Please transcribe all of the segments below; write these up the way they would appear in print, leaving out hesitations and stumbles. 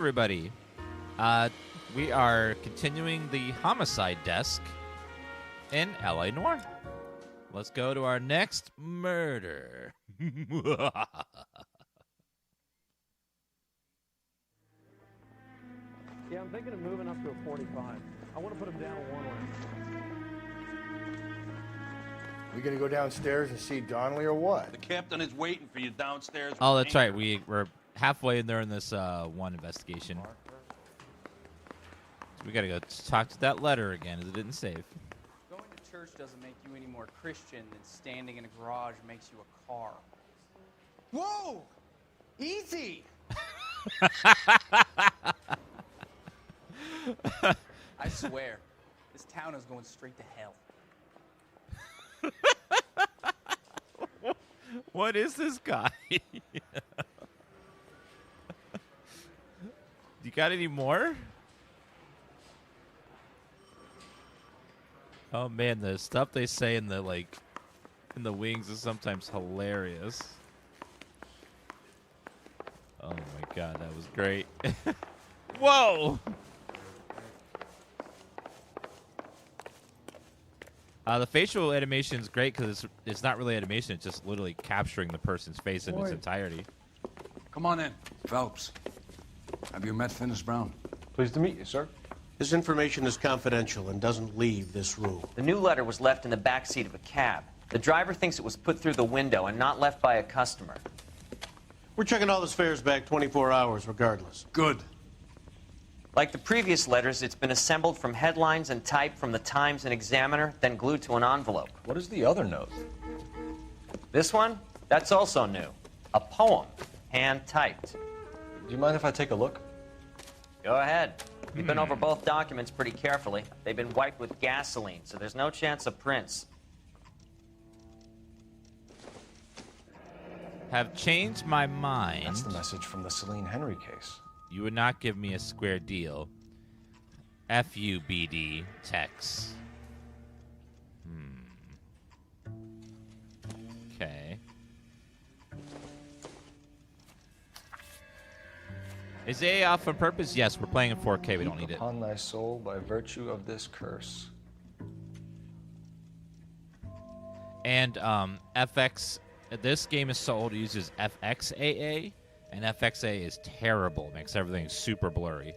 Everybody, we are continuing the homicide desk in LA Noire. Let's go to our next murder. Yeah, I'm thinking of moving up to a 45. I want to put him down a one-way. We gonna go downstairs and see Donnelly or what? The captain is waiting for you downstairs. Oh, that's right. We're halfway in there in this one investigation. So we gotta go talk to that letter again, as it didn't save. Going to church doesn't make you any more Christian than standing in a garage makes you a car. Whoa! Easy! I swear, this town is going straight to hell. What is this guy? You got any more? Oh man, the stuff they say in the wings is sometimes hilarious. Oh my god, that was great. Whoa! The facial animation is great because it's not really animation; it's just literally capturing the person's face in its entirety. Come on in, Phelps. Have you met Finis Brown? Pleased to meet you, sir. This information is confidential and doesn't leave this room. The new letter was left in the back seat of a cab. The driver thinks it was put through the window and not left by a customer. We're checking all the fares back 24 hours regardless. Good. Like the previous letters, it's been assembled from headlines and typed from the Times and Examiner, then glued to an envelope. What is the other note? This one? That's also new. A poem, hand-typed. Do you mind if I take a look? Go ahead. We've been over both documents pretty carefully. They've been wiped with gasoline, so there's no chance of prints. Have changed my mind. That's the message from the Celine Henry case. You would not give me a square deal. FUBD Tex. Okay. Is AA off on purpose? Yes, we're playing in 4K. We don't need it. Upon thy soul by virtue of this curse. And FX. This game is sold uses FXAA, and FXAA is terrible. Makes everything super blurry.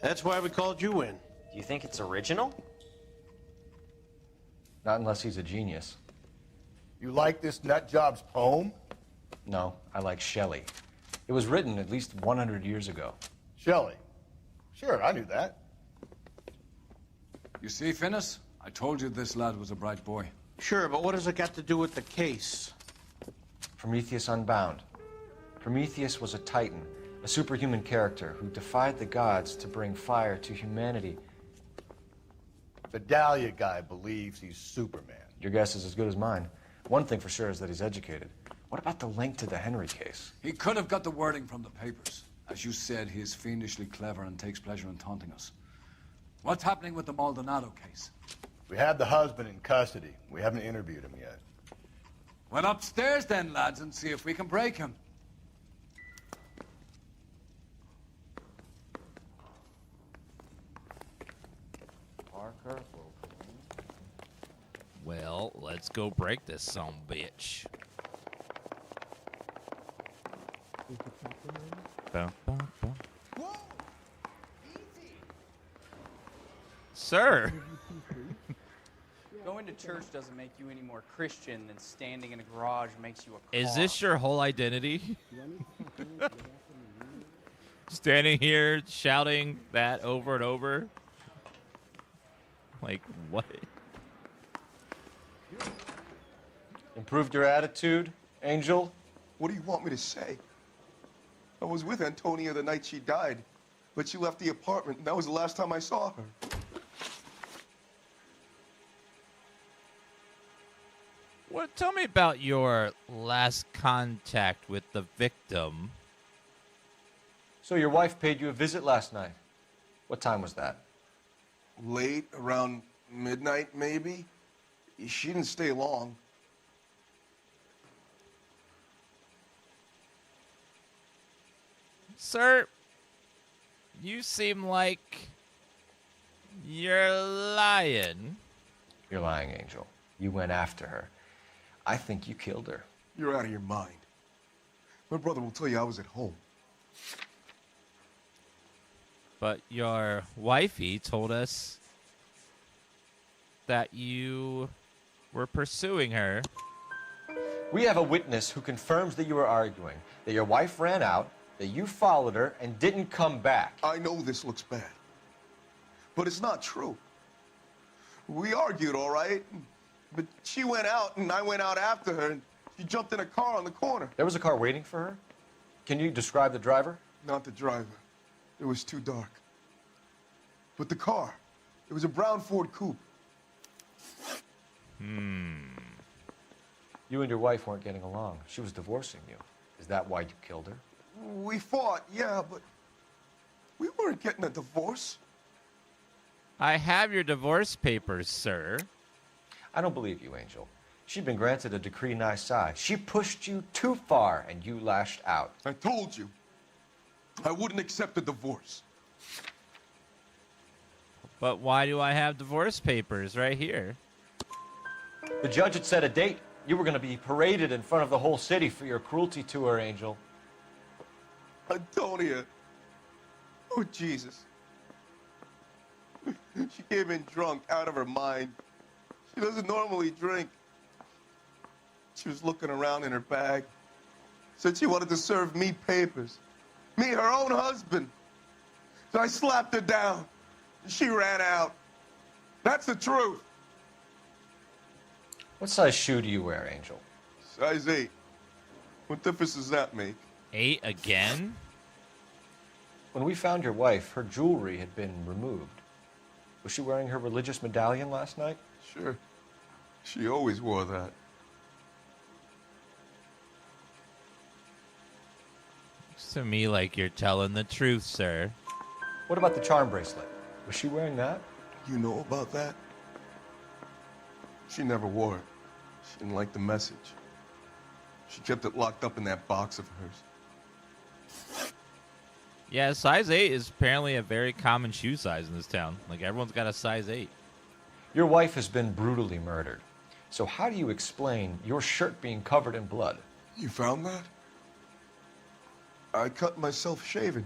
That's why we called you in. Do you think it's original? Not unless he's a genius. You like this nutjob's poem? No, I like Shelley. It was written at least 100 years ago. Shelley. Sure, I knew that. You see, Finis? I told you this lad was a bright boy. Sure, but what has it got to do with the case? Prometheus Unbound. Prometheus was a titan, a superhuman character who defied the gods to bring fire to humanity. The Dahlia guy believes he's Superman. Your guess is as good as mine. One thing for sure is that he's educated. What about the link to the Henry case? He could have got the wording from the papers. As you said, he is fiendishly clever and takes pleasure in taunting us. What's happening with the Maldonado case? We have the husband in custody. We haven't interviewed him yet. Well, upstairs then, lads, and see if we can break him. Parker. Well, let's go break this son bitch. Bum, bum, bum. Whoa! Easy! Sir! Going to church doesn't make you any more Christian than standing in a garage makes you a car. Is this your whole identity? Standing here shouting that over and over? Like, what? Improved your attitude, Angel? What do you want me to say? I was with Antonia the night she died, but she left the apartment, and that was the last time I saw her. What? Tell me about your last contact with the victim. So your wife paid you a visit last night. What time was that? Late, around midnight, maybe. She didn't stay long. Sir, You seem like you're lying. You're lying, Angel. You went after her. I think you killed her. You're out of your mind. My brother will tell you I was at home. But your wifey told us that you were pursuing her. We have a witness who confirms that you were arguing, that your wife ran out, that you followed her and didn't come back. I know this looks bad, but it's not true. We argued, all right, but she went out and I went out after her and she jumped in a car on the corner. There was a car waiting for her? Can you describe the driver? Not the driver. It was too dark. But the car, it was a brown Ford Coupe. You and your wife weren't getting along. She was divorcing you. Is that why you killed her? We fought, yeah, but we weren't getting a divorce. I have your divorce papers, sir. I don't believe you, Angel. She'd been granted a decree nisi. She pushed you too far, and you lashed out. I told you, I wouldn't accept a divorce. But why do I have divorce papers right here? The judge had set a date. You were going to be paraded in front of the whole city for your cruelty to her, Angel. Antonia. Oh, Jesus. She came in drunk, out of her mind. She doesn't normally drink. She was looking around in her bag. Said she wanted to serve me papers. Me, her own husband. So I slapped her down. She ran out. That's the truth. What size shoe do you wear, Angel? Size 8. What difference does that make? 8 again? When we found your wife, her jewelry had been removed. Was she wearing her religious medallion last night? Sure. She always wore that. Looks to me like you're telling the truth, sir. What about the charm bracelet? Was she wearing that? You know about that? She never wore it. She didn't like the message. She kept it locked up in that box of hers. Yeah, size 8 is apparently a very common shoe size in this town. Like, everyone's got a size 8. Your wife has been brutally murdered. So how do you explain your shirt being covered in blood? You found that? I cut myself shaving.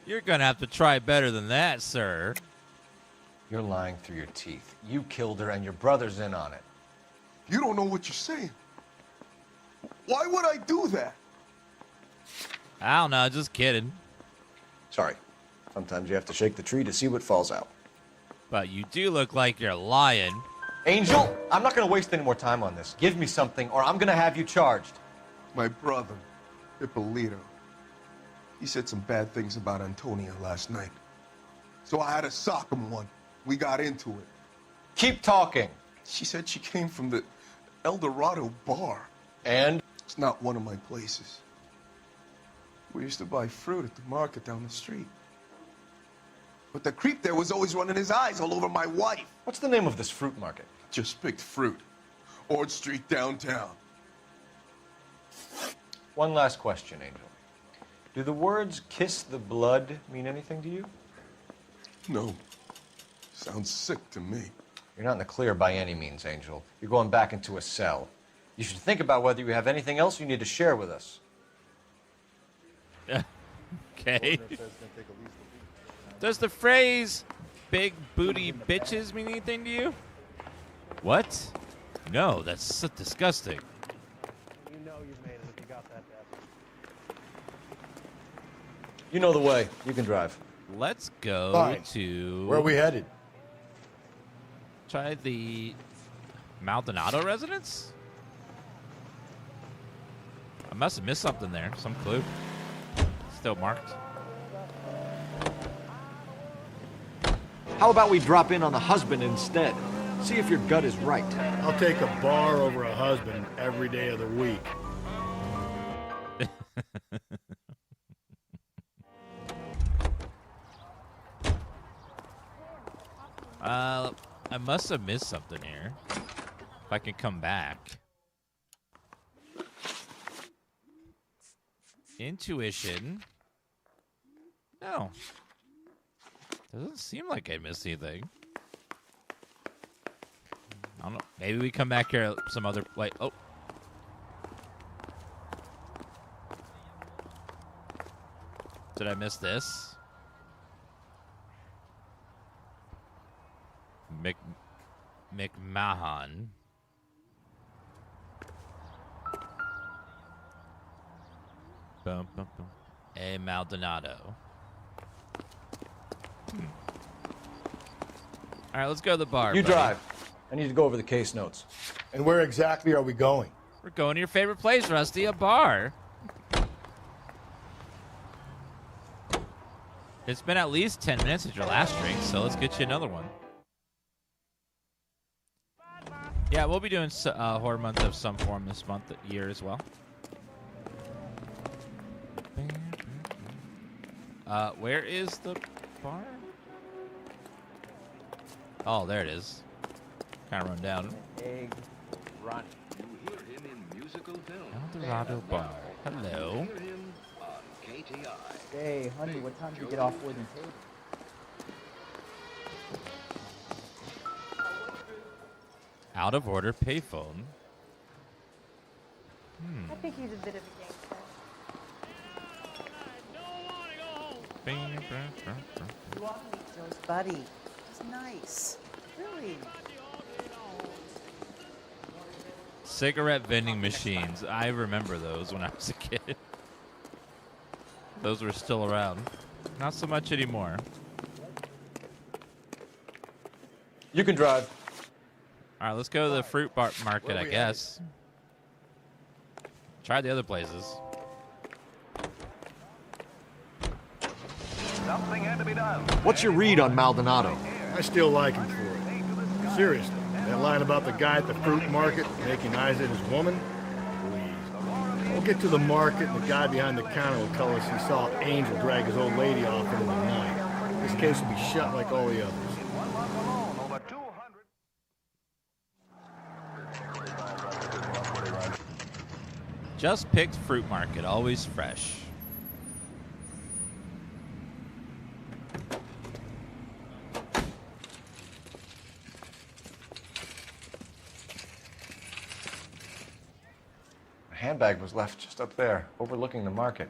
You're gonna have to try better than that, sir. You're lying through your teeth. You killed her and your brother's in on it. You don't know what you're saying. Why would I do that? I don't know, just kidding. Sorry. Sometimes you have to shake the tree to see what falls out. But you do look like you're lying. Angel, I'm not going to waste any more time on this. Give me something or I'm going to have you charged. My brother, Ippolito, he said some bad things about Antonia last night. So I had to sock him one. We got into it. Keep talking. She said she came from the El Dorado bar. And? It's not one of my places. We used to buy fruit at the market down the street. But the creep there was always running his eyes all over my wife. What's the name of this fruit market? Just picked fruit. Ord Street downtown. One last question, Angel. Do the words kiss the blood mean anything to you? No. Sounds sick to me. You're not in the clear by any means, Angel. You're going back into a cell. You should think about whether you have anything else you need to share with us. Okay. Does the phrase big booty bitches mean anything to you? What? No, that's so disgusting. You know you've made it if you got that desk. You know the way. You can drive. Let's go Fine. to... Where are we headed? Try the Maldonado residence? I must have missed something there. Some clue. Still marked. How about we drop in on the husband instead? See if your gut is right. I'll take a bar over a husband every day of the week. I must have missed something here. If I can come back. Intuition. No. Doesn't seem like I missed anything. I don't know. Maybe we come back here at some other... Wait, oh. Did I miss this? McMahon. Boom, boom, boom. A Maldonado. All right, let's go to the bar. You buddy. drive. I need to go over the case notes. And where exactly are we going? We're going to your favorite place, Rusty, a bar. It's been at least 10 minutes since your last drink, so let's get you another one. Yeah, we'll be doing horror month of some form this year as well. Where is the bar? Oh, there it is. Kind of run down. Egg run. You hear him in musical film. Eldorado Bar. Hello. Hear him on KTI. Hey, honey, what time did you get off Wooden Table? Out of order payphone. I think he's a bit of a gangster. You ought to meet Joe's buddy. He's nice. Really. Cigarette vending machines. I remember those when I was a kid. Those were still around. Not so much anymore. You can drive. All right, let's go to the fruit market, I guess. Try the other places. Something had to be done. What's your read on Maldonado? I still like him for it. Seriously, that line about the guy at the fruit market making eyes at his woman? Please. We'll get to the market and the guy behind the counter will tell us he saw Angel drag his old lady off into the night. This case will be shut like all the others. Just picked fruit market, always fresh. The handbag was left just up there, overlooking the market.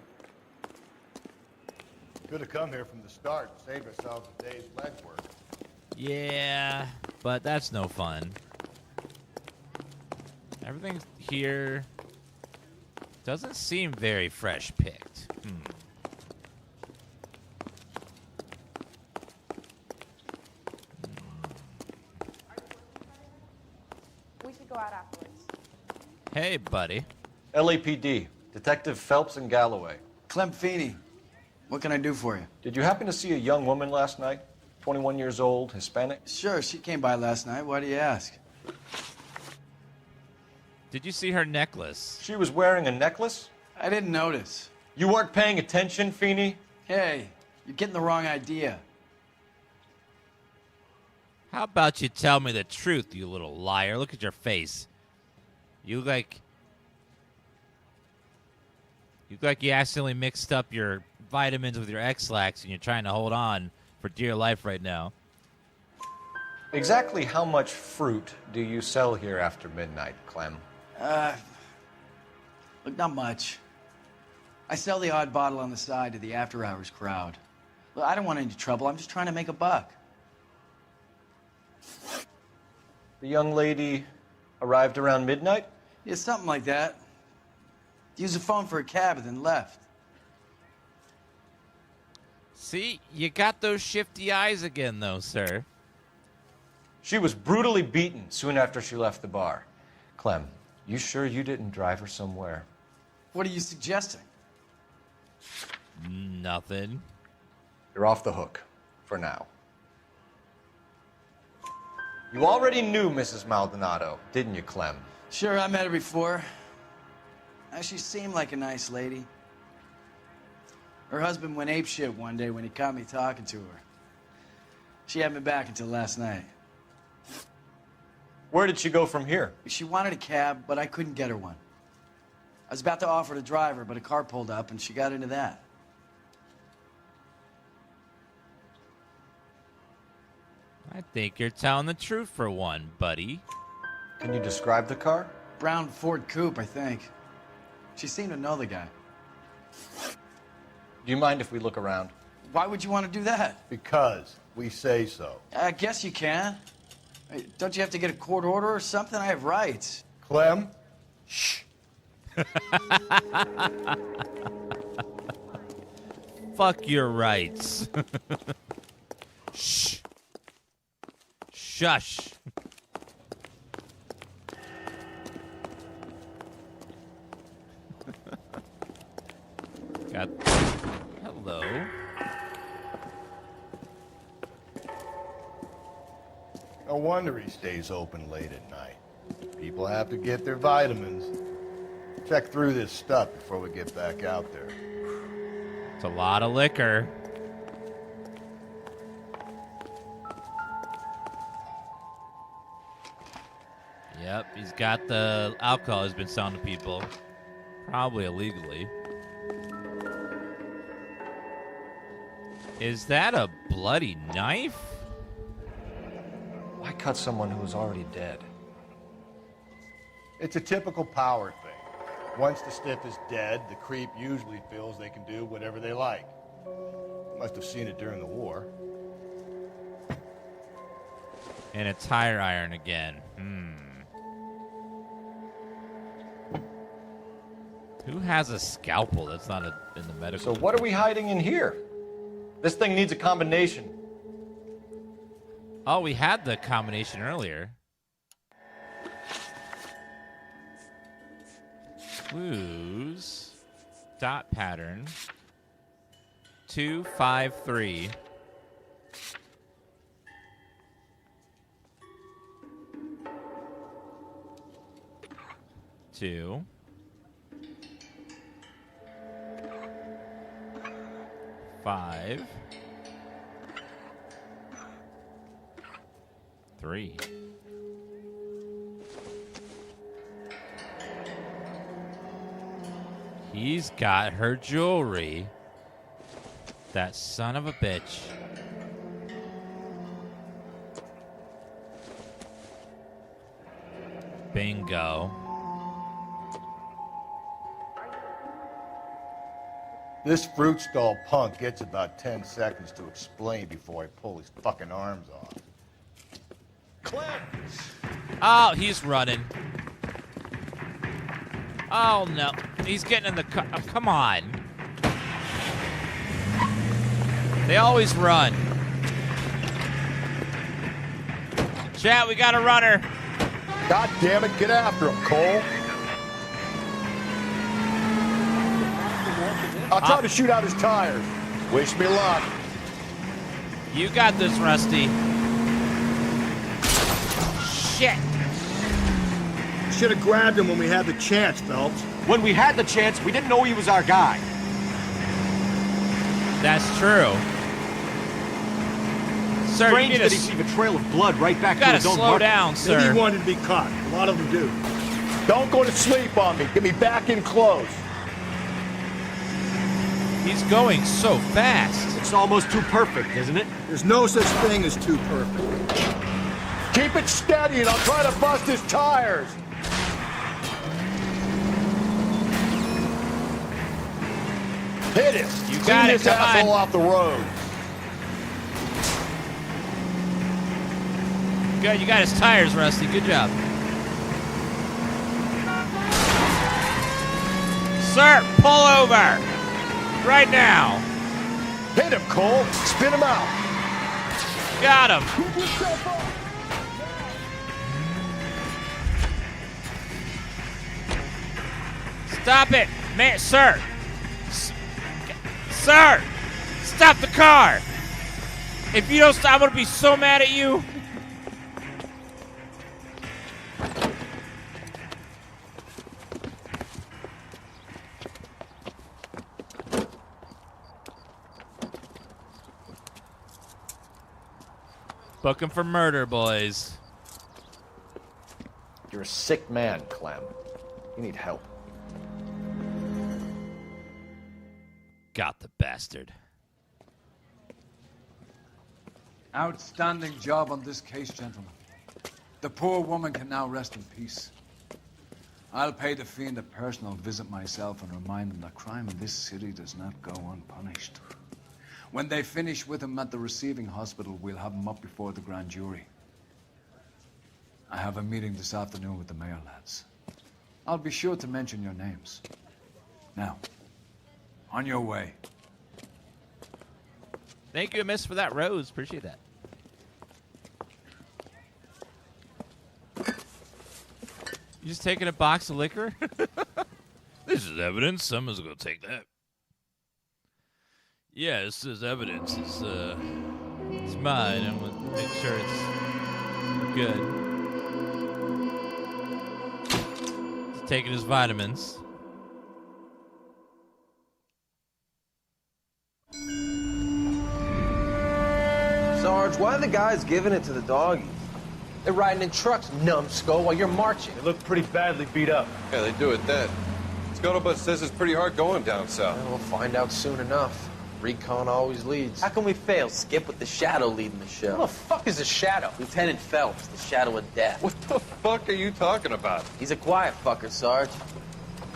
Could have come here from the start and saved ourselves a day's legwork. Yeah, but that's no fun. Everything here doesn't seem very fresh picked. We should go out afterwards. Hey, buddy. LAPD, Detective Phelps and Galloway. Clem Feeney. What can I do for you? Did you happen to see a young woman last night? 21 years old, Hispanic? Sure, she came by last night. Why do you ask? Did you see her necklace? She was wearing a necklace? I didn't notice. You weren't paying attention, Feeney? Hey, you're getting the wrong idea. How about you tell me the truth, you little liar? Look at your face. You look like you accidentally mixed up your vitamins with your X-Lax and you're trying to hold on for dear life right now. Exactly how much fruit do you sell here after midnight, Clem? Look, not much. I sell the odd bottle on the side to the after-hours crowd. Look, I don't want any trouble. I'm just trying to make a buck. The young lady arrived around midnight? Yeah, something like that. Used the phone for a cab and then left. See, you got those shifty eyes again, though, sir. She was brutally beaten soon after she left the bar. Clem, you sure you didn't drive her somewhere? What are you suggesting? Nothing. You're off the hook, for now. You already knew Mrs. Maldonado, didn't you, Clem? Sure, I met her before. She seemed like a nice lady. Her husband went apeshit one day when he caught me talking to her. She had me back until last night. Where did she go from here? She wanted a cab, but I couldn't get her one. I was about to offer to drive her, but a car pulled up and she got into that. I think you're telling the truth for one, buddy. Can you describe the car? Brown Ford Coupe, I think. She seemed to know the guy. Do you mind if we look around? Why would you want to do that? Because we say so. I guess you can. Hey, don't you have to get a court order or something? I have rights. Clem? Shh. Fuck your rights. Shh. Shush. Got. Hello. No wonder he stays open late at night. People have to get their vitamins. Check through this stuff before we get back out there. It's a lot of liquor. Yep, he's got the alcohol he's been selling to people. Probably illegally. Is that a bloody knife? Why cut someone who was already dead? It's a typical power thing. Once the stiff is dead, the creep usually feels they can do whatever they like. Must have seen it during the war. And a tire iron again. Who has a scalpel that's not in the medical? So what are we hiding in here? This thing needs a combination. Oh, we had the combination earlier. Clues. Dot pattern. 2, 5, 3. Two. 5. 3. He's got her jewelry. That son of a bitch. Bingo. This fruit stall punk gets about 10 seconds to explain before I pull his fucking arms off. Clem! Oh, he's running. Oh, no. He's getting in the car. Oh, come on. They always run. Chat, we got a runner. God damn it, get after him, Cole. I'll try to shoot out his tires. Wish me luck. You got this, Rusty. Shit. Should have grabbed him when we had the chance, Phelps. When we had the chance, we didn't know he was our guy. That's true. Sir, Strange you that he'd leave a trail of blood right back to his own slow market. down, sir. Maybe he wanted to be caught. A lot of them do. Don't go to sleep on me. Get me back in close. He's going so fast. It's almost too perfect, isn't it? There's no such thing as too perfect. Keep it steady and I'll try to bust his tires. Hit him. You got Clean it. this asshole off the road. Good, you got his tires, Rusty. Good job. Sir, pull over. Right now. Hit him, Cole. Spin him out. Got him. Stop it. Man, sir. Sir. Stop the car. If you don't stop, I'm going to be so mad at you. Book him for murder, boys. You're a sick man, Clem. You need help. Got the bastard. Outstanding job on this case, gentlemen. The poor woman can now rest in peace. I'll pay the fiend a personal visit myself and remind him that crime in this city does not go unpunished. When they finish with him at the receiving hospital, we'll have him up before the grand jury. I have a meeting this afternoon with the mayor, lads. I'll be sure to mention your names. Now, on your way. Thank you, miss, for that rose. Appreciate that. You just taking a box of liquor? This is evidence. Someone's going to take that. Yeah, this is evidence. It's mine. I'm going to make sure it's good. He's taking his vitamins. Sarge, why are the guys giving it to the doggies? They're riding in trucks, numbskull, while you're marching. They look pretty badly beat up. Yeah, they do it then. Scuttlebutt says it's pretty hard going down south. Well, we'll find out soon enough. Recon always leads. How can we fail? Skip with the Shadow leading the show. Who the fuck is the Shadow? Lieutenant Phelps, the Shadow of Death. What the fuck are you talking about? He's a quiet fucker, Sarge.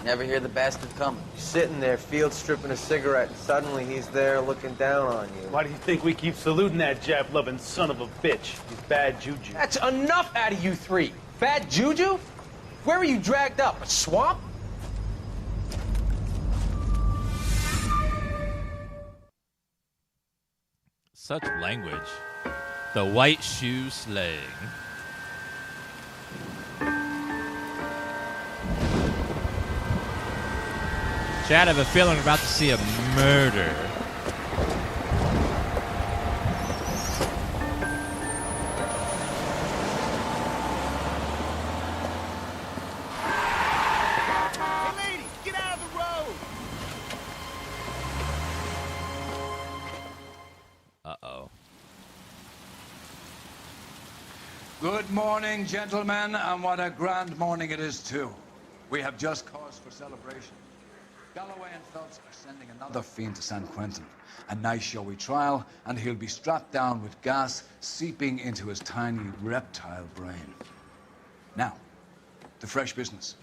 Never hear the bastard coming. You're sitting there, field stripping a cigarette, and suddenly he's there looking down on you. Why do you think we keep saluting that Jap-loving son of a bitch? He's bad juju. That's enough out of you three. Bad juju? Where were you dragged up? A swamp? Such language. The white shoe slang. Chad, I have a feeling we're about to see a murder. Hey, lady, get out of the road! Uh-oh. Good morning, gentlemen, and what a grand morning it is, too. We have just cause for celebration. Galloway and Phelps are sending another fiend to San Quentin. A nice showy trial, and he'll be strapped down with gas seeping into his tiny reptile brain. Now, the fresh business.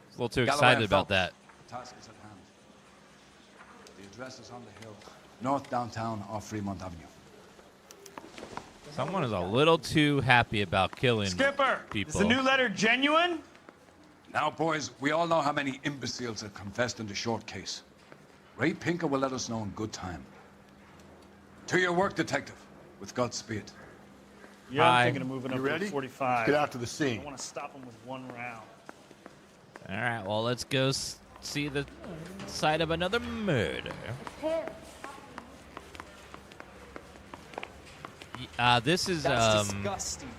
A little too Galloway excited and about Phelps, that. the task is at hand. The address is on the hill, north downtown off Fremont Avenue. Someone is a little too happy about killing Skipper, people. is the new letter genuine? Now, boys, we all know how many imbeciles have confessed in the short case. Ray Pinker will let us know in good time. To your work, detective, with Godspeed. Yeah, I'm thinking of moving up to 45. Get out to the scene. I want to stop him with one round. All right, well, let's go see the site of another murder. This is That's disgusting.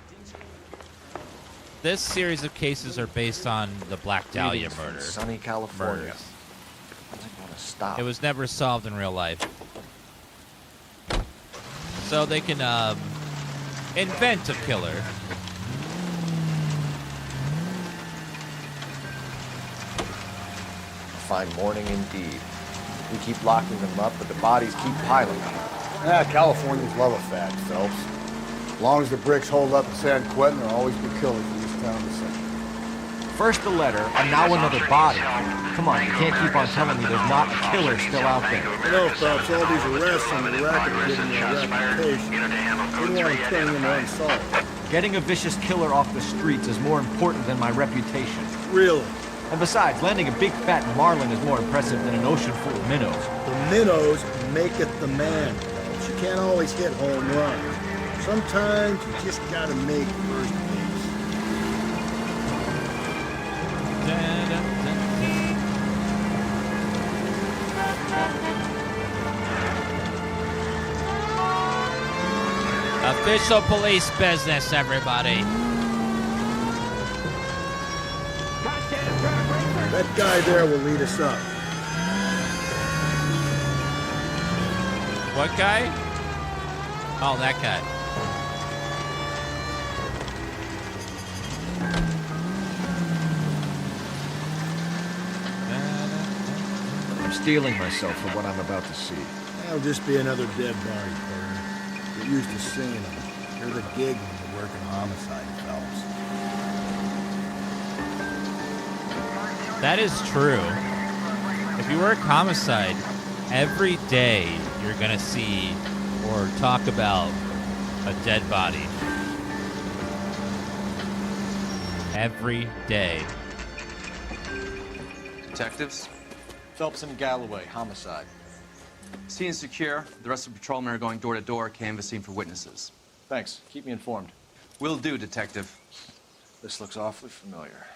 This series of cases are based on the Black Dahlia Greetings from murder. sunny California. Murders. I want to stop. It was never solved in real life. So they can invent a killer. A fine morning indeed. We keep locking them up, but the bodies keep piling up. Yeah, Californians love a fact, Phelps. As long as the bricks hold up in San Quentin, there'll always be killers in this town to see. First a letter, and now another body. Come on, you can't keep on telling me there's not a killer still out there. You know, Phelps, all these arrests and the racket are giving you a reputation. We don't want to turn them unsolved. Getting a vicious killer off the streets is more important than my reputation. Really? And besides, landing a big fat marlin is more impressive than an ocean full of minnows. The minnows make it the man. But you can't always hit home runs. Sometimes you just gotta make first base. Official police business, everybody. That guy there will lead us up. What guy? Oh, that guy. There's steeling myself for what I'm about to see. That'll just be another dead body, Carter. Get used to seeing them. You're the gig when you work in homicide, fellas. That is true. If you work homicide, every day you're going to see or talk about a dead body. Every day. Detectives? Phelps and Galloway, homicide. Scene is secure. The rest of the patrolmen are going door to door, canvassing for witnesses. Thanks. Keep me informed. Will do, Detective. This looks awfully familiar.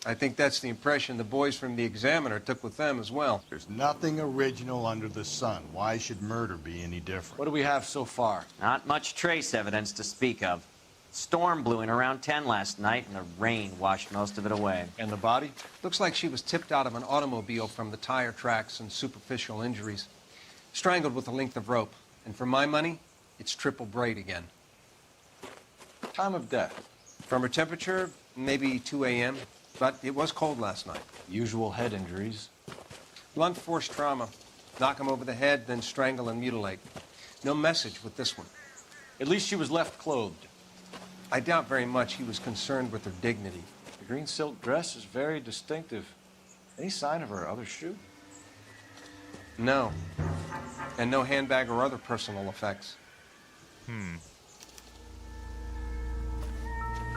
I think that's the impression the boys from the Examiner took with them as well. There's nothing original under the sun. Why should murder be any different? What do we have so far? Not much trace evidence to speak of. Storm blew in around 10 last night, and the rain washed most of it away. And the body? Looks like she was tipped out of an automobile from the tire tracks and superficial injuries. Strangled with a length of rope. And for my money, it's triple braid again. Time of death? From her temperature, maybe 2 a.m., but it was cold last night. Usual head injuries? Blunt force trauma. Knock him over the head, then strangle and mutilate. No message with this one. At least she was left clothed. I doubt very much he was concerned with her dignity. The green silk dress is very distinctive. Any sign of her other shoe? No. And no handbag or other personal effects.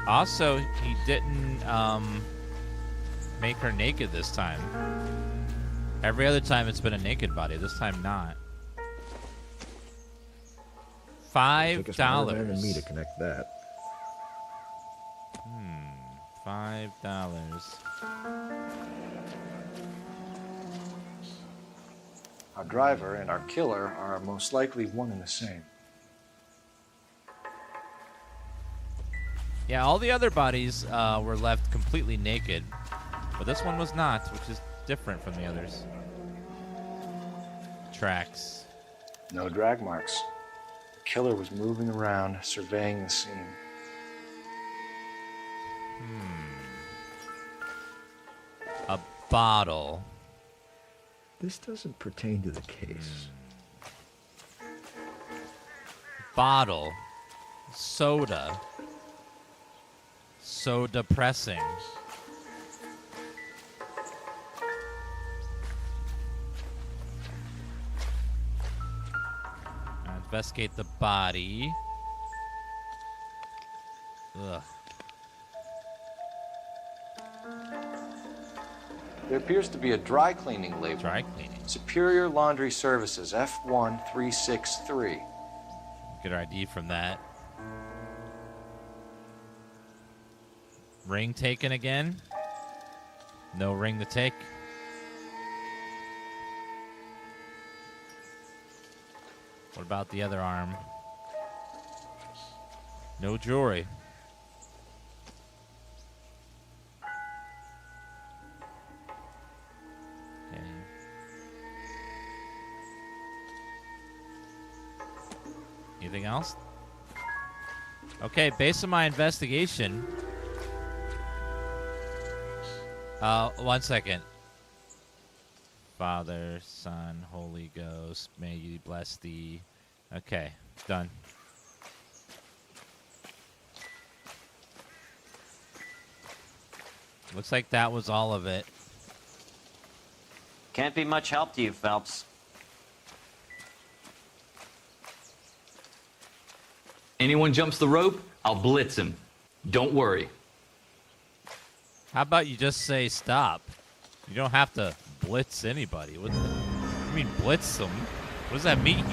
Also, he didn't make her naked this time. Every other time it's been a naked body. This time not. Took us more $5. men than me to connect that. $5. Our driver and our killer are most likely one and the same. Yeah, all the other bodies were left completely naked, but this one was not, which is different from the others. Tracks. No drag marks. The killer was moving around, surveying the scene. A bottle. This doesn't pertain to the case. Bottle. Soda. So depressing. Investigate the body. Ugh. There appears to be a dry cleaning label. Dry cleaning. Superior Laundry Services, F1363. Get our ID from that. Ring taken again? No ring to take. What about the other arm? No jewelry. Okay. Anything else? Okay, based on my investigation. 1 second. Father, Son, Holy Ghost, may you bless thee. Okay, done. Looks like that was all of it. Can't be much help to you, Phelps. Anyone jumps the rope, I'll blitz him. Don't worry. How about you just say stop? You don't have to blitz anybody. What you mean blitz them? What does that mean?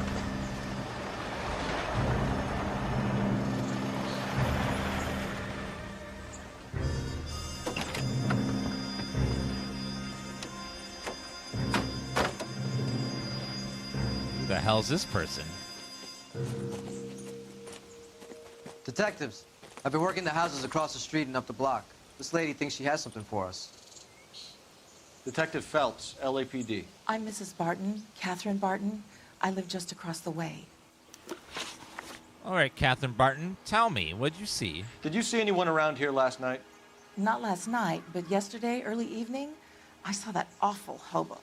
Who the hell's this person? Detectives, I've been working the houses across the street and up the block. This lady thinks she has something for us. Detective Phelps, LAPD. I'm Mrs. Barton, Catherine Barton. I live just across the way. All right, Catherine Barton, tell me, what'd you see? Did you see anyone around here last night? Not last night, but yesterday, early evening, I saw that awful hobo.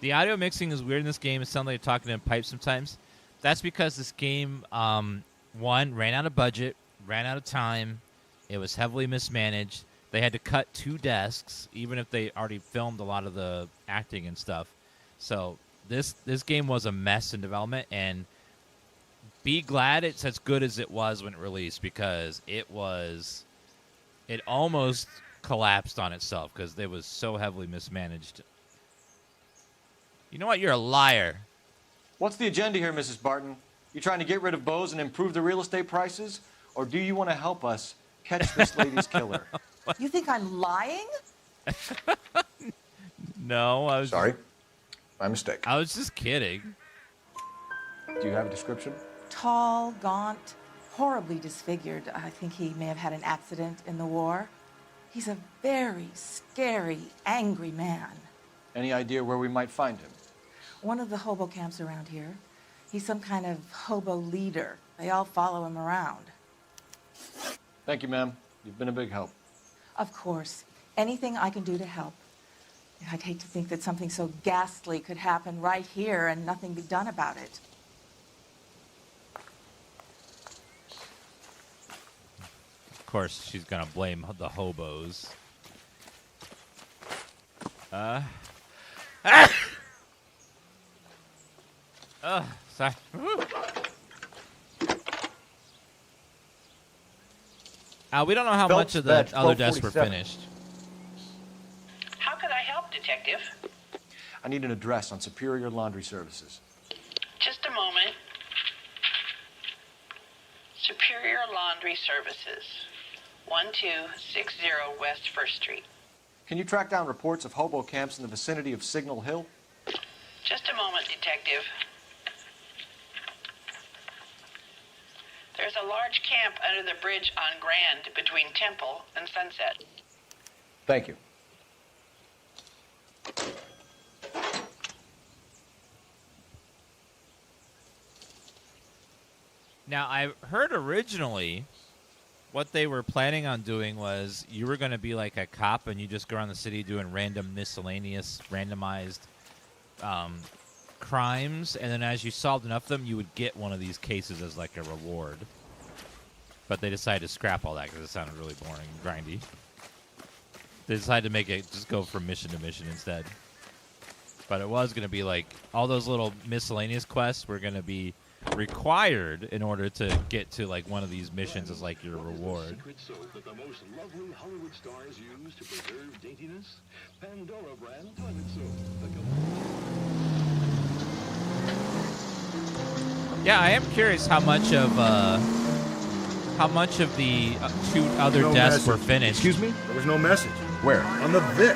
The audio mixing is weird in this game. It sounds like you're talking in pipes sometimes. That's because this game, one, ran out of budget, ran out of time. It was heavily mismanaged. They had to cut 2 desks, even if they already filmed a lot of the acting and stuff. So this game was a mess in development, and be glad it's as good as it was when it released, because it almost collapsed on itself because it was so heavily mismanaged. You know what? You're a liar. What's the agenda here, Mrs. Barton? You trying to get rid of Bose and improve the real estate prices? Or do you want to help us catch this lady's killer? You think I'm lying? No, I was... Sorry. My mistake. I was just kidding. Do you have a description? Tall, gaunt, horribly disfigured. I think he may have had an accident in the war. He's a very scary, angry man. Any idea where we might find him? One of the hobo camps around here. He's some kind of hobo leader. They all follow him around. Thank you, ma'am. You've been a big help. Of course. Anything I can do to help. I'd hate to think that something so ghastly could happen right here and nothing be done about it. Of course, she's going to blame the hobos. Sorry. We don't know how much of the other desks were finished. How can I help, Detective? I need an address on Superior Laundry Services. Just a moment. Superior Laundry Services, 1260 West 1st Street. Can you track down reports of hobo camps in the vicinity of Signal Hill? Just a moment, Detective. There's a large camp under the bridge on Grand between Temple and Sunset. Thank you. Now, I heard originally what they were planning on doing was you were going to be like a cop and you just go around the city doing random miscellaneous, randomized crimes, and then as you solved enough of them, you would get one of these cases as like a reward. But they decided to scrap all that because it sounded really boring and grindy. They decided to make it just go from mission to mission instead. But it was going to be like all those little miscellaneous quests were going to be required in order to get to like one of these missions as like your reward. Secret soap that the most lovely Hollywood stars use to preserve daintiness? Pandora brand toilet soap. Yeah, I am curious how much of the 2 other desks were finished. Excuse me? There was no message. Where? On the Vic.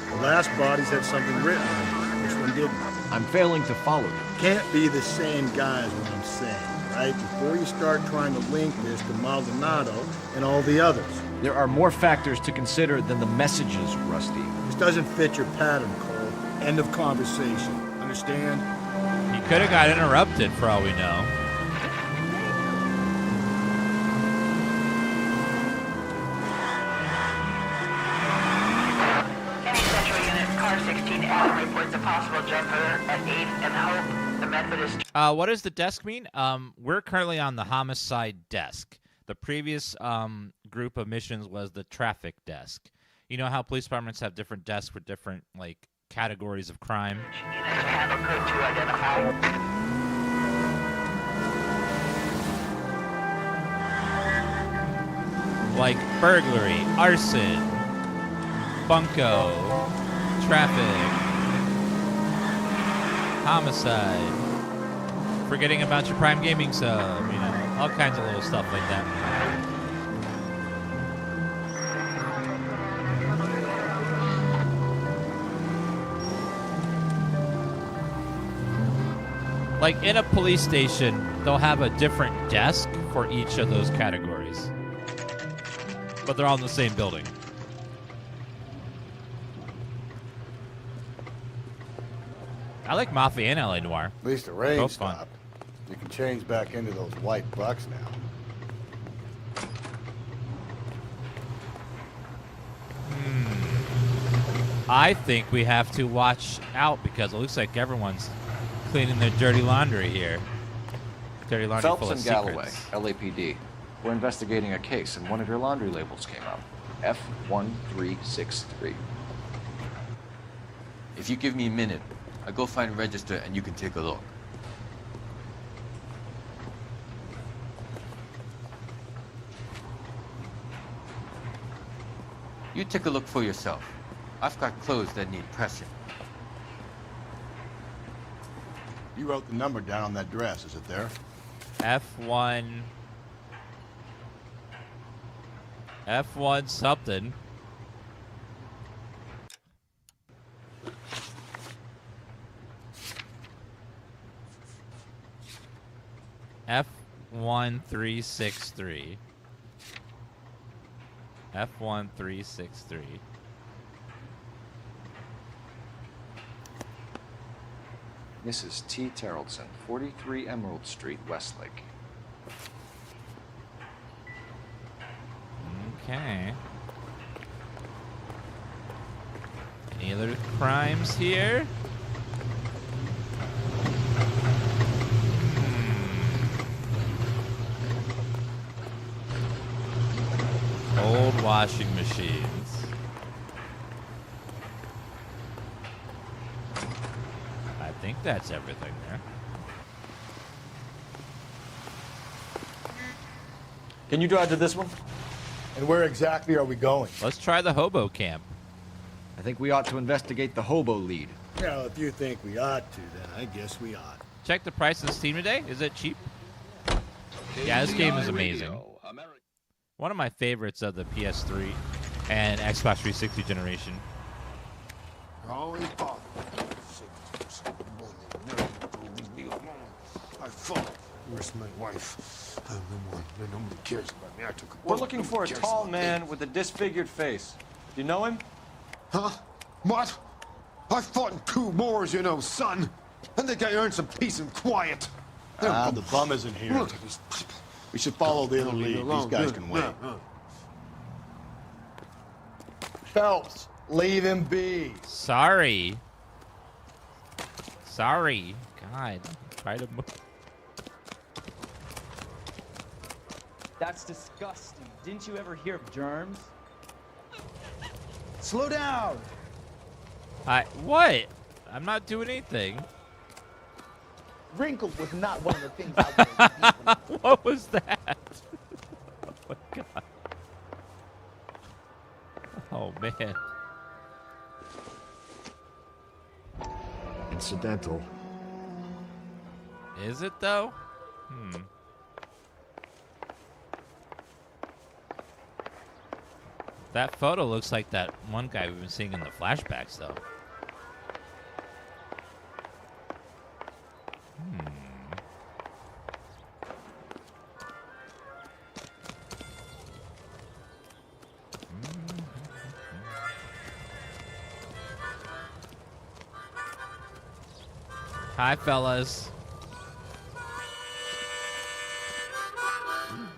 The last bodies had something written on it. This one didn't. I'm failing to follow you. Can't be the same guy is what I'm saying, right? Before you start trying to link this to Maldonado and all the others. There are more factors to consider than the messages, Rusty. This doesn't fit your pattern, Cole. End of conversation. Understand? He could have got interrupted for all we know. Any Central Unit, Car 16 Adam reports a possible jumper at 8th and Hope. The Methodist. What does the desk mean? We're currently on the homicide desk. The previous group of missions was the traffic desk. You know how police departments have different desks with different like categories of crime? Unit to handle code 2 identified. Like burglary, arson, bunco, traffic, homicide, forgetting about your Prime Gaming sub, you know, all kinds of little stuff like that. Like in a police station, they'll have a different desk for each of those categories. But they're all in the same building. I like Mafia and LA Noire. At least the rain Both fun. stopped. You can change back into those white bucks now. I think we have to watch out because it looks like everyone's cleaning their dirty laundry here. Dirty laundry Phelps full of and Galloway, secrets. LAPD. We're investigating a case, and one of your laundry labels came up. F1363. If you give me a minute, I'll go find a register and you can take a look. You take a look for yourself. I've got clothes that need pressing. You wrote the number down on that dress. Is it there? F1 something. F1363. F1363. Mrs. T. Taraldsen, 43 Emerald Street, Westlake. Okay. Any other crimes here? Old washing machines. I think that's everything there. Can you drive to this one? And where exactly are we going? Let's try the Hobo camp. I think we ought to investigate the Hobo lead. Well, if you think we ought to, then I guess we ought. Check the price of Steam today. Is it cheap? Yeah, this game is amazing. One of my favorites of the PS3 and Xbox 360 generation. I fought. Where's my wife? No more. Nobody cares about me. I took a We're looking for a Nobody cares tall about man me. with a disfigured face. Do you know him? Huh? What? I fought in 2 wars, you know, son. I think I earned some peace and quiet. The bum isn't here. Look at these people. We should follow the other lead. These guys can wait. Phelps, leave him be. Sorry. Sorry. God. Try to move. That's disgusting. Didn't you ever hear of germs? Slow down! What? I'm not doing anything. Wrinkles was not one of the things I wanted. What was that? Oh my god. Oh man. Incidental. Is it though? That photo looks like that one guy we've been seeing in the flashbacks though. Hi, fellas.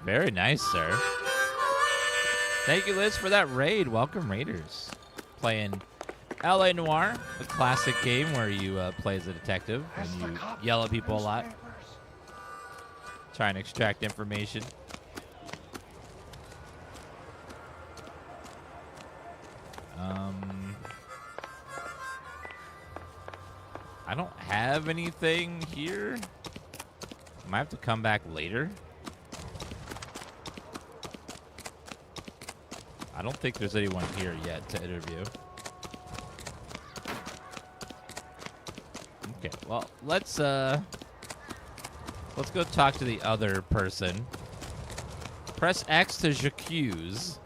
Very nice, sir. Thank you, Liz, for that raid. Welcome, Raiders. Playing LA Noire, a classic game where you play as a detective and you yell at people a lot. Try and extract information. I don't have anything here. Might have to come back later. I don't think there's anyone here yet to interview. Okay, well, let's go talk to the other person. Press X to j'accuse.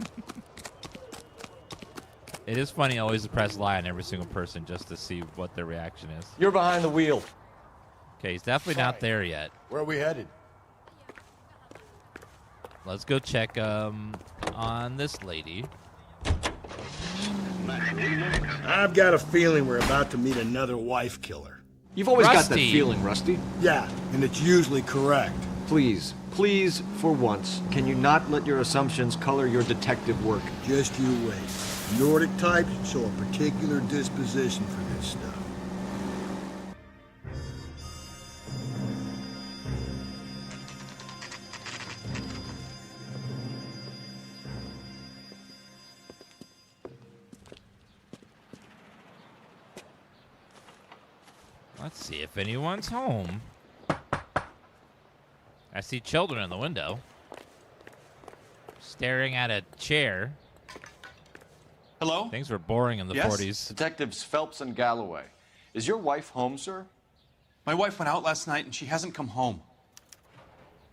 It is funny always to press Y on every single person just to see what their reaction is. You're behind the wheel. Okay, he's definitely not there yet. Where are we headed? Let's go check on this lady. I've got a feeling we're about to meet another wife killer. You've always got that Rusty. feeling, Rusty. Yeah, and it's usually correct. Please, please, for once, can you not let your assumptions color your detective work? Just you wait. Nordic types show a particular disposition for this stuff. Let's see if anyone's home. I see children in the window. Staring at a chair. Hello? Things were boring in the 40s. Detectives Phelps and Galloway. Is your wife home, sir? My wife went out last night and she hasn't come home.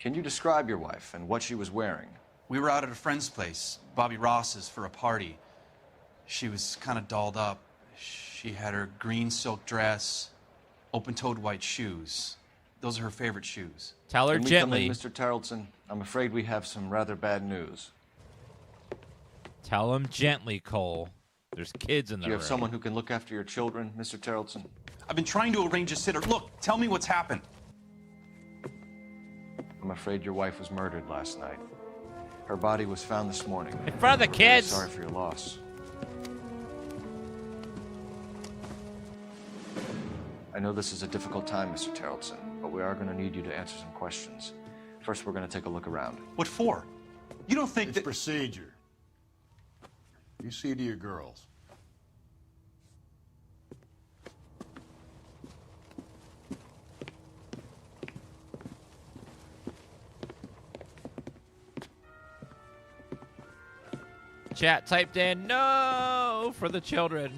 Can you describe your wife and what she was wearing? We were out at a friend's place, Bobby Ross's, for a party. She was kind of dolled up. She had her green silk dress, open-toed white shoes. Those are her favorite shoes. Tell her Can we gently. come in, Mr. Taraldsen? I'm afraid we have some rather bad news. Tell him gently, Cole. There's kids in the Do you room. have someone who can look after your children, Mr. Taraldsen? I've been trying to arrange a sitter. Look, tell me what's happened. I'm afraid your wife was murdered last night. Her body was found this morning. In front of the kids. I'm sorry for your loss. I know this is a difficult time, Mr. Taraldsen, but we are going to need you to answer some questions. First, we're going to take a look around. What for? You don't think it's procedure. You see to your girls. Chat typed in no for the children.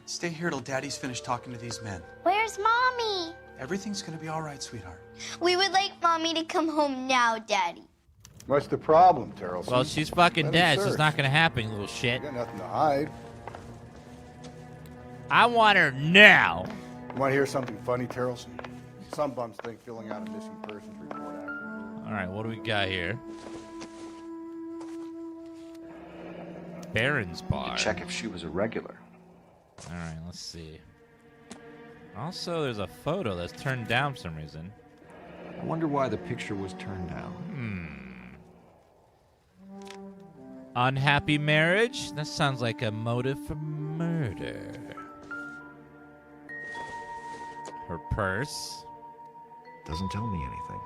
Stay here till Daddy's finished talking to these men. Where's Mommy? Everything's gonna be all right, sweetheart. We would like Mommy to come home now, Daddy. What's the problem, Taraldsen? Well, she's fucking Let dead, him so it's search. not gonna happen, you little shit. You got nothing to hide. I want her now. You want to hear something funny, Taraldsen? Some bums think filling out a missing persons report after. All right, what do we got here? Baron's bar. Check if she was a regular. All right, let's see. Also, there's a photo that's turned down for some reason. I wonder why the picture was turned down. Unhappy marriage? That sounds like a motive for murder. Her purse. Doesn't tell me anything.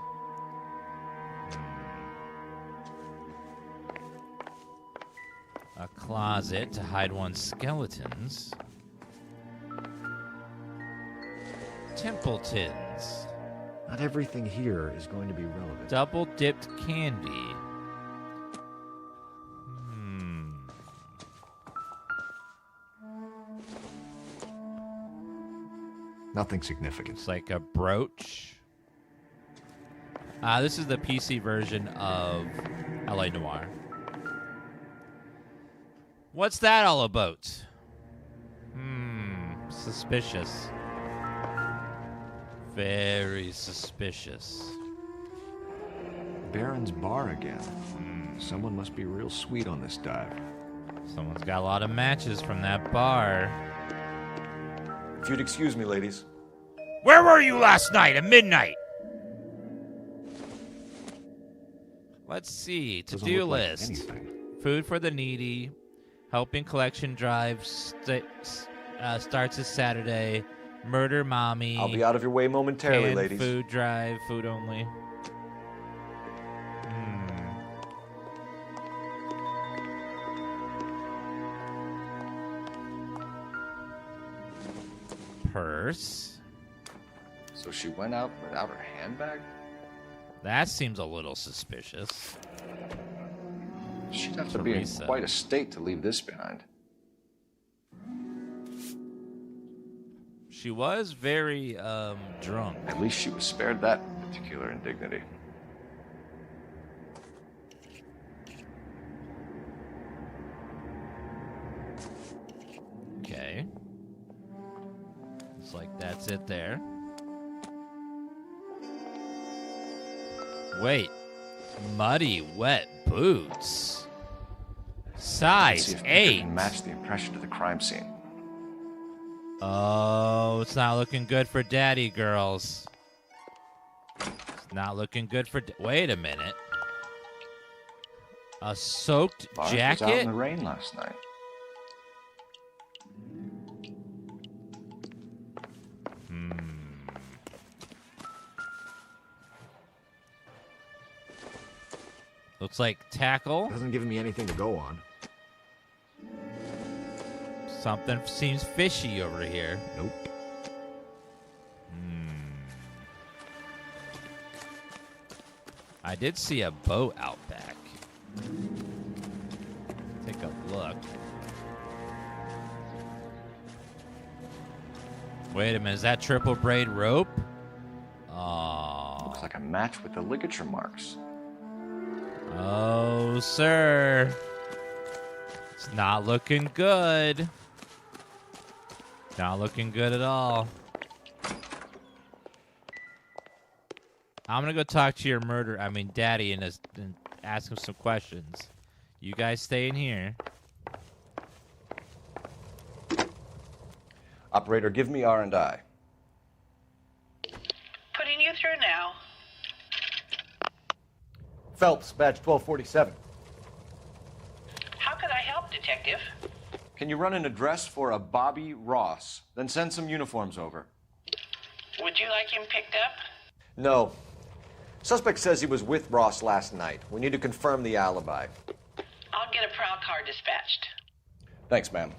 A closet to hide one's skeletons. Templetons. Not everything here is going to be relevant. Double dipped candy. Nothing significant. It's like a brooch. This is the PC version of LA Noire. What's that all about? Suspicious. Very suspicious. Baron's bar again. Someone must be real sweet on this dive. Someone's got a lot of matches from that bar. If you'd excuse me, ladies. Where were you last night at midnight? Let's see. Doesn't To-do look like list. anything. Food for the needy. Helping collection drive starts this Saturday. Murder mommy. I'll be out of your way momentarily, canned ladies. Food drive. Food only. Purse. So she went out without her handbag? That seems a little suspicious. She'd have to be in Teresa. quite a state to leave this behind. She was very drunk. At least she was spared that particular indignity. Okay. Looks like that's it there. Wait. Muddy, wet boots. Let's Size see if 8. can match the impression of the crime scene. Oh, it's not looking good for daddy girls. It's Not looking good for... Wait a minute. A soaked Lars jacket? was out in the rain last night. Looks like tackle. Doesn't give me anything to go on. Something seems fishy over here. Nope. I did see a boat out back. Take a look. Wait a minute, is that triple braid rope? Oh. Looks like a match with the ligature marks. Oh, sir. It's not looking good. Not looking good at all. I'm going to go talk to your daddy, and ask him some questions. You guys stay in here. Operator, give me R&I. Putting you through now. Phelps, badge 1247. How could I help, Detective? Can you run an address for a Bobby Ross? Then send some uniforms over. Would you like him picked up? No. Suspect says he was with Ross last night. We need to confirm the alibi. I'll get a prowl car dispatched. Thanks, ma'am.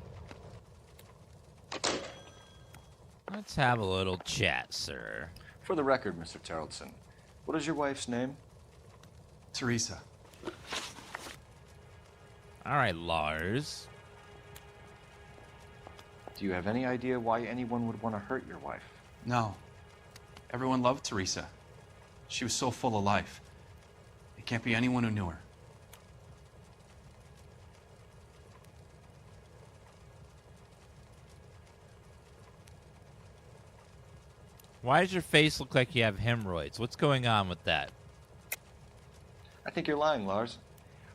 Let's have a little chat, sir. For the record, Mr. Taraldsen, what is your wife's name? Teresa. All right, Lars. Do you have any idea why anyone would want to hurt your wife? No. Everyone loved Teresa. She was so full of life. It can't be anyone who knew her. Why does your face look like you have hemorrhoids? What's going on with that? I think you're lying, Lars.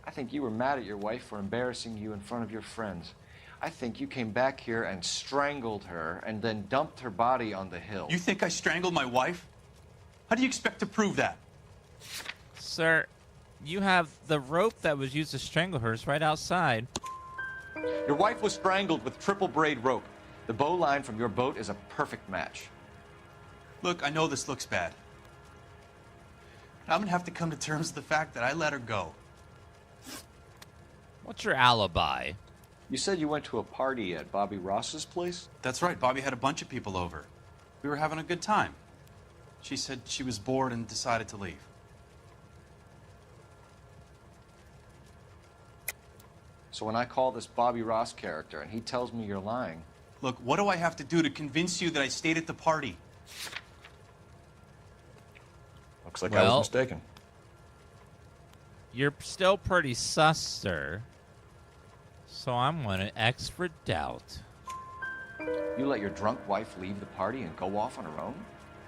I think you were mad at your wife for embarrassing you in front of your friends. I think you came back here and strangled her and then dumped her body on the hill. You think I strangled my wife? How do you expect to prove that? Sir, you have the rope that was used to strangle her is right outside. Your wife was strangled with triple braid rope. The bow line from your boat is a perfect match. Look, I know this looks bad. I'm gonna have to come to terms with the fact that I let her go. What's your alibi? You said you went to a party at Bobby Ross's place? That's right. Bobby had a bunch of people over. We were having a good time. She said she was bored and decided to leave. So when I call this Bobby Ross character and he tells me you're lying... Look, what do I have to do to convince you that I stayed at the party? Looks like I was mistaken. You're still pretty sus, sir. So I'm going to X for doubt. You let your drunk wife leave the party and go off on her own?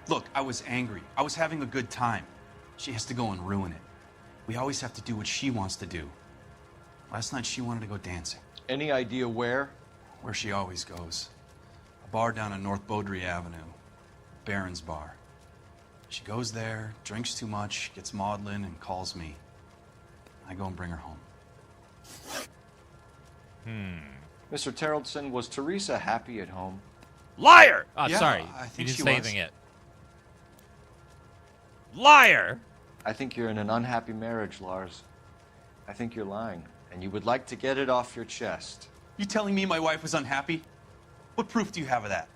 Look, I was angry. I was having a good time. She has to go and ruin it. We always have to do what she wants to do. Last night she wanted to go dancing. Any idea where? Where she always goes. A bar down on North Beaudry Avenue. Baron's Bar. She goes there, drinks too much, gets maudlin, and calls me. I go and bring her home. Mr. Taraldsen, was Teresa happy at home? Liar! Oh, Yeah, sorry. I think you didn't she say was. anything yet. Liar! I think you're in an unhappy marriage, Lars. I think you're lying, and you would like to get it off your chest. You telling me my wife was unhappy? What proof do you have of that?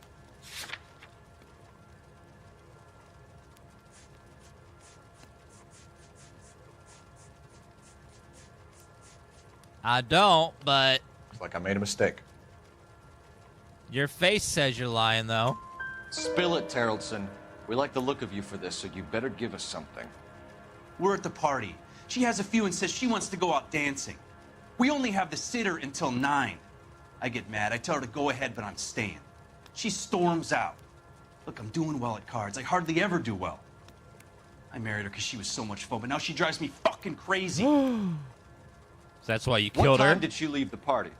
I don't, but... Looks like I made a mistake. Your face says you're lying, though. Spill it, Taraldsen. We like the look of you for this, so you better give us something. We're at the party. She has a few and says she wants to go out dancing. We only have the sitter until 9. I get mad. I tell her to go ahead, but I'm staying. She storms out. Look, I'm doing well at cards. I hardly ever do well. I married her because she was so much fun, but now she drives me fucking crazy. So that's why you killed her? What time did she leave the party?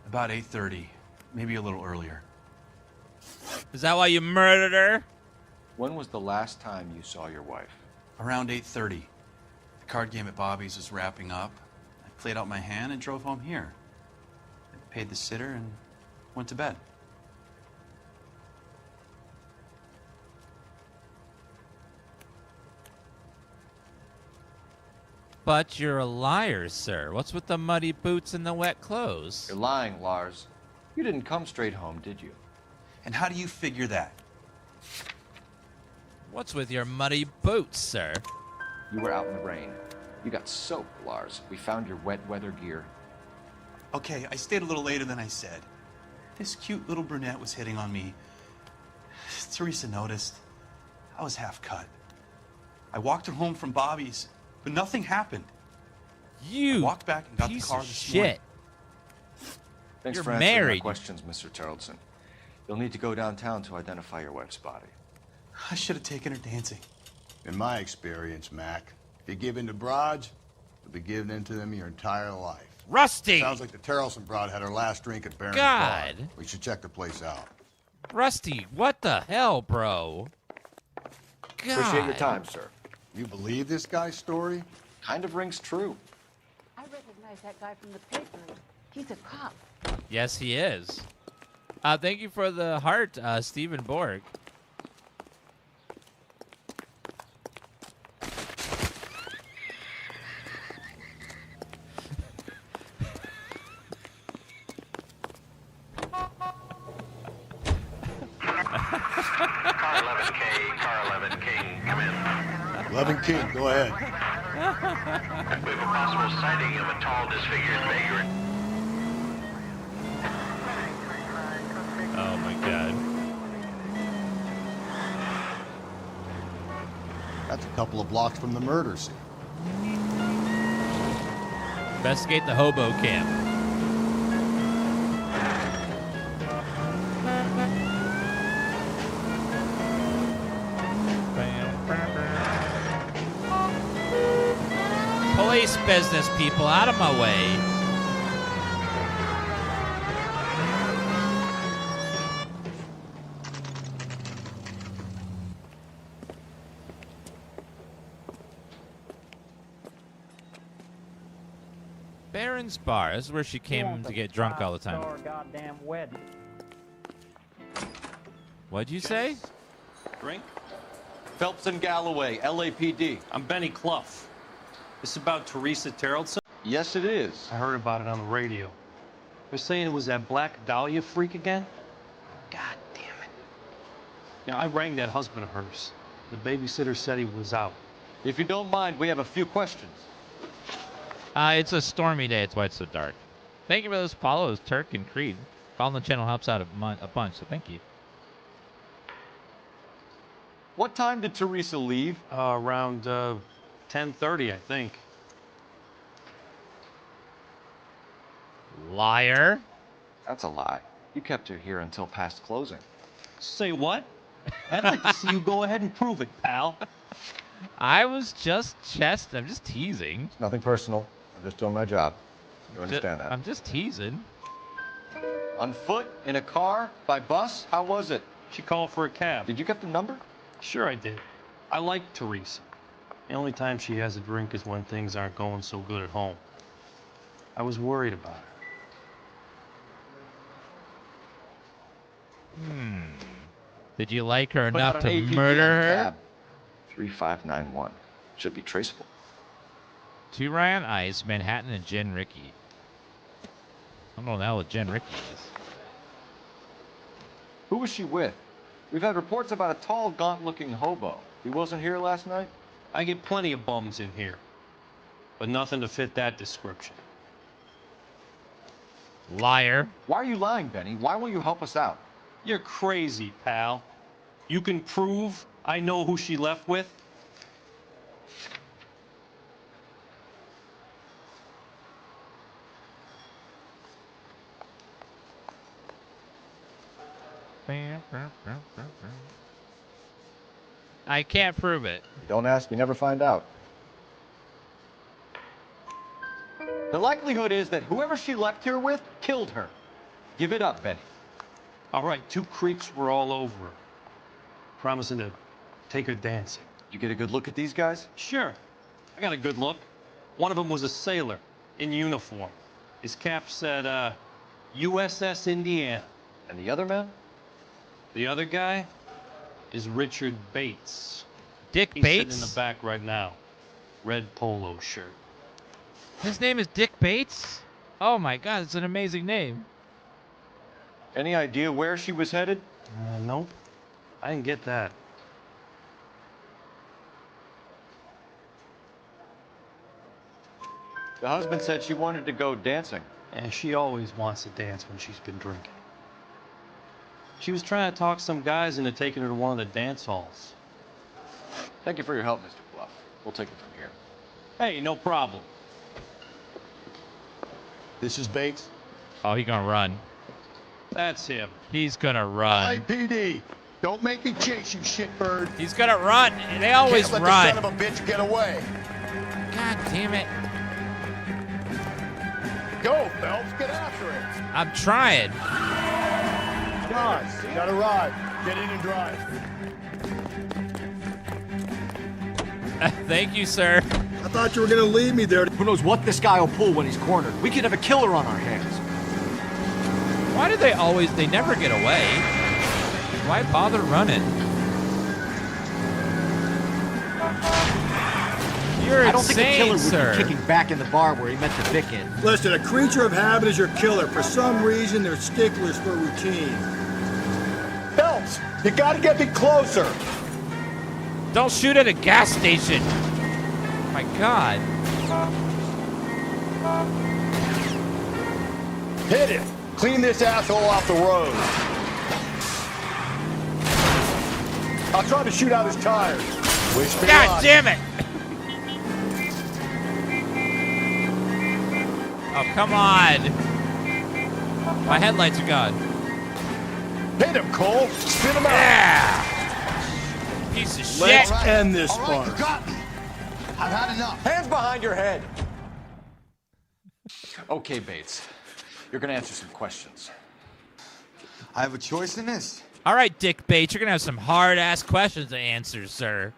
About 8:30, maybe a little earlier. Is that why you murdered her? When was the last time you saw your wife? Around 8:30. The card game at Bobby's was wrapping up. I played out my hand and drove home here. I paid the sitter and went to bed. But you're a liar, sir. What's with the muddy boots and the wet clothes? You're lying, Lars. You didn't come straight home, did you? And how do you figure that? What's with your muddy boots, sir? You were out in the rain. You got soaked, Lars. We found your wet weather gear. Okay, I stayed a little later than I said. This cute little brunette was hitting on me. Teresa noticed. I was half cut. I walked her home from Bobby's, but nothing happened. You I walked back and got the piece car of this morning. shit. Thanks You're for answering my married. questions, Mr. Taraldsen. You'll need to go downtown to identify your wife's body. I should have taken her dancing. In my experience, Mac, if you give in to broads, you'll be giving in to them your entire life. Rusty! Sounds like the Taraldsen broad had her last drink at Baron's God. Bar. We should check the place out. Rusty, what the hell, bro? God. Appreciate your time, sir. You believe this guy's story? Kind of rings true. I recognize that guy from the paper. He's a cop. Yes, he is. Thank you for the heart, Stephen Borg. Car 11K, Car 11 King, come in. 11 King, go ahead. We have a possible sighting of a tall, disfigured vagrant. Oh my god. That's a couple of blocks from the murder scene. Investigate the hobo camp. Police business, people, out of my way. Baron's Bar. This is where she came to get drunk all the time. Goddamn wedding. What'd you say? Drink? Phelps and Galloway, LAPD. I'm Benny Clough. This is about Teresa Taraldsen? Yes, it is. I heard about it on the radio. They're saying it was that Black Dahlia freak again? God damn it. Yeah, I rang that husband of hers. The babysitter said he was out. If you don't mind, we have a few questions. It's a stormy day. It's why it's so dark. Thank you for those follows, Turk and Creed. Following the channel helps out a bunch, so thank you. What time did Teresa leave? Around 10:30, I think. Liar. That's a lie. You kept her here until past closing. Say what? I'd like to see you go ahead and prove it, pal. I'm just teasing. Nothing personal. I'm just doing my job. You understand that? I'm just teasing. On foot? In a car? By bus? How was it? She called for a cab. Did you get the number? Sure I did. I like Teresa. The only time she has a drink is when things aren't going so good at home. I was worried about her. Did you like her Put out enough an to APB murder her? tab. 3591. Should be traceable. Two Ryan Ice, Manhattan, and Jen Ricky. I don't know now what Jen Ricky is. Who was she with? We've had reports about a tall, gaunt-looking hobo. He wasn't here last night? I get plenty of bums in here, but nothing to fit that description. Liar. Why are you lying, Benny? Why won't you help us out? You're crazy, pal. You can prove I know who she left with? I can't prove it. Don't ask, you never find out. The likelihood is that whoever she left here with killed her. Give it up, Benny. All right, two creeps were all over her, promising to take her dancing. You get a good look at these guys? Sure. I got a good look. One of them was a sailor in uniform. His cap said, USS Indiana. And the other man? The other guy is Richard Bates. Dick He's Bates? sitting in the back right now. Red polo shirt. His name is Dick Bates? Oh my god, it's an amazing name. Any idea where she was headed? Nope. I didn't get that. The husband said she wanted to go dancing. And she always wants to dance when she's been drinking. She was trying to talk some guys into taking her to one of the dance halls. Thank you for your help, Mr. Bluff. We'll take it from here. Hey, no problem. This is Bates. Oh, he gonna run. That's him. He's gonna run. IPD, don't make me chase you, shitbird. He's gonna run. They always Can't run. let the son of a bitch get away. God damn it. Go, Phelps, get after it. I'm trying. Come on, you gotta ride. Get in and drive. Thank you, sir. I thought you were gonna leave me there. Who knows what this guy will pull when he's cornered? We could have a killer on our hands. Why do they always, they never get away? Why bother running? You're I don't think a killer insane, would be kicking back in the bar where he meant to pick in. Listen, a creature of habit is your killer. For some reason, they're sticklers for routine. Phelps, you gotta get me closer. Don't shoot at a gas station. My God. Hit him. Clean this asshole off the road. I'll try to shoot out his tires. Wish me God luck. damn it. Oh, come on. My headlights are gone. Hit him, Cole. Spin him out. Yeah. Piece of shit. Let's end this All right, farce. you got me. I've had enough. Hands behind your head. Okay, Bates. You're gonna answer some questions. I have a choice in this. All right, Dick Bates, you're going to have some hard-ass questions to answer, sir.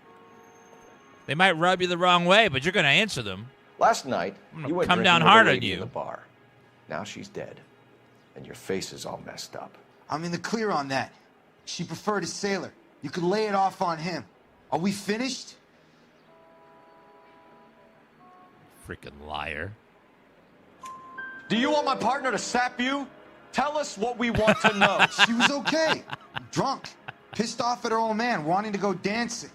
They might rub you the wrong way, but you're going to answer them. Last night, you went come drinking down with a hard on lady you. in the bar. Now she's dead, and your face is all messed up. I'm in the clear on that. She preferred a sailor. You could lay it off on him. Are we finished? Freaking liar. Do you want my partner to sap you? Tell us what we want to know. She was okay. Drunk. Pissed off at her old man, wanting to go dancing.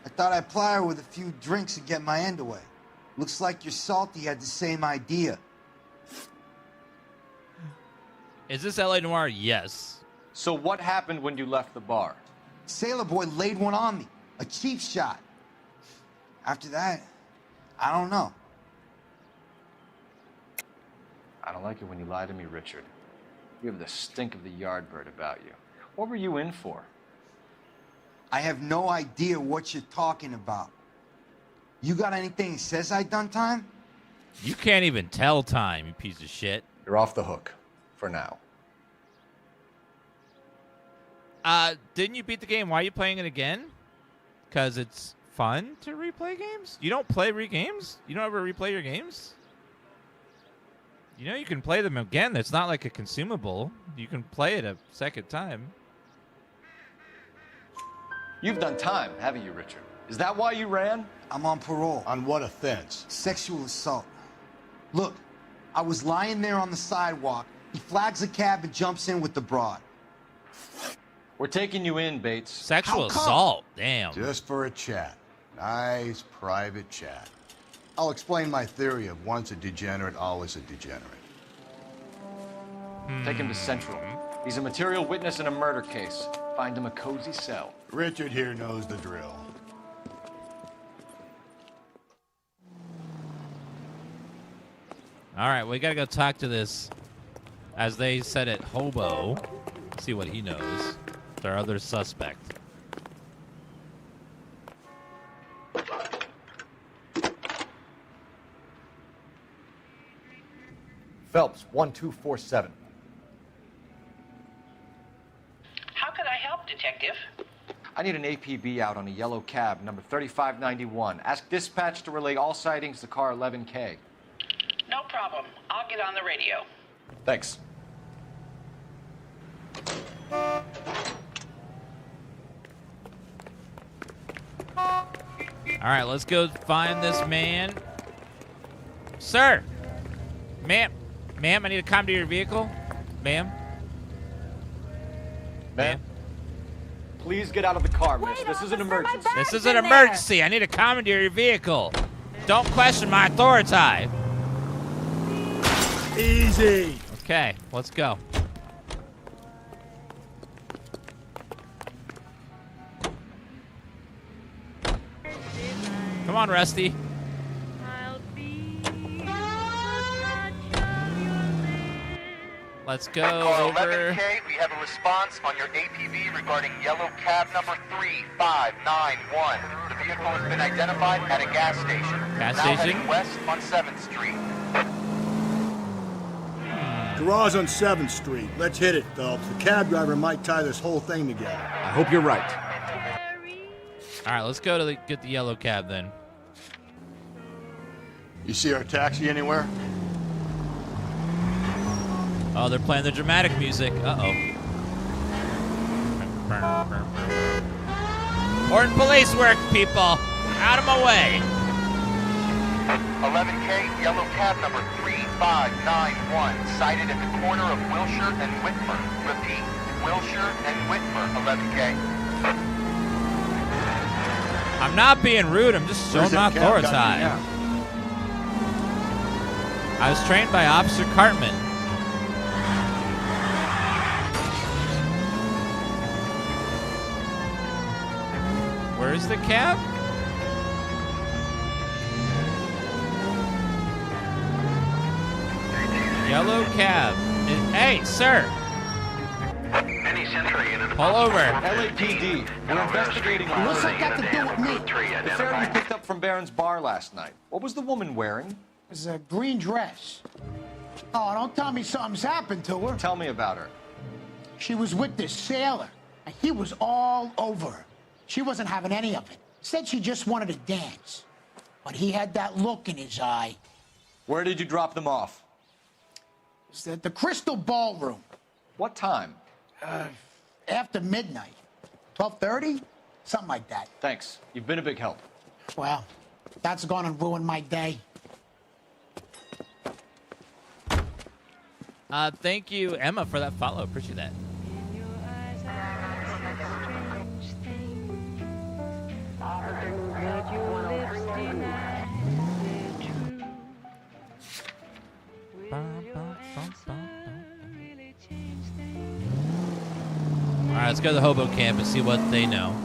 I thought I'd ply her with a few drinks and get my end away. Looks like your Salty had the same idea. Is this LA Noire? Yes. So what happened when you left the bar? Sailor boy laid one on me. A cheap shot. After that, I don't know. I don't like it when you lie to me, Richard. You have the stink of the yardbird about you. What were you in for? I have no idea what you're talking about. You got anything that says I done time? You can't even tell time, you piece of shit. You're off the hook. For now. Didn't you beat the game? Why are you playing it again? Because it's fun to replay games? You don't play games? You don't ever replay your games? You know you can play them again. It's not like a consumable. You can play it a second time. You've done time, haven't you, Richard? Is that why you ran? I'm on parole. On what offense? Sexual assault. Look, I was lying there on the sidewalk. He flags a cab and jumps in with the broad. We're taking you in, Bates. Sexual assault. Damn. Just for a chat. Nice private chat. I'll explain my theory of once a degenerate, always a degenerate. Take him to Central. He's a material witness in a murder case. Find him a cozy cell. Richard here knows the drill. All right, we got to go talk to this, as they said it, Hobo. See what he knows. Their other suspect. Phelps, 1247. How can I help, Detective? I need an APB out on a yellow cab, number 3591. Ask dispatch to relay all sightings to car 11K. No problem. I'll get on the radio. Thanks. All right, let's go find this man. Sir! Ma'am, I need to come to your vehicle. Ma'am? Ma'am? Please get out of the car, miss. This is an emergency. This is an emergency. I need to commandeer your vehicle. Don't question my authority. Easy. Okay, let's go. Come on, Rusty. Let's go over. 11K, we have a response on your APB regarding yellow cab number 3591. The vehicle has been identified at a gas station. Gas now station? heading west on 7th Street. Garage on 7th Street. Let's hit it, Phelps. The cab driver might tie this whole thing together. I hope you're right. All right, let's go to get the yellow cab then. You see our taxi anywhere? Oh, they're playing the dramatic music. Uh-oh. Important police work, people. Out of my way. 11K, yellow cab number 3591, sighted at the corner of Wilshire and Whitmer. Repeat, Wilshire and Whitmer, 11K. I'm not being rude. I'm just showing my authority. I was trained by Officer Cartman. Where's the cab? Yellow cab. Hey, sir. Pull over. LAPD. We're investigating. What's that got to do with me? The fare you picked up from Barron's bar last night. What was the woman wearing? It was a green dress. Oh, don't tell me something's happened to her. Tell me about her. She was with this sailor, and he was all over her. She wasn't having any of it. Said she just wanted to dance. But he had that look in his eye. Where did you drop them off? It was at the Crystal Ballroom. What time? After midnight. 12:30? Something like that. Thanks. You've been a big help. Well, that's gone and ruined my day. Thank you, Emma, for that follow. Appreciate that. All right, let's go to the Hobo camp and see what they know.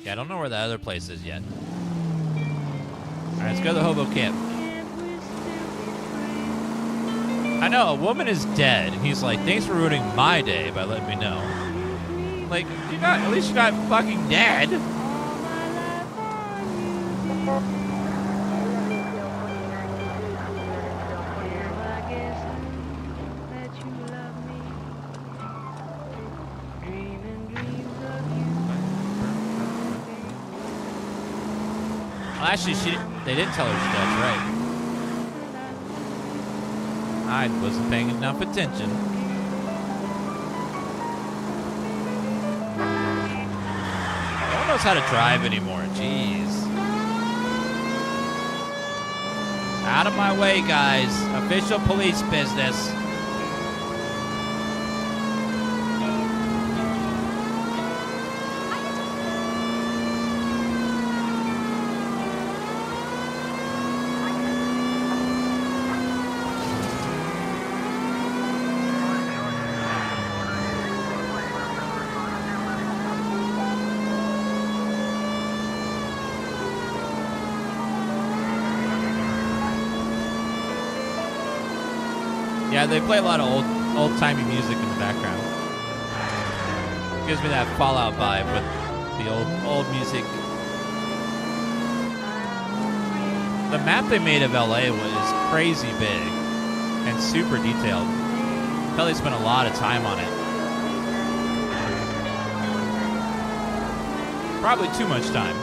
Yeah, I don't know where the other place is yet. All right, let's go to the Hobo camp. I know, a woman is dead, and he's like, thanks for ruining my day by letting me know. Like, at least you're not fucking dead. Well, actually, they didn't tell her she's dead, right? I wasn't paying enough attention. No one knows how to drive anymore. Jeez. Out of my way, guys. Official police business. Yeah, they play a lot of old-timey music in the background. Gives me that Fallout vibe with the old music. The map they made of LA was crazy big. and super detailed. Tell they spent a lot of time on it. Probably too much time.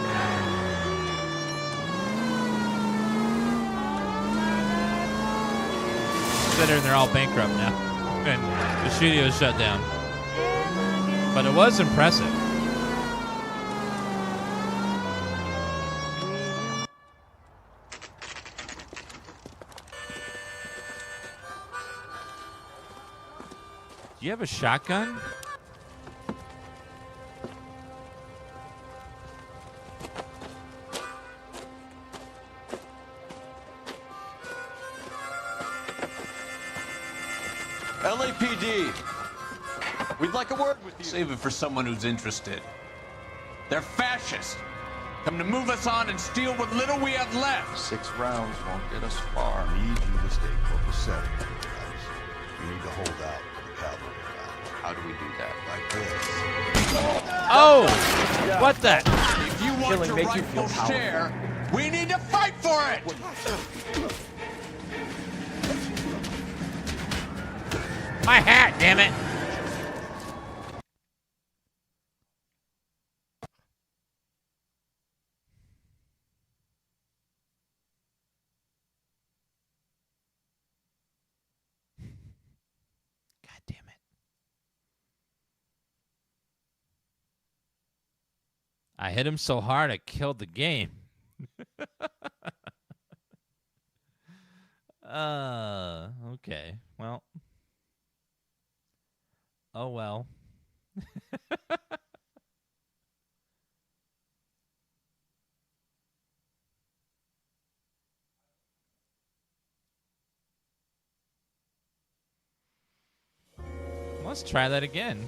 Considering they're all bankrupt now, and the studio's shut down. But it was impressive. Do you have a shotgun? LAPD. We'd like a word with you. Save it for someone who's interested. They're fascists. Come to move us on and steal what little we have left. 6 rounds won't get us far. I need you to stay copacetic, guys. You need to hold out for the cavalry round. How do we do that? Like this. Oh! What the? If you want your rightful share, we need to fight for it! My hat, damn it! God damn it. I hit him so hard I killed the game. Okay. Well. Oh well. Let's try that again.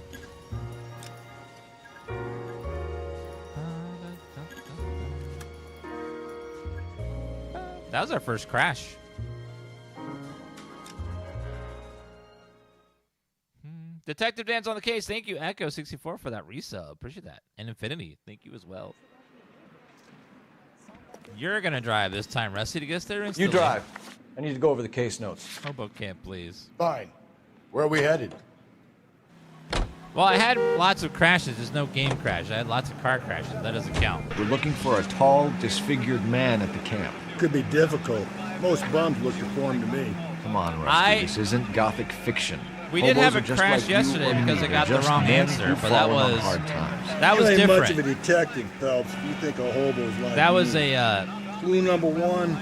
That was our first crash. Detective Dan's on the case. Thank you, Echo64, for that resub. Appreciate that. And Infinity, thank you as well. You're going to drive this time, Rusty, to get us there instantly. You drive. I need to go over the case notes. Hobo can't, please. Fine. Where are we headed? Well, I had lots of crashes. There's no game crash. I had lots of car crashes. That doesn't count. We're looking for a tall, disfigured man at the camp. Could be difficult. Most bums look deformed to me. Come on, Rusty. This isn't gothic fiction. We did have a crash like yesterday because I got the wrong answer, but that was hard times. That was ain't different. much of a detective, Phelps. You think a hobo's like that was me. Clue number one.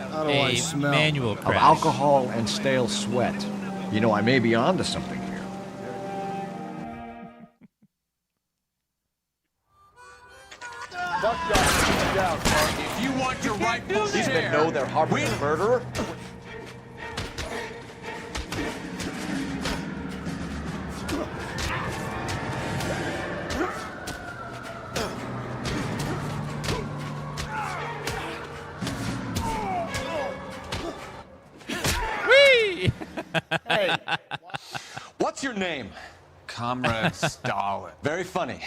How do I smell? Manual crash. Of alcohol and stale sweat. You know, I may be onto something here. If you want your rightful share, These men know they're harboring a murderer. Hey, what's your name? Comrade Stalin. Very funny.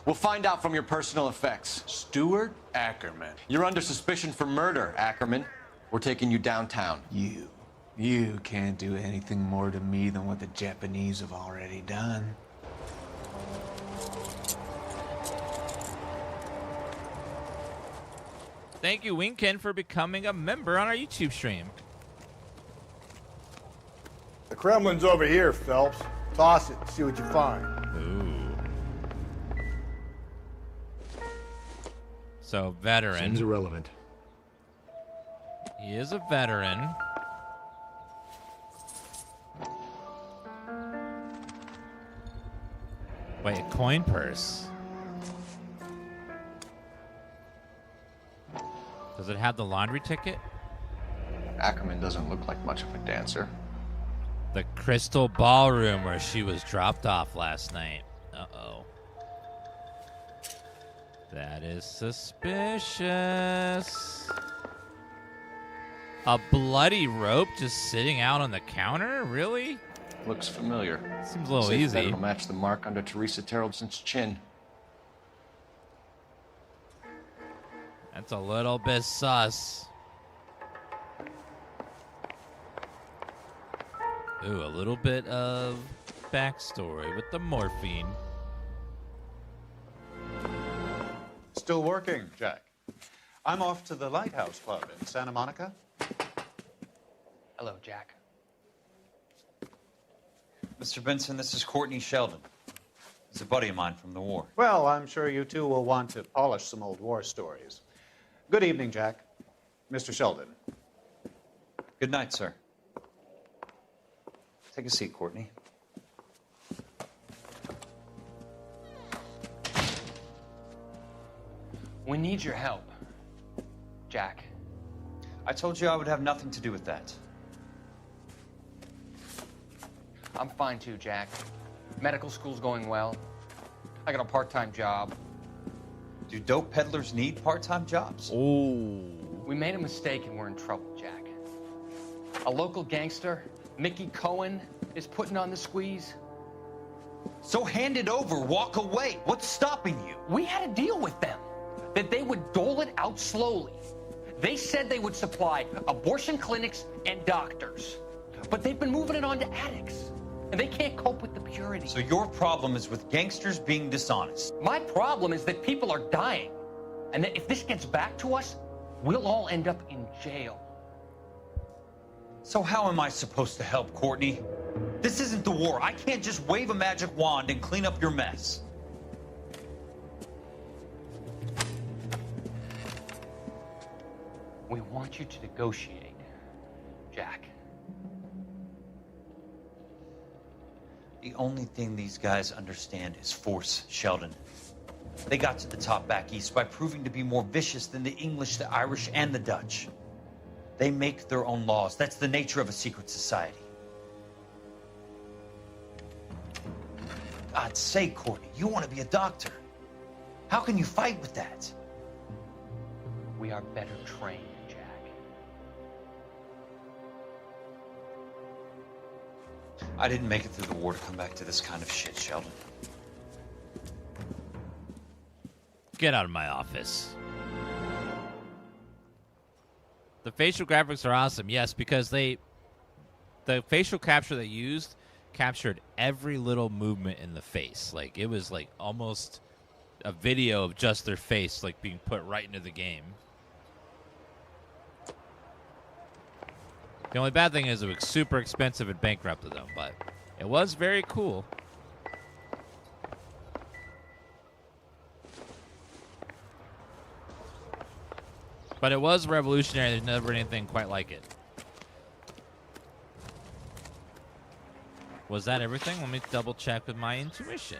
We'll find out from your personal effects. Stuart Ackerman. You're under suspicion for murder, Ackerman. We're taking you downtown. You can't do anything more to me than what the Japanese have already done. Thank you, Winken, for becoming a member on our YouTube stream. The Kremlin's over here, Phelps. Toss it, see what you find. Ooh. So, veteran. Seems irrelevant. He is a veteran. Wait, a coin purse. Does it have the laundry ticket? Ackerman doesn't look like much of a dancer. The crystal ballroom where she was dropped off last night. Uh-oh. That is suspicious. A bloody rope just sitting out on the counter? Really? Looks familiar. Seems a little Safe easy. bet it'll match the mark under Teresa Taraldsen's chin. That's a little bit sus. Ooh, a little bit of backstory with the morphine. Still working, Jack. I'm off to the Lighthouse Club in Santa Monica. Hello, Jack. Mr. Benson, this is Courtney Sheldon. He's a buddy of mine from the war. Well, I'm sure you two will want to polish some old war stories. Good evening, Jack. Mr. Sheldon. Good night, sir. Take a seat, Courtney. We need your help, Jack. I told you I would have nothing to do with that. I'm fine too, Jack. Medical school's going well. I got a part-time job. Do dope peddlers need part-time jobs? Oh. We made a mistake and we're in trouble, Jack. A local gangster, Mickey Cohen, is putting on the squeeze. So hand it over, walk away. What's stopping you? We had a deal with them that they would dole it out slowly. They said they would supply abortion clinics and doctors, but they've been moving it on to addicts, and they can't cope with the purity. So your problem is with gangsters being dishonest? My problem is that people are dying, and that if this gets back to us, we'll all end up in jail. So how am I supposed to help, Courtney? This isn't the war. I can't just wave a magic wand and clean up your mess. We want you to negotiate, Jack. The only thing these guys understand is force, Sheldon. They got to the top back east by proving to be more vicious than the English, the Irish, and the Dutch. They make their own laws. That's the nature of a secret society. God's sake, Courtney, you want to be a doctor. How can you fight with that? We are better trained, Jack. I didn't make it through the war to come back to this kind of shit, Sheldon. Get out of my office. The facial graphics are awesome, yes, because the facial capture they used captured every little movement in the face. Like, it was like almost a video of just their face, like being put right into the game. The only bad thing is it was super expensive and bankrupted them, but it was very cool. But it was revolutionary. There's never anything quite like it. Was that everything? Let me double check with my intuition.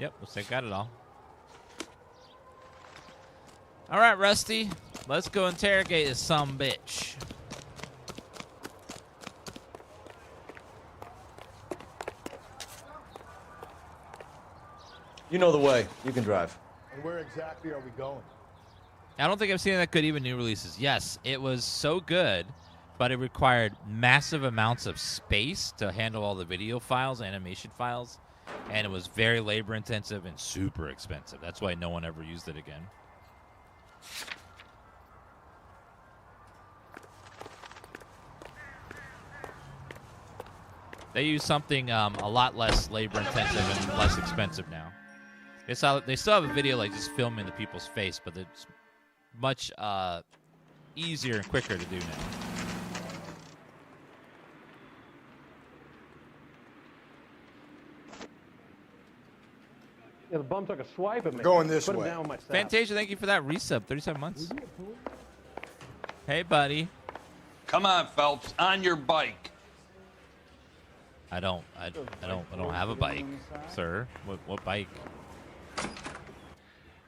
Yep, looks like I got it all. All right, Rusty. Let's go interrogate this sumbitch. You know the way. You can drive. And where exactly are we going? I don't think I've seen that good even new releases. Yes, it was so good, but it required massive amounts of space to handle all the video files, animation files, and it was very labor intensive and super expensive. That's why no one ever used it again. They use something a lot less labor intensive and less expensive now. They still have a video like just filming the people's face, but it's much easier and quicker to do now. Yeah, the bum took a swipe at me. Going this Put him way. down with my staff. Fantasia, thank you for that resub. 37 months. Hey, buddy. Come on, Phelps, on your bike. I don't have a bike, sir. What bike?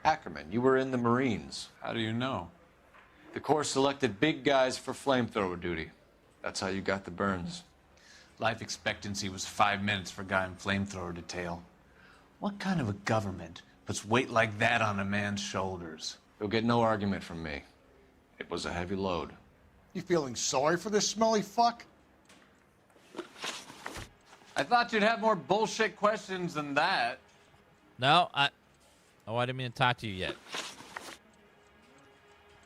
Ackerman, you were in the Marines. How do you know? The Corps selected big guys for flamethrower duty. That's how you got the burns. Life expectancy was 5 minutes for a guy in flamethrower detail. What kind of a government puts weight like that on a man's shoulders? You'll get no argument from me. It was a heavy load. You feeling sorry for this smelly fuck? I thought you'd have more bullshit questions than that. No, I didn't mean to talk to you yet.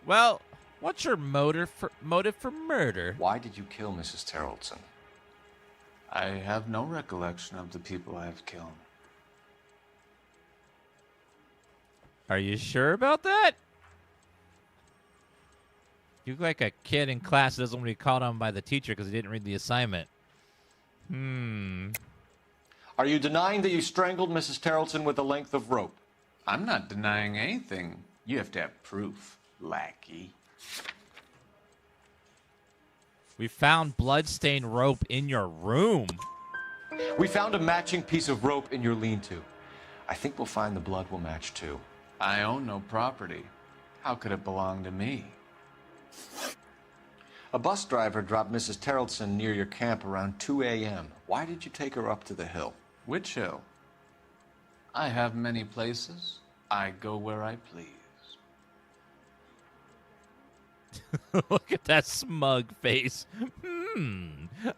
Well, What's your motive for murder? Why did you kill Mrs. Taraldsen? I have no recollection of the people I have killed. Are you sure about that? You look like a kid in class that doesn't want to be called on by the teacher because he didn't read the assignment. Are you denying that you strangled Mrs. Taraldsen with a length of rope? I'm not denying anything. You have to have proof, lackey. We found blood-stained rope in your room. We found a matching piece of rope in your lean-to. I think we'll find the blood will match too. I own no property. How could it belong to me? A bus driver dropped Mrs. Taraldsen near your camp around 2 a.m. Why did you take her up to the hill? Which hill? I have many places. I go where I please. Look at that smug face.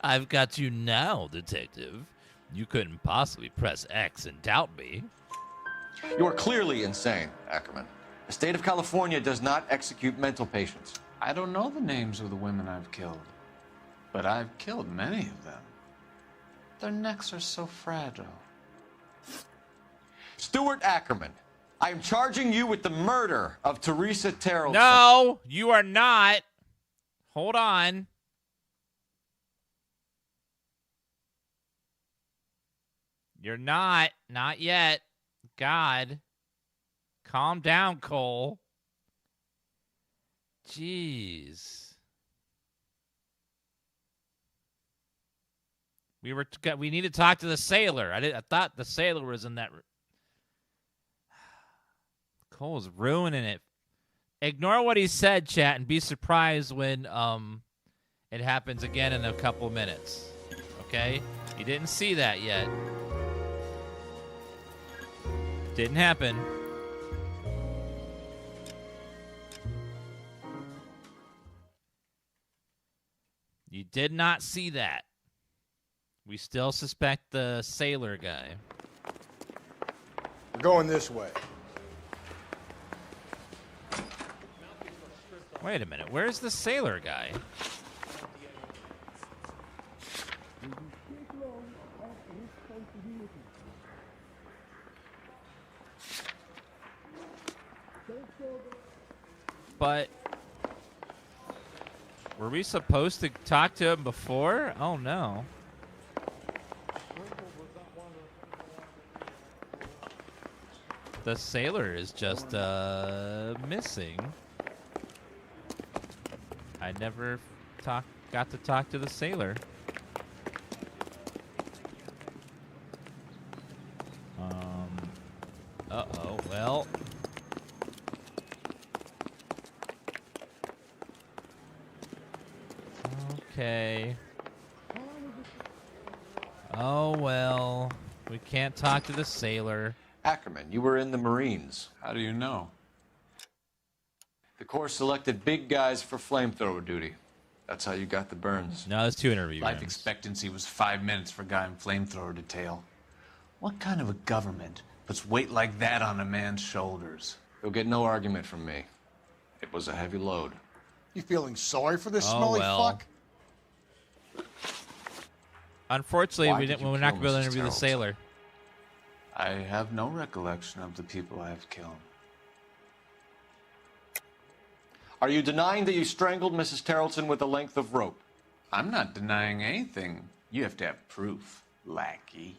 I've got you now, detective. You couldn't possibly press X and doubt me. You are clearly insane, Ackerman. The state of California does not execute mental patients. I don't know the names of the women I've killed, but I've killed many of them. Their necks are so fragile. Stuart Ackerman, I am charging you with the murder of Teresa Taraldsen. No, you are not. Hold on. You're not. Not yet. God. Calm down, Cole. Jeez. We need to talk to the sailor. I thought the sailor was in that. Cole's ruining it. Ignore what he said, chat, and be surprised when it happens again in a couple minutes. Okay? You didn't see that yet. Didn't happen. You did not see that. We still suspect the sailor guy. We're going this way. Wait a minute. Where's the sailor guy? But were we supposed to talk to him before? Oh, no. The sailor is just missing. I never got to talk to the sailor. Uh-oh, well. Okay. Oh, well. We can't talk to the sailor. Ackerman, you were in the Marines. How do you know? The Corps selected big guys for flamethrower duty. That's how you got the burns. No, that's 2 interview Life rounds. expectancy was 5 minutes for a guy in flamethrower detail. What kind of a government puts weight like that on a man's shoulders? You'll get no argument from me. It was a heavy load. You feeling sorry for this Oh, smelly well. fuck? Unfortunately, Why we're did you not going to kill be able to Mrs. interview the Taraldsen? sailor. I have no recollection of the people I have killed. Are you denying that you strangled Mrs. Taraldsen with a length of rope? I'm not denying anything. You have to have proof, lackey.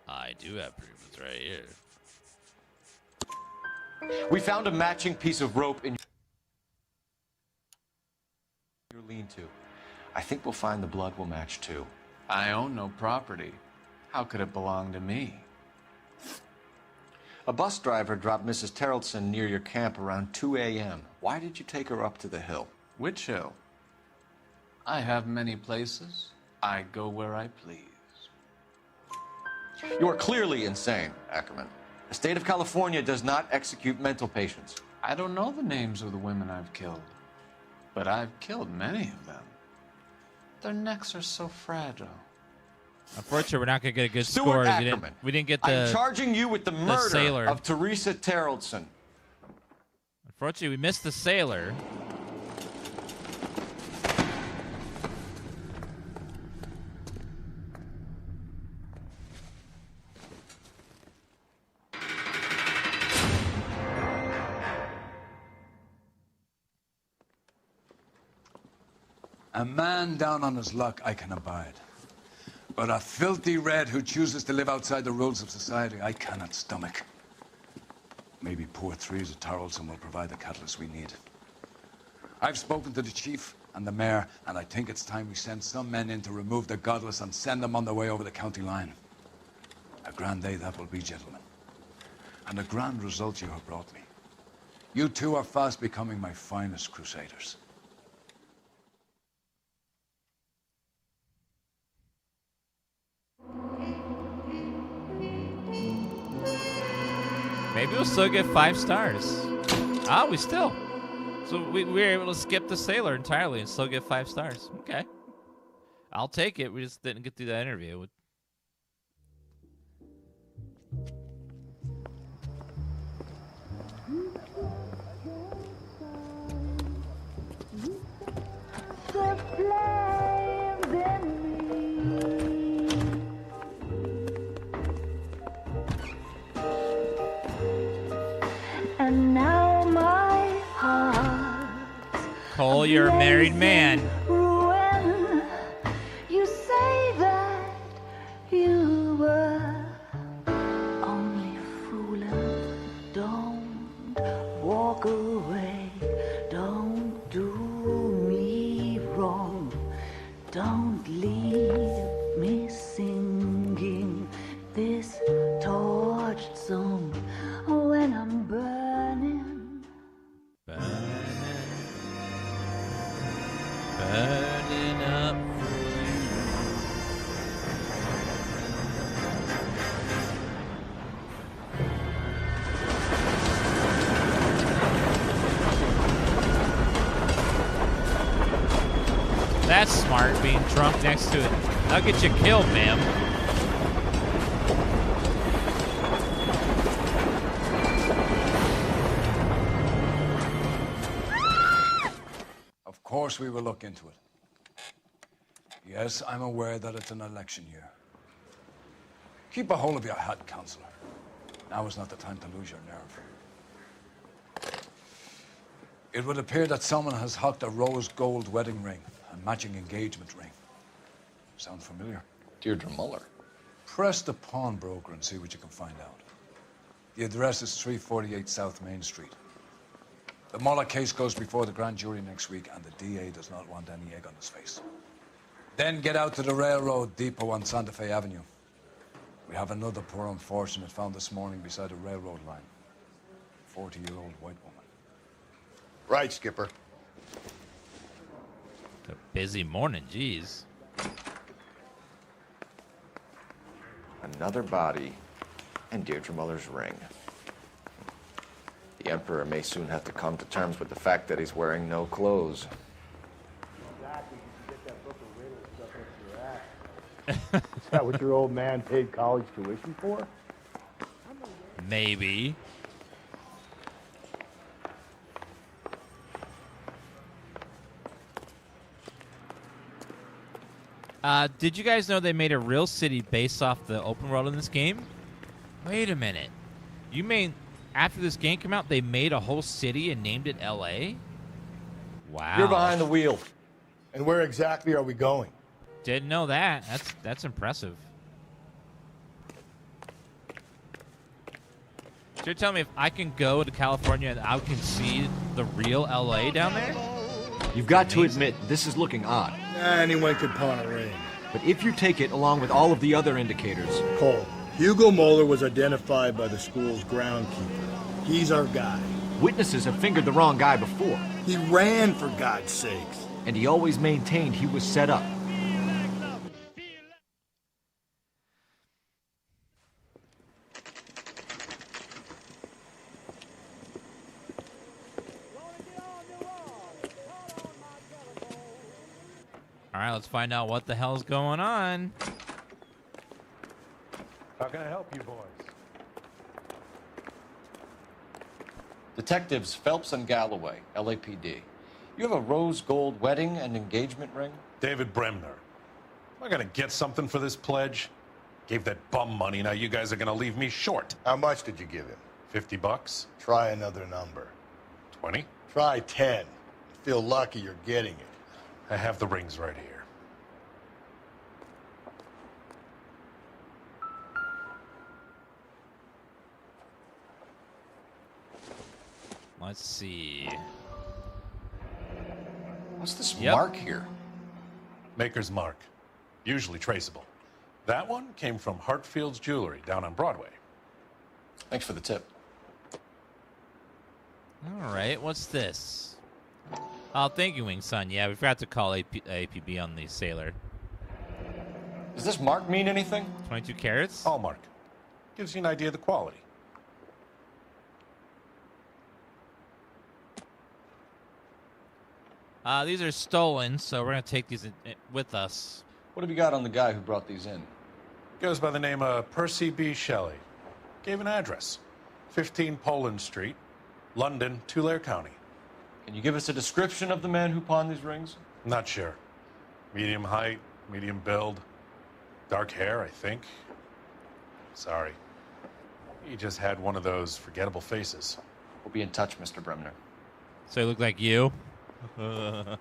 I do have proof. It's right here. We found a matching piece of rope in your lean-to. I think we'll find the blood will match too. I own no property. How could it belong to me? A bus driver dropped Mrs. Taraldsen near your camp around 2 a.m. Why did you take her up to the hill? Which hill? I have many places. I go where I please. You are clearly insane, Ackerman. The state of California does not execute mental patients. I don't know the names of the women I've killed, but I've killed many of them. Their necks are so fragile. Unfortunately, we're not going to get a good Stuart score. Ackerman, We didn't get I'm the. charging you with the murder sailor. of Teresa Taraldsen. Unfortunately, we missed the sailor. A man down on his luck I can abide. But a filthy red who chooses to live outside the rules of society, I cannot stomach. Maybe poor Threes at Taraldsen will provide the catalyst we need. I've spoken to the chief and the mayor, and I think it's time we send some men in to remove the godless and send them on their way over the county line. A grand day that will be, gentlemen. And a grand result you have brought me. You two are fast becoming my finest crusaders. Maybe we'll still get 5 stars. Ah, we still. So we were able to skip the sailor entirely and still get 5 stars. Okay. I'll take it. We just didn't get through that interview. And now my heart Cole, you're a married man. ruin. You say that you were only fooling. Don't walk away. Don't do me wrong. Don't leave me singing this torched song when I'm burning. Burning up. That's smart, being drunk next to it. That'll get you killed, ma'am. Of course we will look into it. Yes, I'm aware that it's an election year. Keep a hold of your hat, Councillor. Now is not the time to lose your nerve. It would appear that someone has hocked a rose gold wedding ring and matching engagement ring. Sound familiar? Deirdre Muller. Press the pawnbroker and see what you can find out. The address is 348 South Main Street. The Muller case goes before the grand jury next week, and the DA does not want any egg on his face. Then get out to the railroad depot on Santa Fe Avenue. We have another poor unfortunate found this morning beside a railroad line. 40-year-old white woman. Right, Skipper. It's a busy morning, jeez. Another body and Deirdre Muller's ring. The Emperor may soon have to come to terms with the fact that he's wearing no clothes. Is that what your old man paid college tuition for? Maybe. Did you guys know they made a real city based off the open world in this game? Wait a minute. You mean after this game came out, they made a whole city and named it L.A.? Wow. You're behind the wheel. And where exactly are we going? Didn't know that. That's impressive. So you're telling me if I can go to California and I can see the real L.A. down there? You've got to admit, this is looking odd. Anyone could pawn a ring. But if you take it along with all of the other indicators... Cole, Hugo Moeller was identified by the school's groundkeeper. He's our guy. Witnesses have fingered the wrong guy before. He ran, for God's sakes. And he always maintained he was set up. All right, let's find out what the hell's going on. How can I help you boys? Detectives Phelps and Galloway, LAPD. You have a rose gold wedding and engagement ring? David Bremner. Am I gonna get something for this pledge? Gave that bum money, now you guys are gonna leave me short. How much did you give him? $50? Try another number. 20? Try 10. Feel lucky you're getting it. I have the rings right here. Let's see. What's this mark here? Maker's mark. Usually traceable. That one came from Hartfield's Jewelry down on Broadway. Thanks for the tip. All right, what's this? Oh, thank you, Wing Sun. Yeah, we forgot to call APB on the sailor. Does this mark mean anything? 22 carats? Hallmark. Gives you an idea of the quality. These are stolen, so we're going to take these with us. What have you got on the guy who brought these in? Goes by the name of Percy B. Shelley. Gave an address. 15 Poland Street, London, Tulare County. Can you give us a description of the man who pawned these rings? Not sure. Medium height, medium build. Dark hair, I think. Sorry. He just had one of those forgettable faces. We'll be in touch, Mr. Bremner. So he looked like you? Forgettable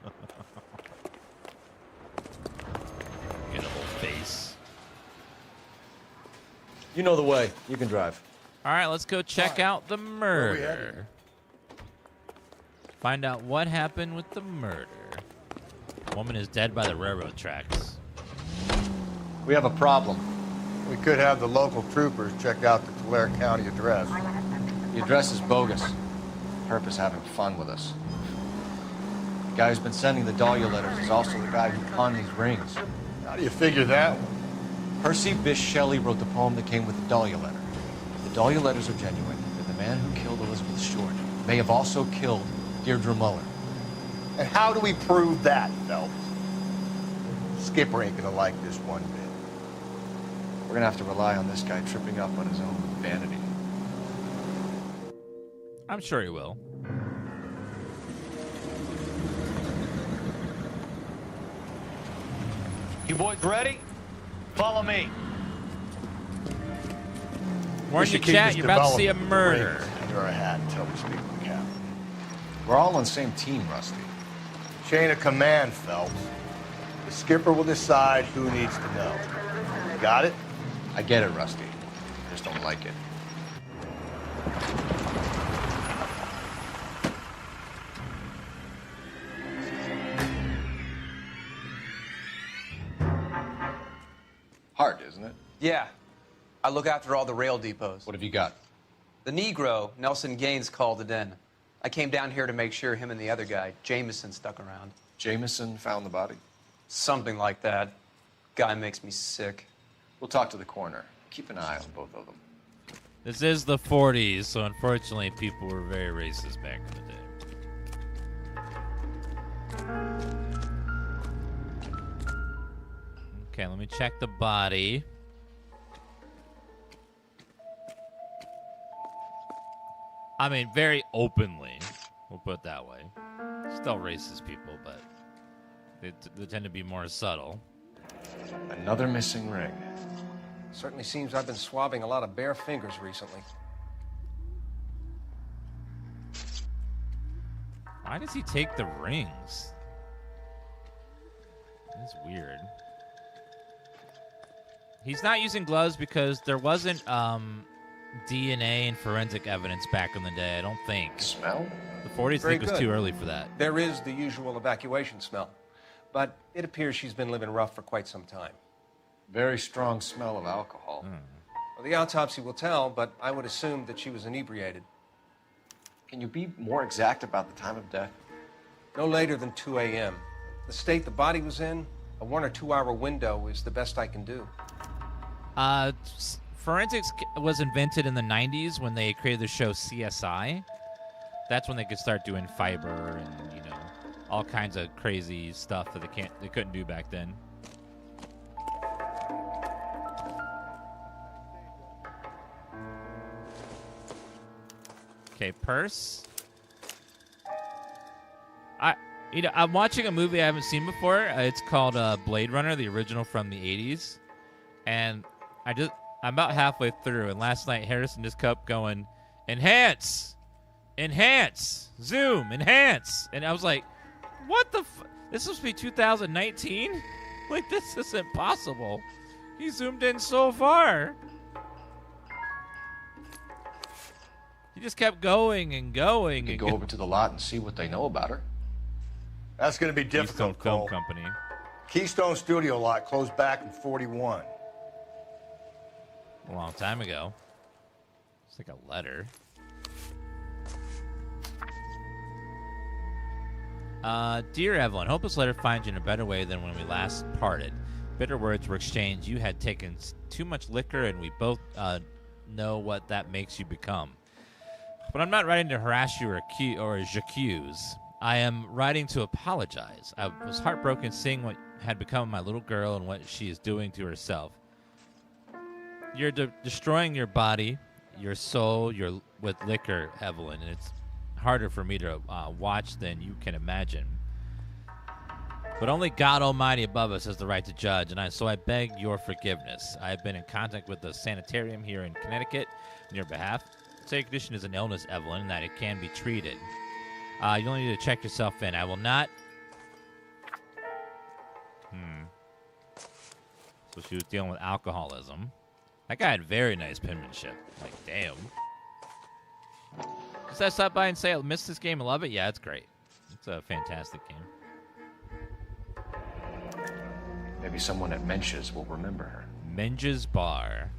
face. You know the way. You can drive. All right, let's go check out the murder. Find out what happened with the murder. Woman is dead by the railroad tracks. We have a problem. We could have the local troopers check out the Tulare County address. The address is bogus. Purpose having fun with us. The guy who's been sending the Dahlia letters is also the guy who pawned these rings. How do you figure that one? Percy Bysshe Shelley wrote the poem that came with the Dahlia letter. The Dahlia letters are genuine, and the man who killed Elizabeth Short may have also killed Deirdre Muller. And how do we prove that, Phelps? Skipper ain't gonna like this one bit. We're gonna have to rely on this guy tripping up on his own vanity. I'm sure he will. You boys ready? Follow me. Morning, chat. You're about to see a murder. Under our hat until we speak with the captain. We're all on the same team, Rusty. Chain of command, Phelps. The skipper will decide who needs to know. Got it? I get it, Rusty. Just don't like it. Hard, isn't it? Yeah. I look after all the rail depots. What have you got? The Negro, Nelson Gaines, called it in. I came down here to make sure him and the other guy, Jameson, stuck around. Jameson found the body? Something like that. Guy makes me sick. We'll talk to the coroner. Keep an eye on both of them. This is the 40s, so unfortunately people were very racist back in the day. Okay, let me check the body. I mean, very openly. We'll put it that way. Still racist people, but they tend to be more subtle. Another missing ring. Certainly seems I've been swabbing a lot of bare fingers recently. Why does he take the rings? That's weird. He's not using gloves because there wasn't DNA and forensic evidence back in the day, I don't think. Smell? The 40s Very think was good. too early for that. There is the usual evacuation smell, but it appears she's been living rough for quite some time. Very strong smell of alcohol. Well, the autopsy will tell, but I would assume that she was inebriated. Can you be more exact about the time of death? No later than 2 a.m. The state the body was in, a 1 or 2 hour window is the best I can do. Forensics was invented in the 90s when they created the show CSI. That's when they could start doing fiber and, you know, all kinds of crazy stuff that they couldn't do back then. Okay, purse. I'm watching a movie I haven't seen before. It's called Blade Runner, the original from the 80s. And I'm about halfway through, and last night Harrison just kept going, enhance, zoom, enhance. And I was like, what the this is supposed to be 2019? Like, this isn't possible. He zoomed in so far. He just kept going and going. You could go over to the lot and see what they know about her. That's going to be difficult, Keystone Film Cole. Company. Keystone Studio lot closed back in 41. A long time ago. It's like a letter. Dear Evelyn, hope this letter finds you in a better way than when we last parted. Bitter words were exchanged. You had taken too much liquor, and we both know what that makes you become. But I'm not writing to harass you or accuse. I am writing to apologize. I was heartbroken seeing what had become of my little girl and what she is doing to herself. You're destroying your body, your soul, with liquor, Evelyn, and it's harder for me to watch than you can imagine. But only God Almighty above us has the right to judge, and so I beg your forgiveness. I have been in contact with the sanitarium here in Connecticut on your behalf. Say condition is an illness, Evelyn, and that it can be treated. You only need to check yourself in. I will not... So she was dealing with alcoholism. That guy had very nice penmanship. Like, damn. Just I stop by and say I missed this game and love it? Yeah, it's great. It's a fantastic game. Maybe someone at Mensch's will remember her. Mensch's Bar.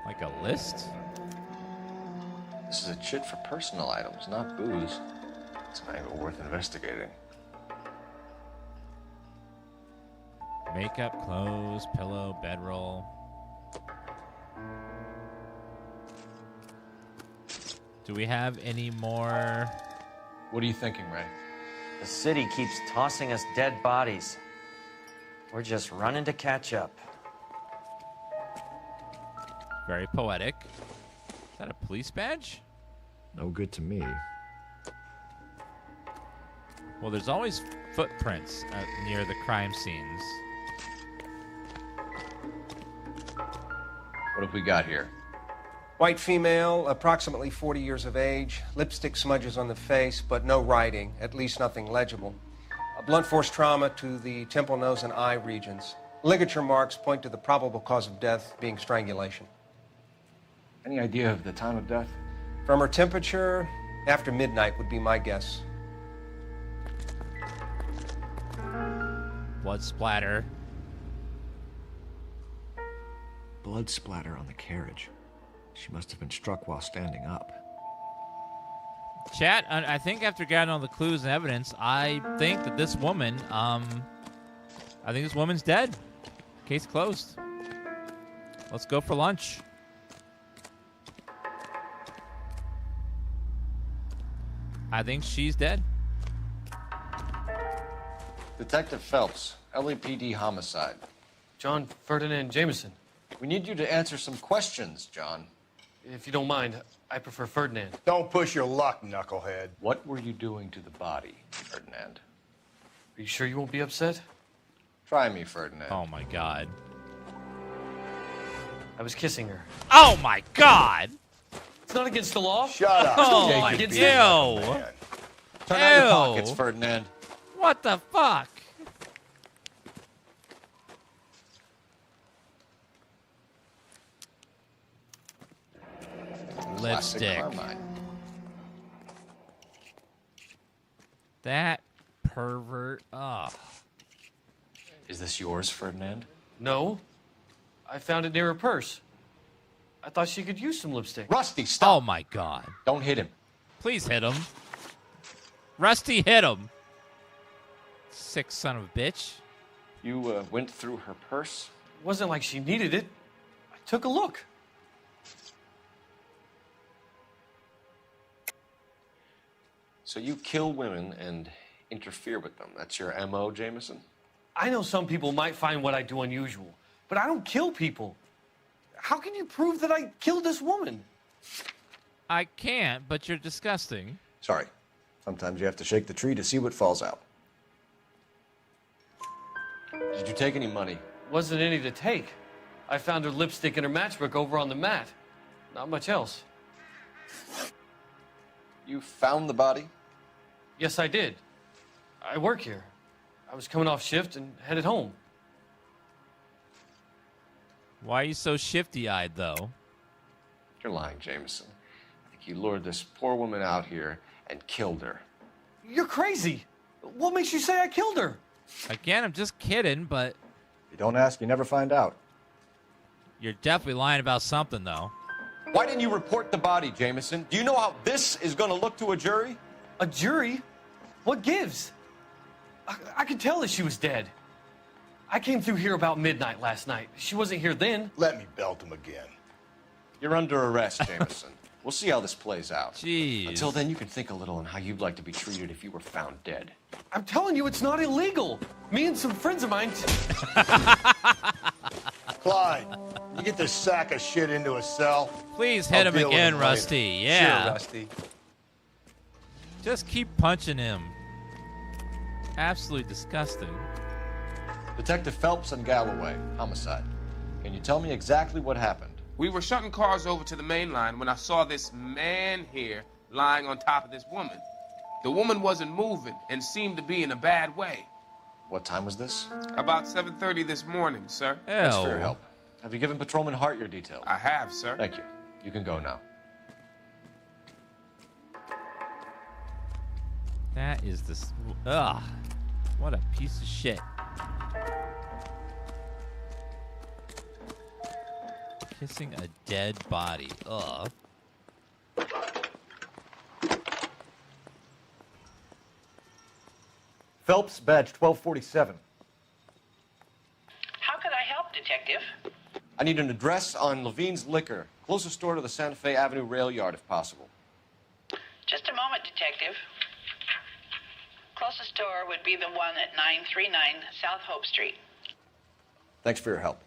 Like a list? This is a chit for personal items, not booze. It's not even worth investigating. Makeup, clothes, pillow, bedroll. Do we have any more? What are you thinking, Ray? The city keeps tossing us dead bodies. We're just running to catch up. Very poetic. Is that a police badge? No good to me. Well, there's always footprints near the crime scenes. What have we got here? White female, approximately 40 years of age, lipstick smudges on the face, but no writing, at least nothing legible. A blunt force trauma to the temple, nose, and eye regions. Ligature marks point to the probable cause of death being strangulation. Any idea of the time of death? From her temperature, after midnight would be my guess. Blood splatter. Blood splatter on the carriage. She must have been struck while standing up. Chat, I think after getting all the clues and evidence, I think that this woman, I think this woman's dead. Case closed. Let's go for lunch. I think she's dead. Detective Phelps, LAPD Homicide. John Ferdinand Jameson. We need you to answer some questions, John. If you don't mind, I prefer Ferdinand. Don't push your luck, knucklehead. What were you doing to the body, Ferdinand? Are you sure you won't be upset? Try me, Ferdinand. Oh, my God. I was kissing her. Oh, my God! It's not against the law. Shut up. Oh, It's my against God. Turn out your pockets, Ferdinand. What the fuck? Lipstick. That pervert. Oh. Is this yours, Ferdinand? No. I found it near her purse. I thought she could use some lipstick. Rusty, stop. Oh, my God. Don't hit him. Please hit him. Rusty, hit him. Sick son of a bitch. You went through her purse? It wasn't like she needed it. I took a look. So you kill women and interfere with them. That's your M.O., Jameson? I know some people might find what I do unusual, but I don't kill people. How can you prove that I killed this woman? I can't, but you're disgusting. Sorry. Sometimes you have to shake the tree to see what falls out. Did you take any money? Wasn't any to take. I found her lipstick and her matchbook over on the mat. Not much else. You found the body? Yes, I did. I work here. I was coming off shift and headed home. Why are you so shifty-eyed, though? You're lying, Jameson. I think you lured this poor woman out here and killed her. You're crazy. What makes you say I killed her? Again, I'm just kidding, but... If you don't ask, you never find out. You're definitely lying about something, though. Why didn't you report the body, Jameson? Do you know how this is going to look to a jury? A jury? What gives? I could tell that she was dead. I came through here about midnight last night. She wasn't here then. Let me belt him again. You're under arrest, Jameson. We'll see how this plays out. Jeez. Until then, you can think a little on how you'd like to be treated if you were found dead. I'm telling you, it's not illegal. Me and some friends of mine... Clyde, you get this sack of shit into a cell. Please hit him again, Rusty. Later. Yeah. Sure, Rusty. Just keep punching him. Absolutely disgusting. Detective Phelps and Galloway, homicide. Can you tell me exactly what happened? We were shutting cars over to the main line when I saw this man here lying on top of this woman. The woman wasn't moving and seemed to be in a bad way. What time was this? About 7:30 this morning, sir. Thanks for your help. Have you given Patrolman Hart your details? I have, sir. Thank you. You can go now. That is this. Ugh. What a piece of shit. Kissing a dead body. Ugh. Phelps, badge 1247. How could I help, Detective? I need an address on Levine's Liquor. Closest store to the Santa Fe Avenue rail yard, if possible. Just a moment, Detective. Closest store would be the one at 939 South Hope Street. Thanks for your help.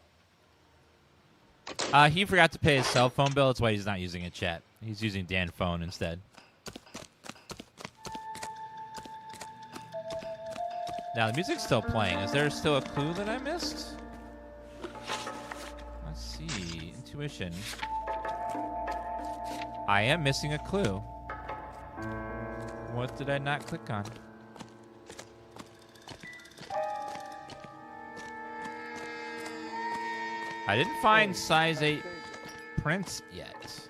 He forgot to pay his cell phone bill. That's why he's not using a chat. He's using Dan's phone instead. Now, the music's still playing. Is there still a clue that I missed? Let's see. Intuition. I am missing a clue. What did I not click on? I didn't find size 8 prints yet.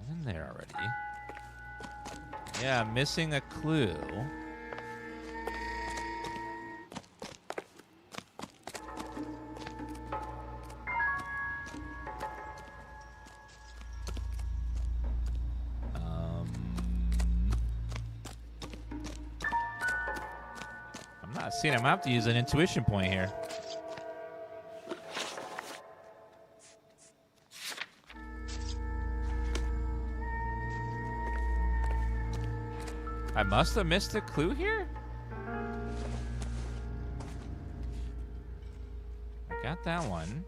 In there already. Yeah, missing a clue. I'm not seeing. I'm gonna have to use an intuition point here. I must have missed a clue here? I got that one.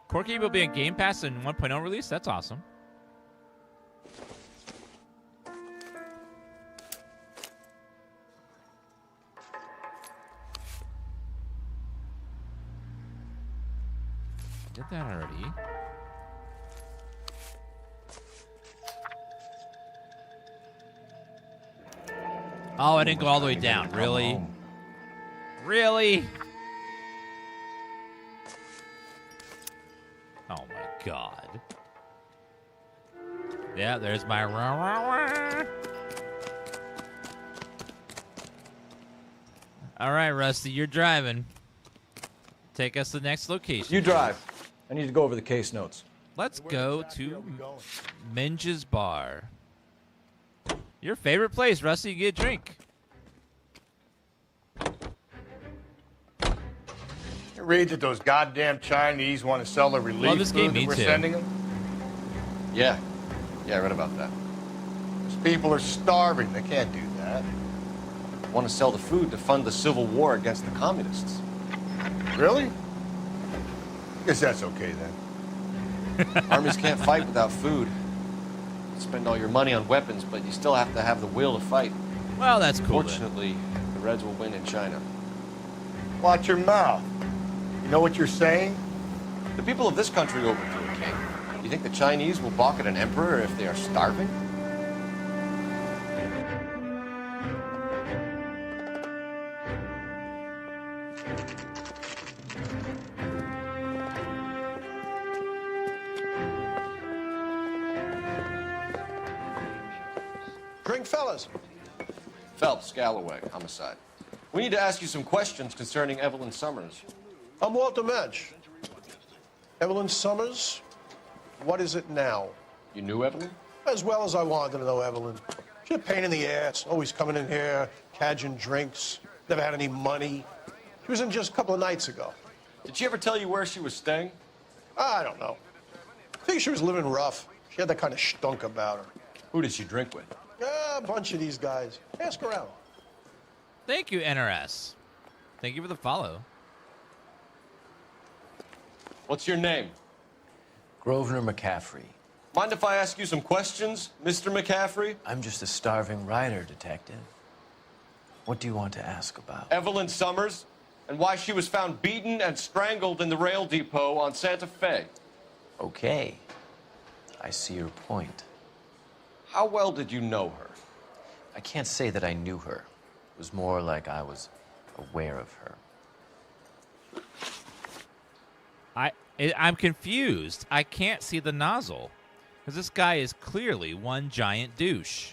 Corky will be in Game Pass in 1.0 release? That's awesome. Did that already. Oh, I didn't go all the way down. Really? Really? Oh my god. Yeah, there's my All right, Rusty, you're driving. Take us to the next location. You drive. I need to go over the case notes. Let's go to Minge's Bar. Your favorite place, Rusty. You get a drink. Read that those goddamn Chinese want to sell the relief Love this game, food that me we're too. sending them. Yeah. Yeah, I read about that. Those people are starving. They can't do that. Want to sell the food to fund the civil war against the communists. Really? Guess that's okay then. Armies can't fight without food. Spend all your money on weapons, but you still have to have the will to fight. Well, that's cool. Fortunately, the Reds will win in China. Watch your mouth. You know what you're saying? The people of this country overthrew a king. You think the Chinese will balk at an emperor if they are starving? Drink, fellas. Phelps, Galloway, Homicide. We need to ask you some questions concerning Evelyn Summers. I'm Walter Mensch. Evelyn Summers, what is it now? You knew Evelyn? As well as I wanted to know Evelyn. She's a pain in the ass, always coming in here, cadging drinks, never had any money. She was in just a couple of nights ago. Did she ever tell you where she was staying? I don't know. I think she was living rough. She had that kind of stunk about her. Who did she drink with? A bunch of these guys. Ask around. Thank you, NRS. Thank you for the follow. What's your name? Grosvenor McCaffrey. Mind if I ask you some questions, Mr. McCaffrey? I'm just a starving writer, Detective. What do you want to ask about? Evelyn Summers, and why she was found beaten and strangled in the rail depot on Santa Fe. Okay. I see your point. How well did you know her? I can't say that I knew her. It was more like I was aware of her. I'm confused. I can't see the nozzle. Because this guy is clearly one giant douche.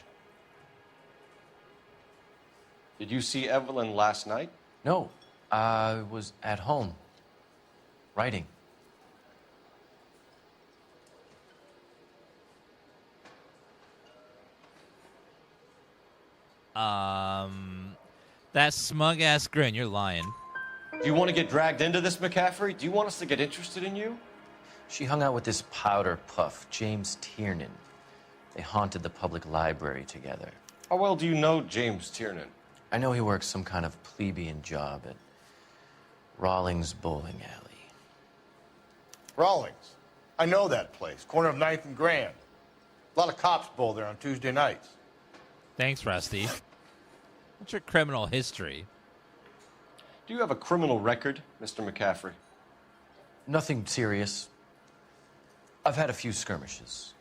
Did you see Evelyn last night? No. I was at home. Writing. That smug-ass grin, you're lying. Do you want to get dragged into this, McCaffrey? Do you want us to get interested in you? She hung out with this powder puff, James Tieran. They haunted the public library together. How well do you know James Tiernan? I know he works some kind of plebeian job at Rawlings Bowling Alley. Rawlings. I know that place. Corner of 9th and Grand. A lot of cops bowl there on Tuesday nights. Thanks, Rusty. What's your criminal history? Do you have a criminal record, Mr. McCaffrey? Nothing serious. I've had a few skirmishes.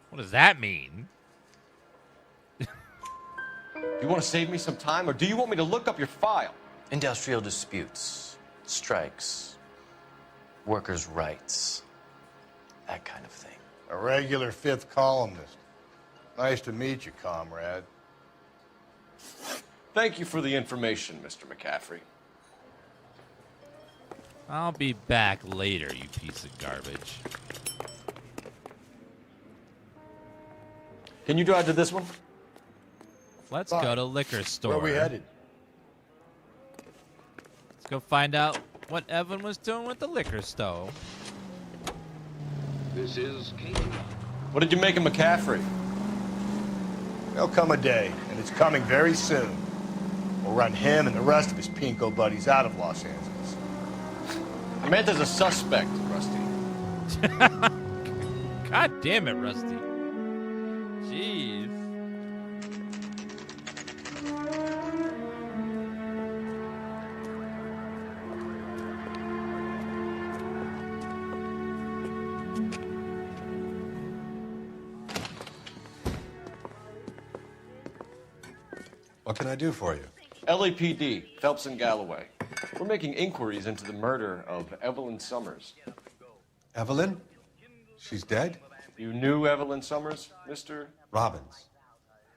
What does that mean? Do you want to save me some time, or do you want me to look up your file? Industrial disputes, strikes, workers' rights, that kind of thing. A regular fifth columnist. Nice to meet you, comrade. Thank you for the information, Mr. McCaffrey. I'll be back later, you piece of garbage. Can you drive to this one? Let's go to liquor store. Where are we headed? Let's go find out what Evan was doing with the liquor store. This is Kate. What did you make of McCaffrey? There'll come a day, and it's coming very soon. We'll run him and the rest of his pinko buddies out of Los Angeles. I meant as a suspect, Rusty. God damn it, Rusty. Jeez. What can I do for you? LAPD, Phelps and Galloway. We're making inquiries into the murder of Evelyn Summers. Evelyn? She's dead? You knew Evelyn Summers, Mr. Robbins.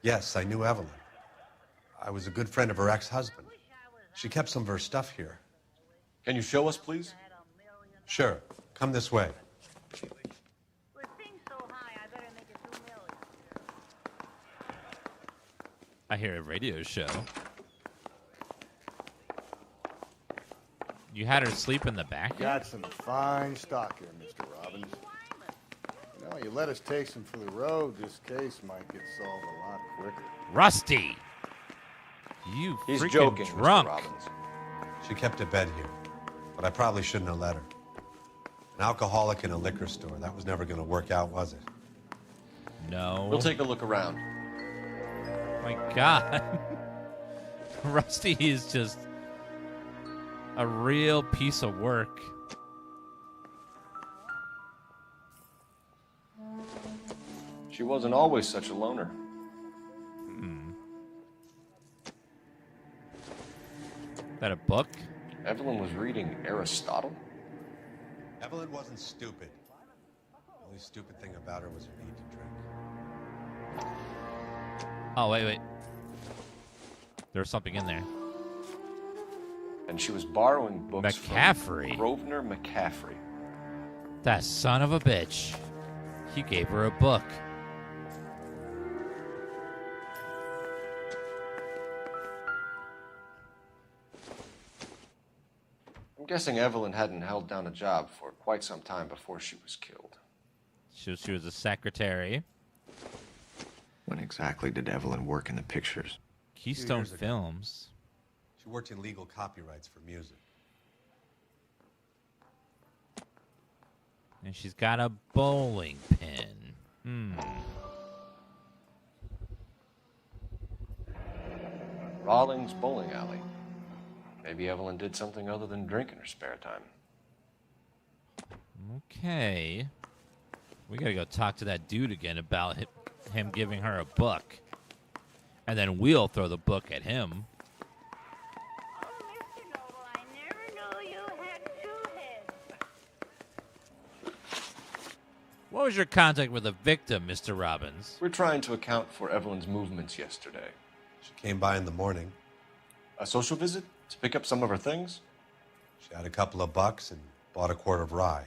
Yes, I knew Evelyn. I was a good friend of her ex-husband. She kept some of her stuff here. Can you show us, please? Sure. Come this way. I hear a radio show. You had her sleep in the back? Got some fine stock here, Mr. Robbins. You know, you let us take some for the road, this case might get solved a lot quicker. Rusty! You He's freaking joking, drunk. Mr. Robbins. She kept a bed here, but I probably shouldn't have let her. An alcoholic in a liquor store, that was never going to work out, was it? No. We'll take a look around. My God. Rusty is just a real piece of work. She wasn't always such a loner. Is that a book? Evelyn was reading Aristotle. Evelyn wasn't stupid. The only stupid thing about her was her need to drink. Oh, wait. There's something in there. And she was borrowing books McCaffrey. from Grosvenor McCaffrey. That son of a bitch. He gave her a book. I'm guessing Evelyn hadn't held down a job for quite some time before she was killed. She was a secretary. When exactly did Evelyn work in the pictures? Keystone Films. She worked in legal copyrights for music. And she's got a bowling pin. Rawlings Bowling Alley. Maybe Evelyn did something other than drink in her spare time. Okay. We gotta go talk to that dude again about him giving her a book. And then we'll throw the book at him. What was your contact with the victim, Mr. Robbins? We're trying to account for Evelyn's movements yesterday. She came by in the morning. A social visit? To pick up some of her things? She had a couple of bucks and bought a quart of rye.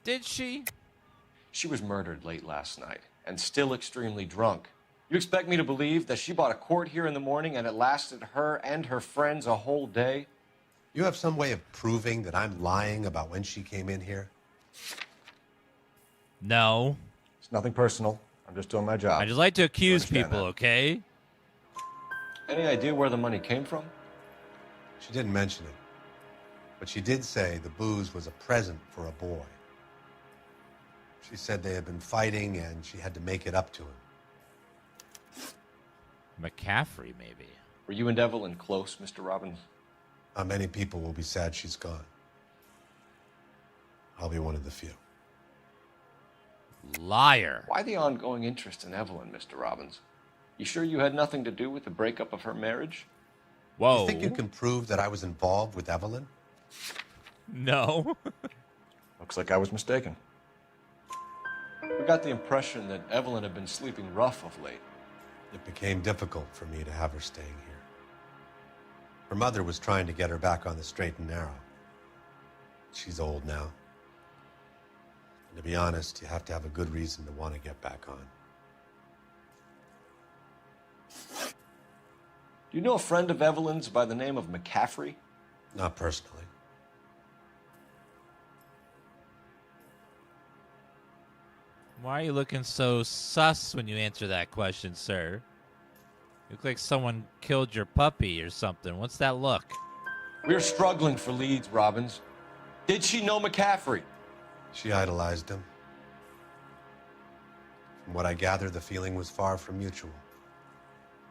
Did she? She was murdered late last night and still extremely drunk. You expect me to believe that she bought a quart here in the morning and it lasted her and her friends a whole day? You have some way of proving that I'm lying about when she came in here? No. It's nothing personal. I'm just doing my job. I just like to accuse people, that. okay? Any idea where the money came from? She didn't mention it. But she did say the booze was a present for a boy. She said they had been fighting and she had to make it up to him. McCaffrey, maybe. Were you and Evelyn close, Mr. Robbins? Many people will be sad she's gone. I'll be one of the few. Liar. Why the ongoing interest in Evelyn, Mr. Robbins? You sure you had nothing to do with the breakup of her marriage? Whoa. You think you can prove that I was involved with Evelyn? No. Looks like I was mistaken. We got the impression that Evelyn had been sleeping rough of late. It became difficult for me to have her staying here. Her mother was trying to get her back on the straight and narrow. She's old now. And to be honest, you have to have a good reason to want to get back on. Do you know a friend of Evelyn's by the name of McCaffrey? Not personally. Why are you looking so sus when you answer that question, sir? You look like someone killed your puppy or something. What's that look? We're struggling for leads, Robbins. Did she know McCaffrey? She idolized him. From what I gather, the feeling was far from mutual.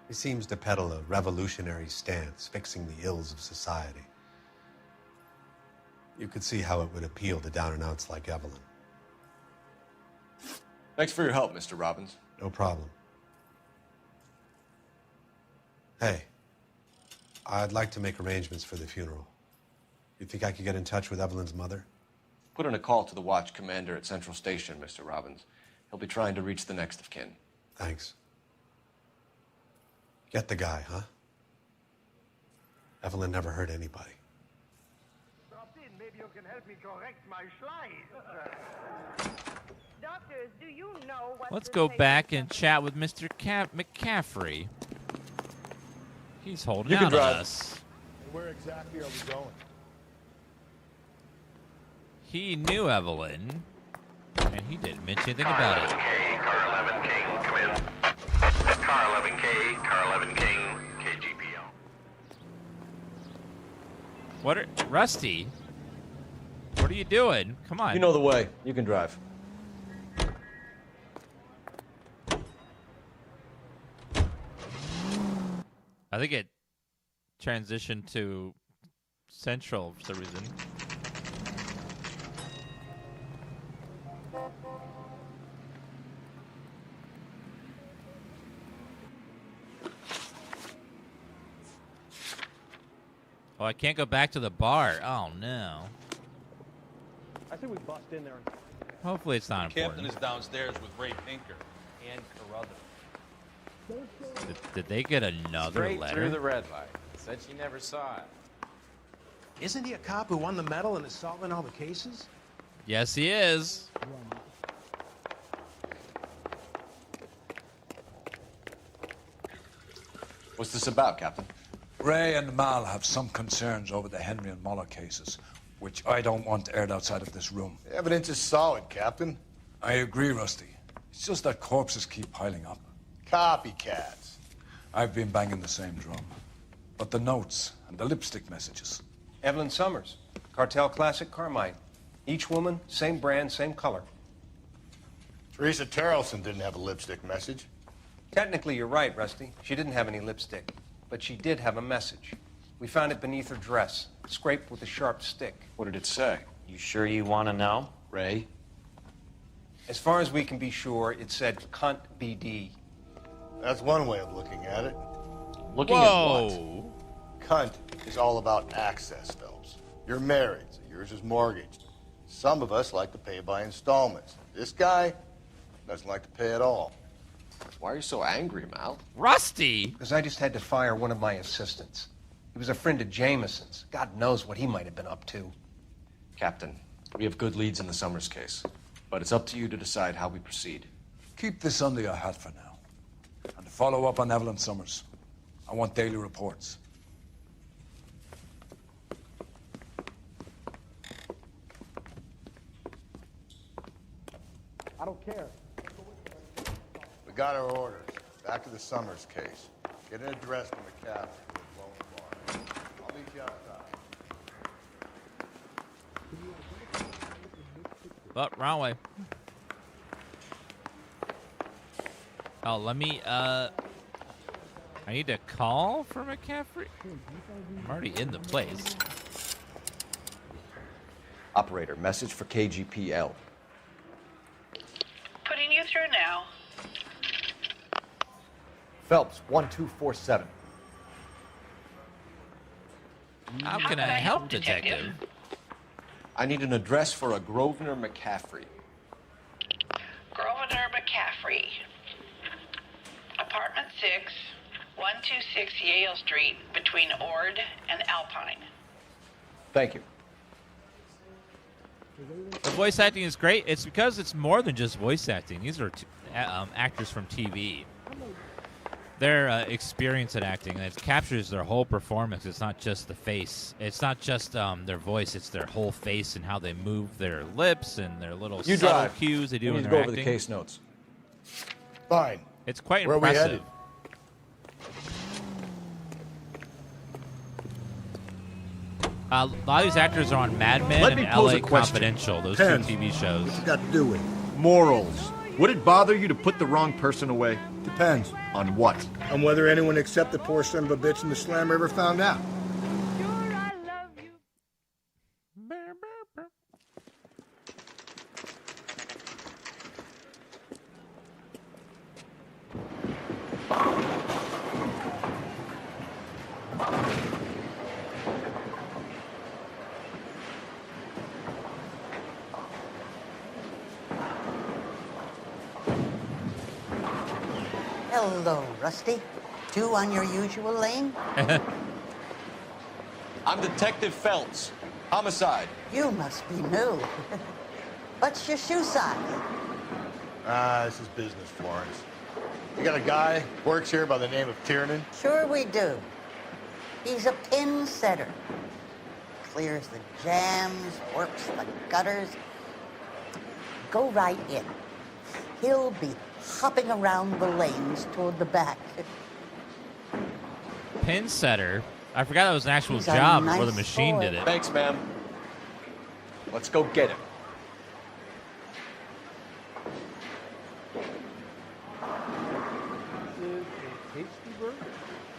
He seems to peddle a revolutionary stance, fixing the ills of society. You could see how it would appeal to down-and-outs like Evelyn. Thanks for your help, Mr. Robbins. No problem. Hey, I'd like to make arrangements for the funeral. You think I could get in touch with Evelyn's mother? Put in a call to the watch commander at Central Station, Mr. Robbins. He'll be trying to reach the next of kin. Thanks. Get the guy, huh? Evelyn never hurt anybody. Drop in. Maybe you can help me correct my slide. Doctors, do you know what Let's go back and chat with Mr. McCaffrey. He's holding You can out on drive. us. Where exactly are we going? He knew Evelyn, and he didn't mention anything about it. Car 11 King, come in. Car 11K, Car 11 King, KGPL. What are Rusty? What are you doing? Come on. You know the way. You can drive. I think it transitioned to Central for some reason. Oh, I can't go back to the bar. Oh, no. I think we bust in there. Hopefully it's not Captain important. is downstairs with Ray Pinker and Carruthers. Did they get another Straight letter? through the red light. Said she never saw it. Isn't he a cop who won the medal and is solving all the cases? Yes, he is. What's this about, Captain? Ray and Mal have some concerns over the Henry and Muller cases, which I don't want aired outside of this room. The evidence is solid, Captain. I agree, Rusty. It's just that corpses keep piling up. Copycats. I've been banging the same drum. But the notes and the lipstick messages. Evelyn Summers, Cartel Classic Carmine. Each woman, same brand, same color. Teresa Taraldsen didn't have a lipstick message. Technically, you're right, Rusty. She didn't have any lipstick, but she did have a message. We found it beneath her dress, scraped with a sharp stick. What did it say? You sure you want to know? Ray? As far as we can be sure, it said cunt BD. That's one way of looking at it. Looking at what? Cunt is all about access, Phelps. You're married, so yours is mortgaged. Some of us like to pay by installments. This guy doesn't like to pay at all. Why are you so angry, Mal? Rusty! Because I just had to fire one of my assistants. He was a friend of Jameson's. God knows what he might have been up to. Captain, we have good leads in the Summers case, but it's up to you to decide how we proceed. Keep this under your hat for now. And follow up on Evelyn Summers. I want daily reports. I don't care. We got our orders. Back to the Summers case. Get an address to McCaffrey with a blown bar. I'll meet you outside. Oh, wrong way. Oh, let me, I need to call for McCaffrey? I'm already in the place. Operator, message for KGPL. Putting you through now. Phelps, 1247. How can I help, Detective? I need an address for a Grosvenor McCaffrey. Grosvenor McCaffrey. Apartment 6, 126 Yale Street, between Ord and Alpine. Thank you. The voice acting is great. It's because it's more than just voice acting. These are actors from TV. Their experience at acting, it captures their whole performance. It's not just the face. It's not just their voice. It's their whole face and how they move their lips and their little You subtle drive. cues they do We in need to their go over acting. the case notes. Fine. It's quite Where are we impressive. headed? A lot of these actors are on Mad Men Let and me pose LA a question. Confidential, those Depends. two TV shows. What's it got to do with morals? Would it bother you to put the wrong person away? Depends. On what? On whether anyone except the poor son of a bitch in the slammer ever found out. Hello, Rusty. Two on your usual lane? I'm Detective Phelps. Homicide. You must be new. What's your shoe size? This is business, Florence. You got a guy works here by the name of Tieran? Sure we do. He's a pin setter. Clears the jams, works the gutters. Go right in. He'll be hopping around the lanes toward the back. Pin setter? I forgot that was an actual He's a job nice where the machine boy. did it. Thanks, ma'am. Let's go get him.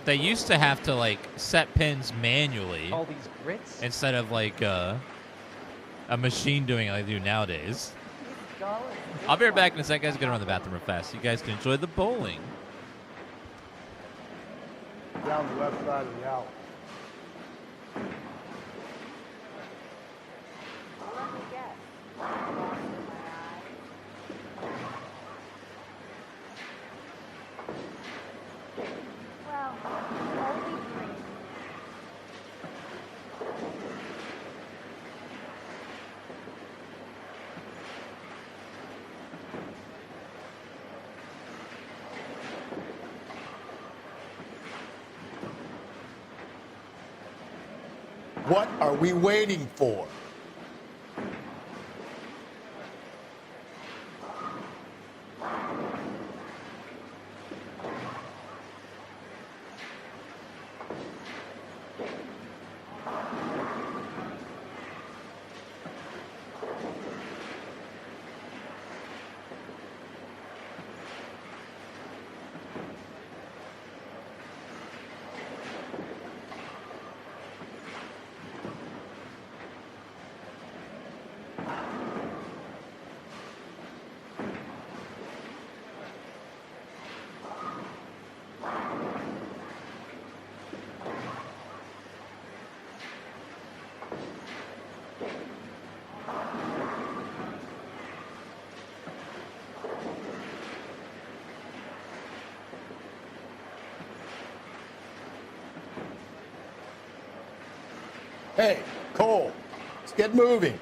They used to have to like set pins manually All these grits? instead of like a machine doing it like they do nowadays. I'll be right back in a second, guys. Gonna run the bathroom real fast. You guys can enjoy the bowling. Down the left side of the alley. Let me guess. Well, only dream. What are we waiting for? Hey, Cole, let's get moving.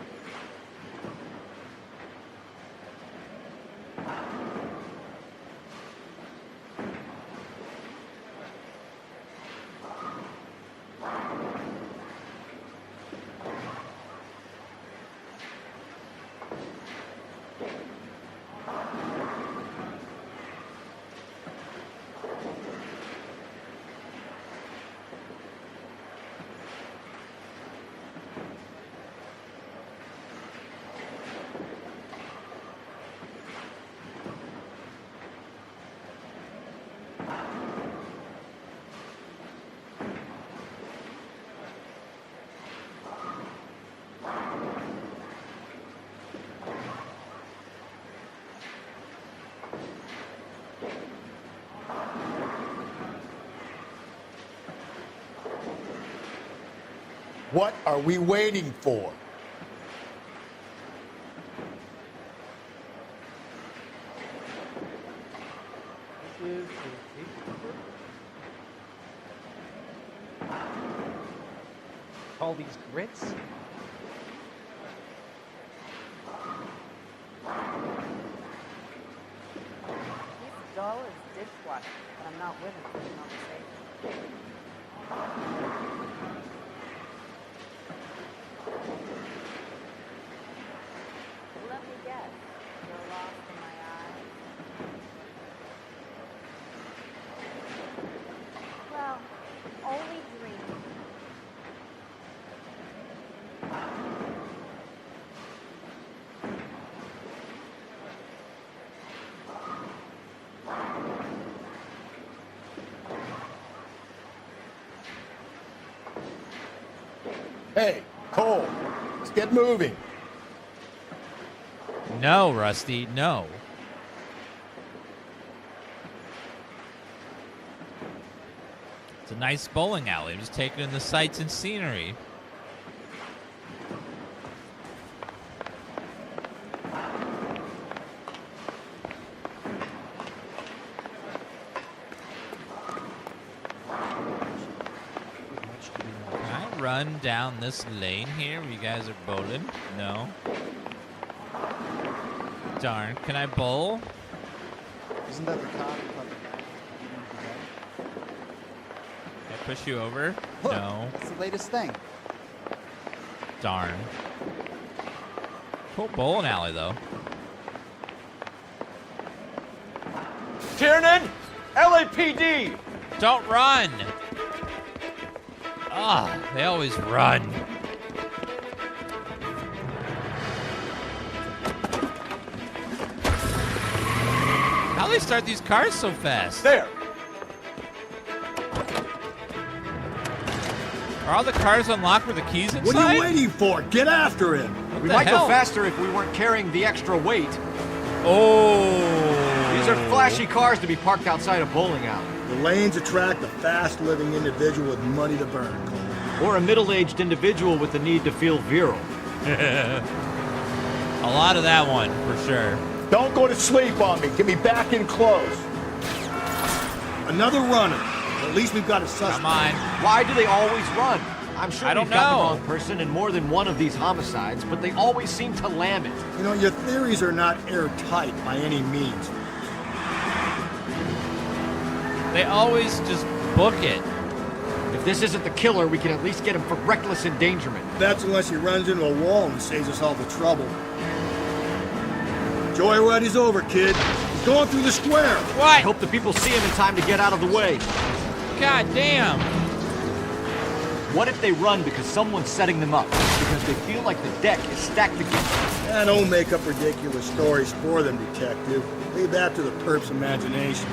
What are we waiting for? This is a paper. All these grits? He's dull as dishwasher, but I'm not with him for the conversation. Let me guess. You're lost in my eyes. Well, only dream. Hey, Cole, let's get moving. No, Rusty, no. It's a nice bowling alley. I'm just taking in the sights and scenery. Can I run down this lane here where you guys are bowling? No. Darn. Can I bowl? Isn't that the cop? Can I push you over? Look, No. it's the latest thing. Darn. Cool bowling alley, though. Tieran! LAPD! Don't run! Ah, they always run. How do they start these cars so fast? There! Are all the cars unlocked with the keys inside? What are you waiting for? Get after him! We might go faster if we weren't carrying the extra weight. Oh! These are flashy cars to be parked outside a bowling alley. The lanes attract a fast-living individual with money to burn, Cole. Or a middle-aged individual with the need to feel virile. A lot of that one, for sure. Don't go to sleep on me. Get me back in close. Another runner. At least we've got a suspect. Come on. Why do they always run? I'm sure I don't we've got the know. wrong person in more than one of these homicides, but they always seem to lam it. You know, your theories are not airtight by any means. They always just book it. If this isn't the killer, we can at least get him for reckless endangerment. That's unless he runs into a wall and saves us all the trouble. Joyride's over, kid. He's going through the square. What? I hope the people see him in time to get out of the way. God damn. What if they run because someone's setting them up? Because they feel like the deck is stacked against them? Don't make up ridiculous stories for them, detective. Leave that to the perp's imagination.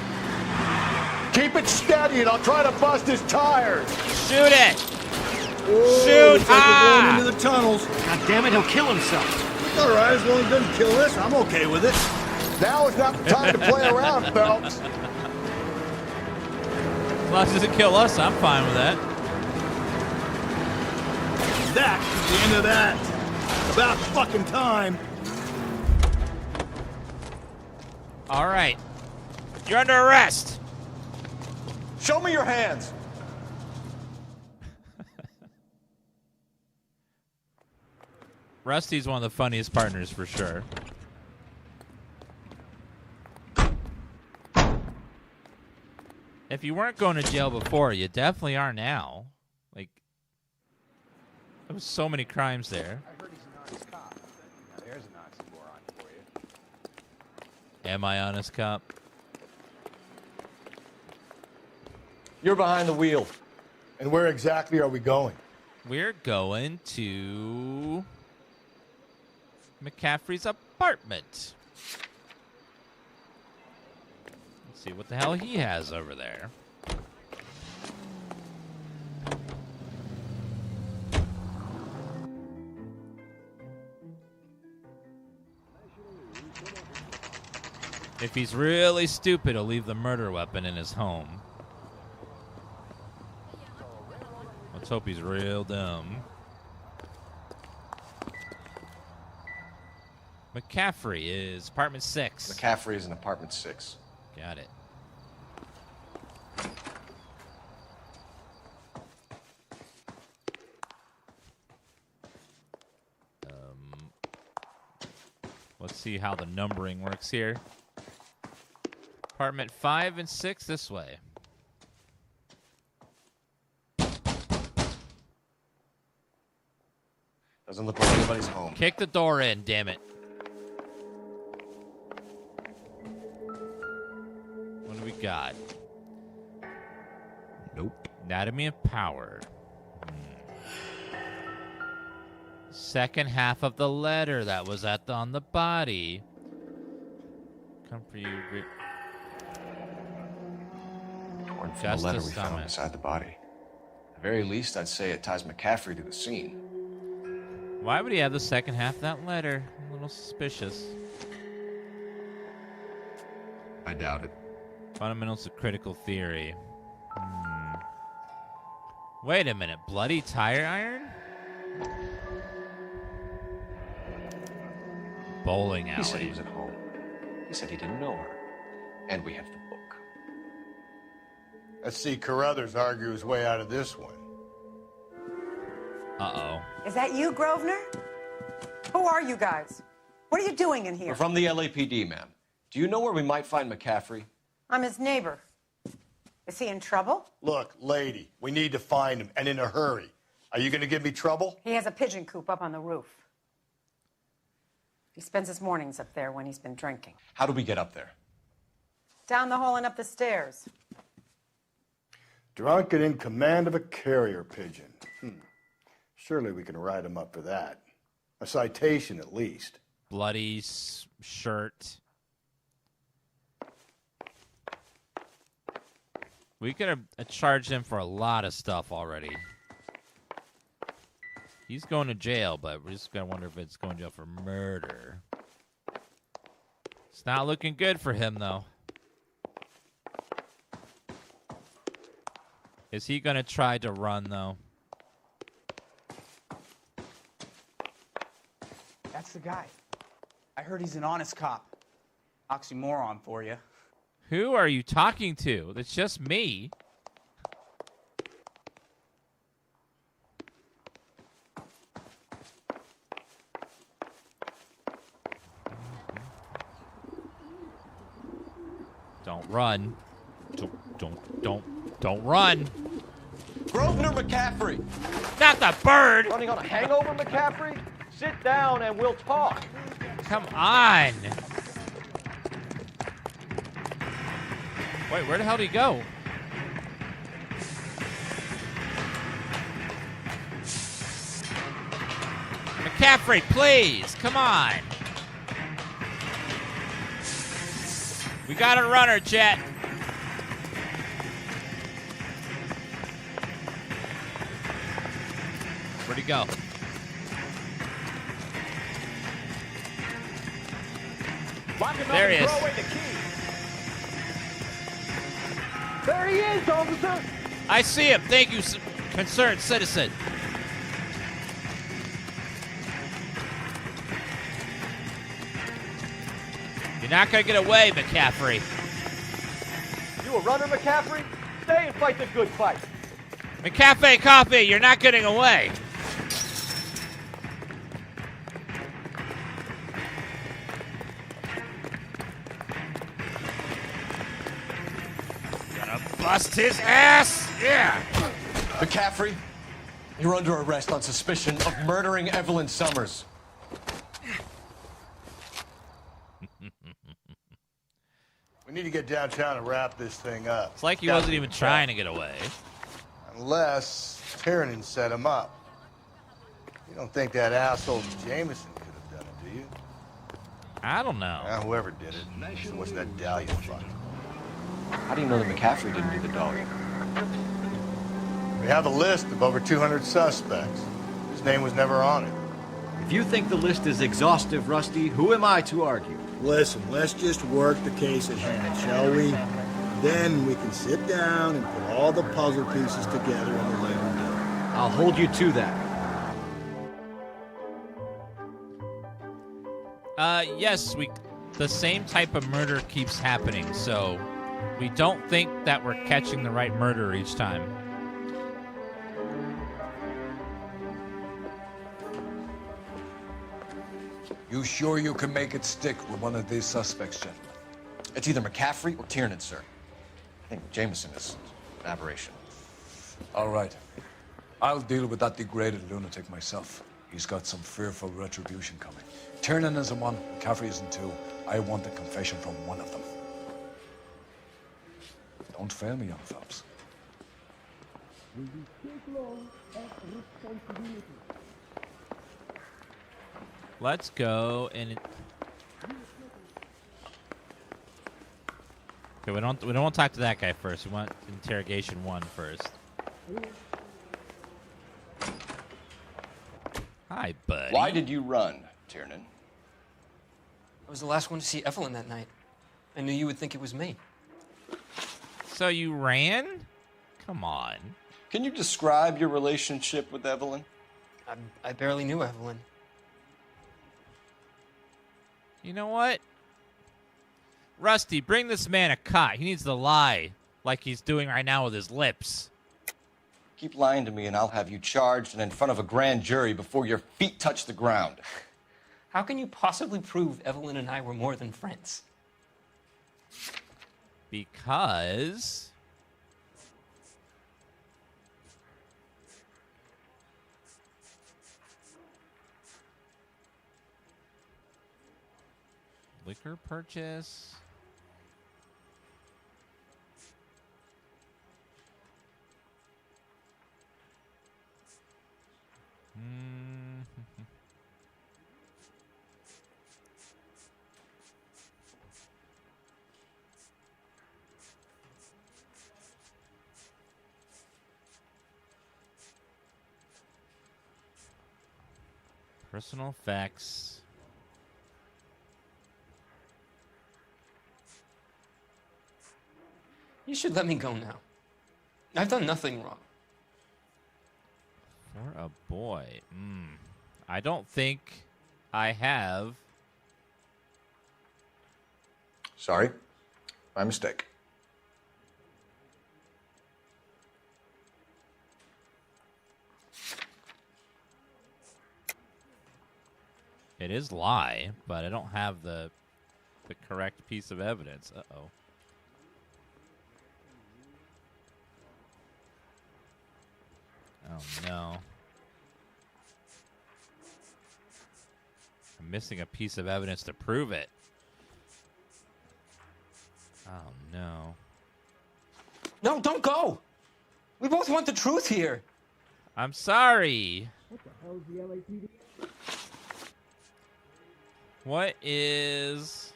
Keep it steady and I'll try to bust his tires. Shoot it. Whoa, Shoot. looks like we're going into the tunnels. God damn it, he'll kill himself. All right, as long as he doesn't kill us, I'm okay with it. Now is not the time to play around, Phelps. As long as it doesn't kill us, I'm fine with that. That is the end of that. About fucking time. All right. You're under arrest. Show me your hands. Rusty's one of the funniest partners for sure. If you weren't going to jail before, you definitely are now. Like, there was so many crimes there. I heard he's an honest cop. Now there's an oxymoron for you. Am I honest cop? You're behind the wheel. And where exactly are we going? We're going to McCaffrey's apartment. Let's see what the hell he has over there. If he's really stupid, he'll leave the murder weapon in his home. Let's hope he's real dumb. McCaffrey is apartment 6. McCaffrey is in apartment 6. Got it. Let's see how the numbering works here. Apartment 5 and 6 this way. Doesn't look like anybody's home. Kick the door in, damn it. What do we got? Nope. Anatomy of power. Second half of the letter that was on the body. Come for you. Torn from the letter we found beside the body. At the very least, I'd say it ties McCaffrey to the scene. Why would he have the second half of that letter? A little suspicious. I doubt it. Fundamentals of critical theory. Wait a minute. Bloody tire iron? Bowling alley. He said he was at home. He said he didn't know her. And we have the book. Let's see Carruthers argue his way out of this one. Uh-oh. Is that you, Grosvenor? Who are you guys? What are you doing in here? We're from the LAPD, ma'am. Do you know where we might find McCaffrey? I'm his neighbor. Is he in trouble? Look, lady, we need to find him, and in a hurry. Are you going to give me trouble? He has a pigeon coop up on the roof. He spends his mornings up there when he's been drinking. How do we get up there? Down the hall and up the stairs. Drunk and in command of a carrier pigeon. Surely we can write him up for that. A citation, at least. Bloody shirt. We could have charged him for a lot of stuff already. He's going to jail, but we're just going to wonder if it's going to jail for murder. It's not looking good for him, though. Is he going to try to run, though? That's the guy. I heard he's an honest cop. Oxymoron for you. Who are you talking to? That's just me. Don't run. Don't run. Grosvenor McCaffrey. Not the bird. Running on a hangover, McCaffrey? Sit down and we'll talk. Come on. Wait, where the hell did he go? McCaffrey, please. Come on. We got a runner, Jet. Where'd he go? There he is. There he is, officer. I see him. Thank you, concerned citizen. You're not going to get away, McCaffrey. You a runner, McCaffrey? Stay and fight the good fight. McCaffrey, copy. You're not getting away. Gonna bust his ass. Yeah. McCaffrey, you're under arrest on suspicion of murdering Evelyn Summers. We need to get downtown and wrap this thing up. It's like he wasn't even trying to get away. Unless Tieran set him up. You don't think that asshole Jameson could have done it, do you? I don't know. Whoever did it. So what's that Dahlia fuck? How do you know that McCaffrey didn't do the dog? We have a list of over 200 suspects. His name was never on it. If you think the list is exhaustive, Rusty, who am I to argue? Listen, let's just work the case at hand, shall we? Then we can sit down and put all the puzzle pieces together on the later day. I'll hold you to that. Yes, the same type of murder keeps happening, so we don't think that we're catching the right murderer each time. You sure you can make it stick with one of these suspects, gentlemen? It's either McCaffrey or Tiernan, sir. I think Jameson is an aberration. All right. I'll deal with that degraded lunatic myself. He's got some fearful retribution coming. Tiernan is in one, McCaffrey is in two. I want a confession from one of them. Don't fail me, young fellas. Let's go and. Okay, we don't want to talk to that guy first. We want interrogation 1 first. Hi, buddy. Why did you run, Tiernan? I was the last one to see Evelyn that night. I knew you would think it was me. So you ran? Come on. Can you describe your relationship with Evelyn? I barely knew Evelyn. You know what? Rusty, bring this man a cot. He needs to lie like he's doing right now with his lips. Keep lying to me and I'll have you charged and in front of a grand jury before your feet touch the ground. How can you possibly prove Evelyn and I were more than friends? Because Liquor purchase. Personal effects. You should let me go now. I've done nothing wrong. For a boy. I don't think I have. Sorry. My mistake. It is lie, but I don't have the correct piece of evidence. Uh-oh. Oh, no. I'm missing a piece of evidence to prove it. Oh, no. No, don't go! We both want the truth here. I'm sorry. What the hell is the LAPD? What is...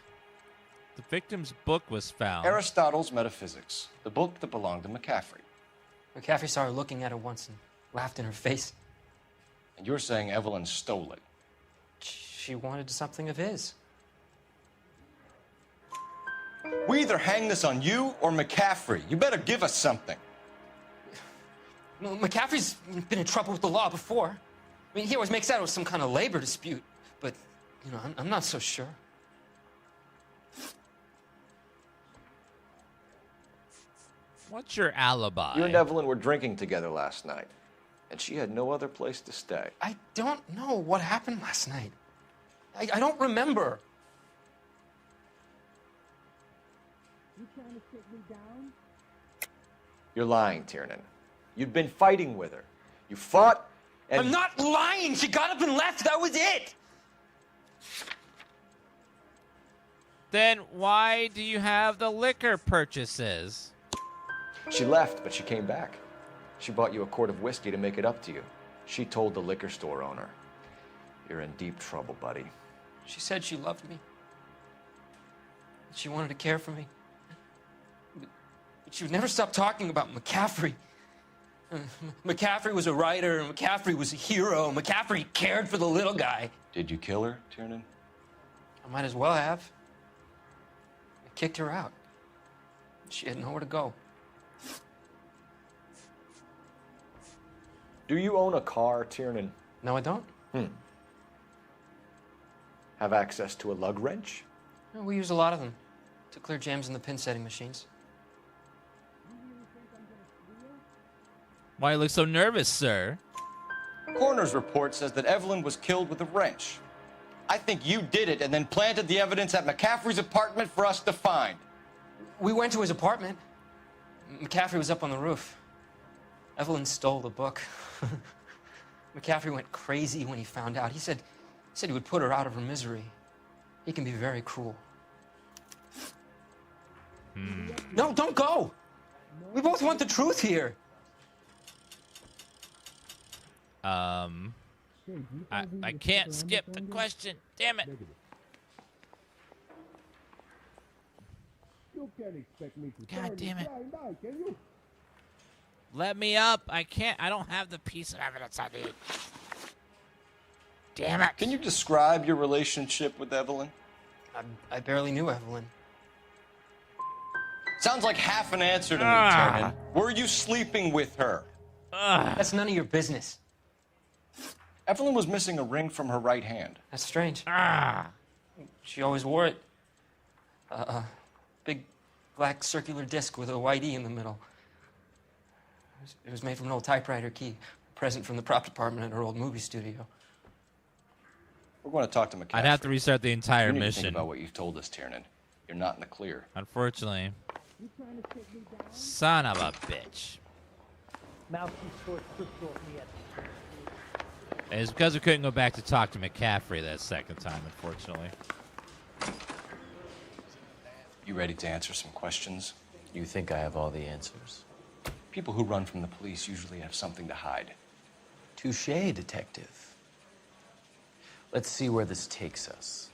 The victim's book was found. Aristotle's Metaphysics, the book that belonged to McCaffrey. McCaffrey saw her looking at it once and laughed in her face. And you're saying Evelyn stole it? She wanted something of his. We either hang this on you or McCaffrey. You better give us something. Well, McCaffrey's been in trouble with the law before. I mean, he always makes out it was some kind of labor dispute. But, you know, I'm not so sure. What's your alibi? You and Evelyn were drinking together last night, and she had no other place to stay. I don't know what happened last night. I don't remember. You trying to take me down? You're lying, Tieran. You'd been fighting with her. You fought, and... I'm not lying! She got up and left! That was it! Then why do you have the liquor purchases? She left, but she came back. She bought you a quart of whiskey to make it up to you. She told the liquor store owner. You're in deep trouble, buddy. She said she loved me. She wanted to care for me. But she would never stop talking about McCaffrey. McCaffrey was a writer, and McCaffrey was a hero. McCaffrey cared for the little guy. Did you kill her, Tieran? I might as well have. I kicked her out. She had nowhere to go. Do you own a car, Tieran? No, I don't. Have access to a lug wrench? No, we use a lot of them to clear jams in the pin setting machines. Why you look so nervous, sir? Coroner's report says that Evelyn was killed with a wrench. I think you did it and then planted the evidence at McCaffrey's apartment for us to find. We went to his apartment. McCaffrey was up on the roof. Evelyn stole the book. McCaffrey went crazy when he found out. He said he would put her out of her misery. He can be very cruel. No, don't go! We both want the truth here. I can't skip the question. Damn it. You can't expect me to God damn it. Now, can you? Let me up. I can't. I don't have the piece of evidence I need. Damn it. Can you describe your relationship with Evelyn? I barely knew Evelyn. Sounds like half an answer to me, Tieran. Were you sleeping with her? That's none of your business. Evelyn was missing a ring from her right hand. That's strange. She always wore it. Big black circular disc with a white E in the middle. It was made from an old typewriter key, a present from the prop department at her old movie studio. We're going to talk to McCaffrey. I'd have to restart the entire you need mission. To think about what you've told us, Tieran. You're not in the clear. Unfortunately. You trying to take me down? Son of a bitch. Mouthpiece force crystal me at. It's because we couldn't go back to talk to McCaffrey that second time, unfortunately. You ready to answer some questions? You think I have all the answers? People who run from the police usually have something to hide. Touché, detective. Let's see where this takes us.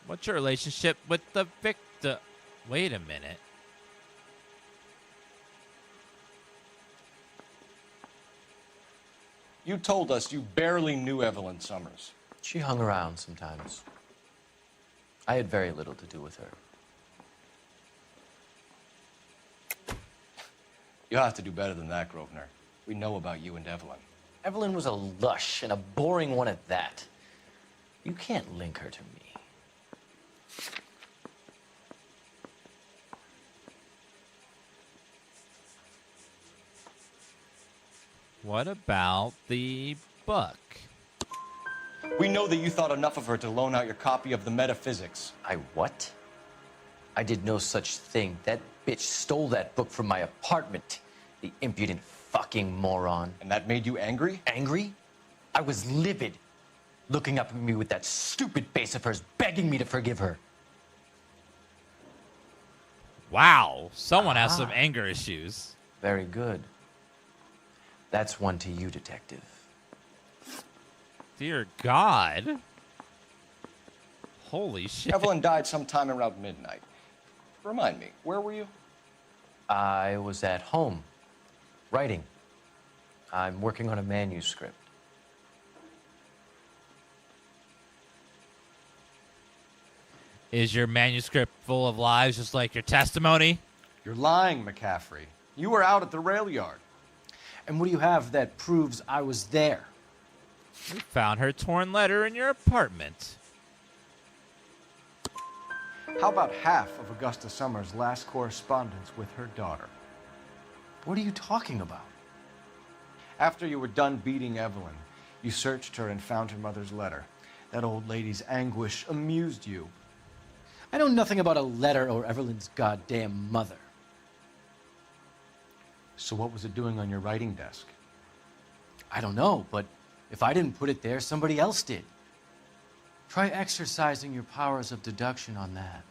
What's your relationship with the victim? Wait a minute. You told us you barely knew Evelyn Summers. She hung around sometimes. I had very little to do with her. You'll have to do better than that, Grosvenor. We know about you and Evelyn. Evelyn was a lush, and a boring one at that. You can't link her to me. What about the book? We know that you thought enough of her to loan out your copy of the Metaphysics. I what? I did no such thing. That bitch stole that book from my apartment. The impudent fucking moron. And that made you angry? Angry? I was livid. Looking up at me with that stupid face of hers, begging me to forgive her. Wow, someone has some anger issues. Very good. That's one to you, detective. Dear God. Holy shit. Evelyn died sometime around midnight. Remind me, where were you? I was at home, writing. I'm working on a manuscript. Is your manuscript full of lies just like your testimony? You're lying, McCaffrey. You were out at the rail yard. And what do you have that proves I was there? We found her torn letter in your apartment. How about half of Augusta Summers' last correspondence with her daughter? What are you talking about? After you were done beating Evelyn, you searched her and found her mother's letter. That old lady's anguish amused you. I know nothing about a letter or Evelyn's goddamn mother. So what was it doing on your writing desk? I don't know, but if I didn't put it there, somebody else did. Try exercising your powers of deduction on that.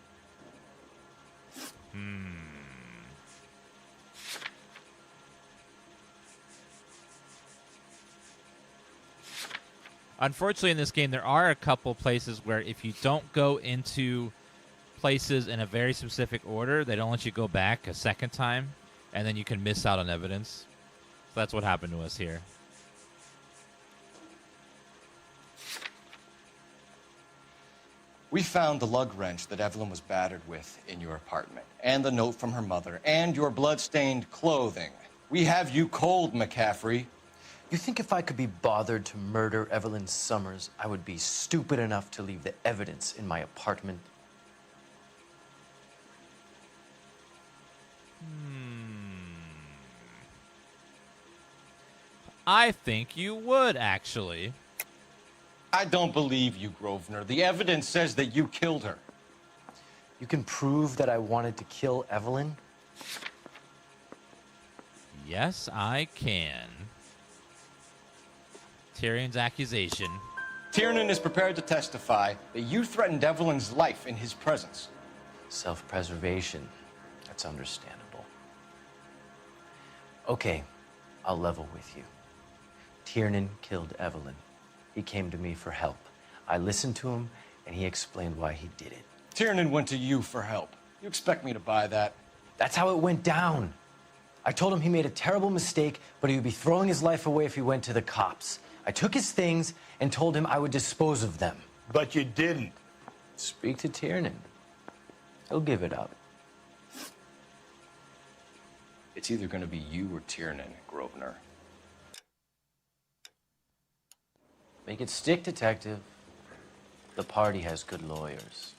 Unfortunately, in this game, there are a couple places where if you don't go into places in a very specific order, they don't let you go back a second time, and then you can miss out on evidence. So that's what happened to us here. We found the lug wrench that Evelyn was battered with in your apartment, and the note from her mother, and your blood-stained clothing. We have you cold, McCaffrey. You think if I could be bothered to murder Evelyn Summers, I would be stupid enough to leave the evidence in my apartment? I think you would, actually. I don't believe you, Grosvenor. The evidence says that you killed her. You can prove that I wanted to kill Evelyn? Yes, I can. Tieran's accusation. Tieran is prepared to testify that you threatened Evelyn's life in his presence. Self-preservation. That's understandable. Okay, I'll level with you. Tieran killed Evelyn. He came to me for help. I listened to him, and he explained why he did it. Tieran went to you for help. You expect me to buy that? That's how it went down. I told him he made a terrible mistake, but he would be throwing his life away if he went to the cops. I took his things and told him I would dispose of them. But you didn't. Speak to Tieran. He'll give it up. It's either going to be you or Tieran, Grosvenor. Make it stick, detective. The party has good lawyers.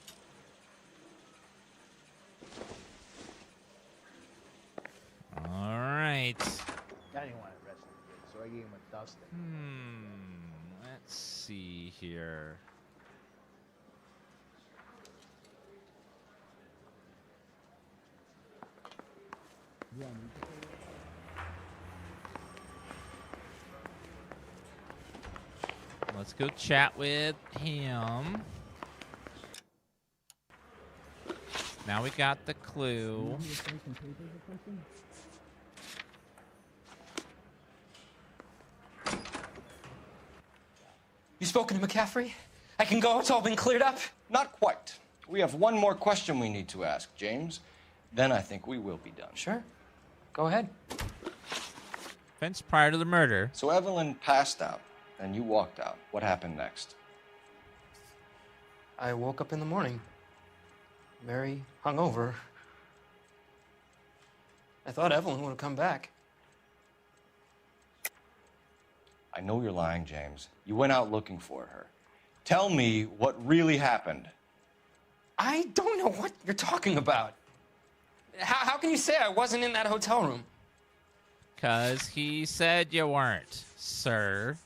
All right. I didn't want to arrest the kid, so I gave him a dusting. Let's see here. Let's go chat with him. Now we got the clue. You spoken to McCaffrey? I can go, it's all been cleared up? Not quite. We have one more question we need to ask, James. Then I think we will be done. Sure. Go ahead. Events prior to the murder. So Evelyn passed out, and you walked out. What happened next? I woke up in the morning, very hungover. I thought Evelyn would have come back. I know you're lying, James. You went out looking for her. Tell me what really happened. I don't know what you're talking about. How can you say I wasn't in that hotel room? 'Cause he said you weren't, sir.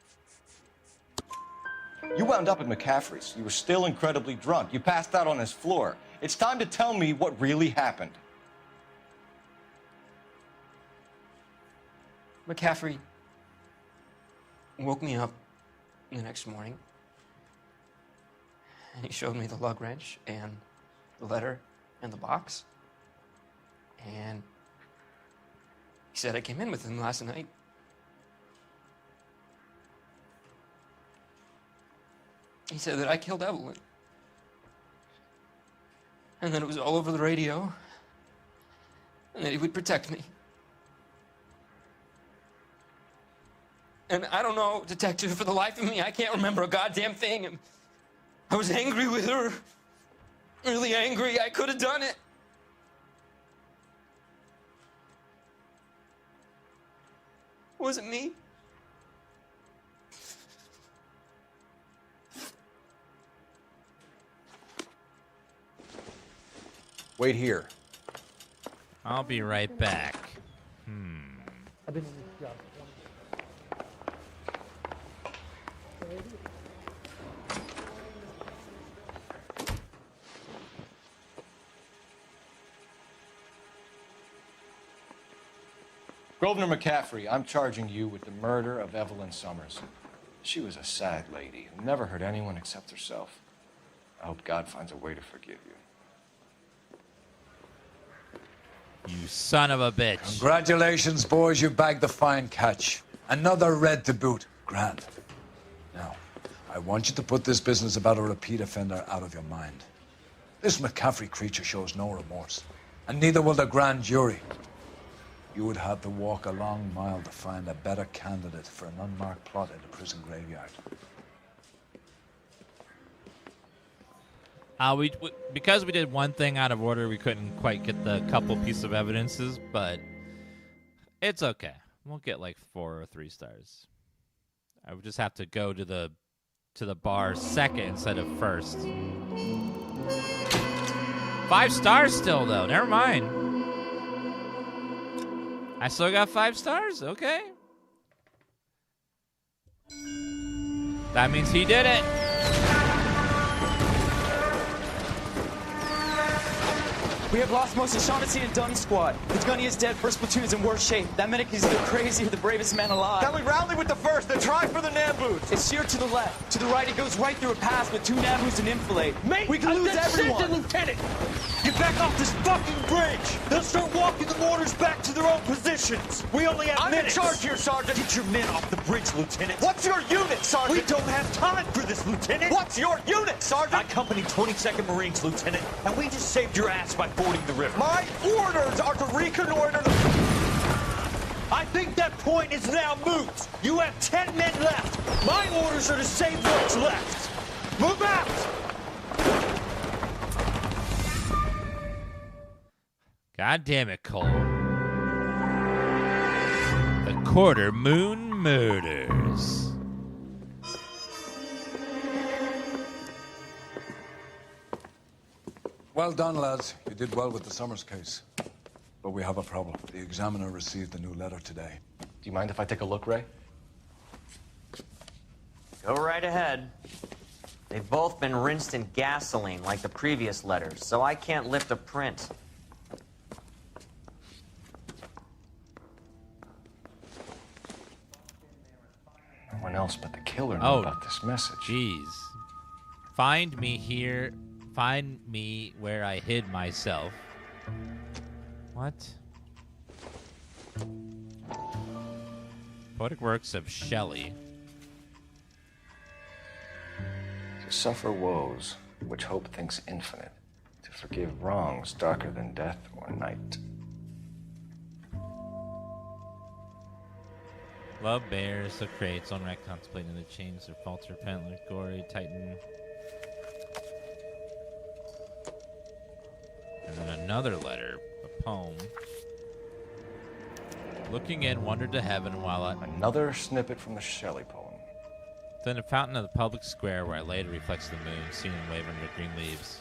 You wound up at McCaffrey's. You were still incredibly drunk. You passed out on his floor. It's time to tell me what really happened. McCaffrey woke me up the next morning, and he showed me the lug wrench and the letter and the box. And he said I came in with him last night. He said that I killed Evelyn. And that it was all over the radio. And that he would protect me. And I don't know, detective, for the life of me, I can't remember a goddamn thing. And I was angry with her. Really angry. I could have done it. Was it me? Wait here. I'll be right back. I've been in this job 20 Grosvenor McCaffrey, I'm charging you with the murder of Evelyn Summers. She was a sad lady who never hurt anyone except herself. I hope God finds a way to forgive you. You son of a bitch. Congratulations, boys. You bagged the fine catch. Another red to boot. Grand. Now, I want you to put this business about a repeat offender out of your mind. This McCaffrey creature shows no remorse, and neither will the grand jury. You would have to walk a long mile to find a better candidate for an unmarked plot in the prison graveyard. Because we did one thing out of order, we couldn't quite get the couple piece of evidences, but it's okay. We'll get like 4 or 3 stars. I would just have to go to the bar second instead of first. 5 stars still though. Never mind. I still got 5 stars? Okay. That means he did it. We have lost most of Shaughnessy and Dunn's squad. The gunny is dead. First platoon is in worse shape. That medic is either crazy or the bravest man alive. Can we rally with the first and try for the Namboots? It's sheer to the left. To the right, it goes right through a pass with 2 Namboots and enfilade. Mate, we can lose everyone. Lieutenant, get back off this fucking bridge. They'll start walking the mortars back to their own positions. We only have minutes. I'm in charge here, Sergeant. Get your men off the bridge, Lieutenant. What's your unit, Sergeant? We don't have time for this, Lieutenant. What's your unit, Sergeant? I company 22nd Marines, Lieutenant, and we just saved your ass by fording the river. My orders are to reconnoiter the... I think that point is now moot. You have 10 men left. My orders are to save what's left. Move out! God damn it, Cole. The Quarter Moon Murders. Well done, lads. You did well with the Summers case. But we have a problem. The examiner received a new letter today. Do you mind if I take a look, Ray? Go right ahead. They've both been rinsed in gasoline like the previous letters, so I can't lift a print. No one else but the killer knew about this message. Jeez. Find me here Find me where I hid myself. What? Poetic works of Shelley. To suffer woes which hope thinks infinite, to forgive wrongs darker than death or night. Love bears the crates, on right contemplating the chains, their falter, repent, gory, titan. And then another letter, a poem. Looking in, wandered to heaven while I... Another snippet from the Shelley poem. Then a fountain of the public square where I laid reflects the moon, seen and wave under green leaves.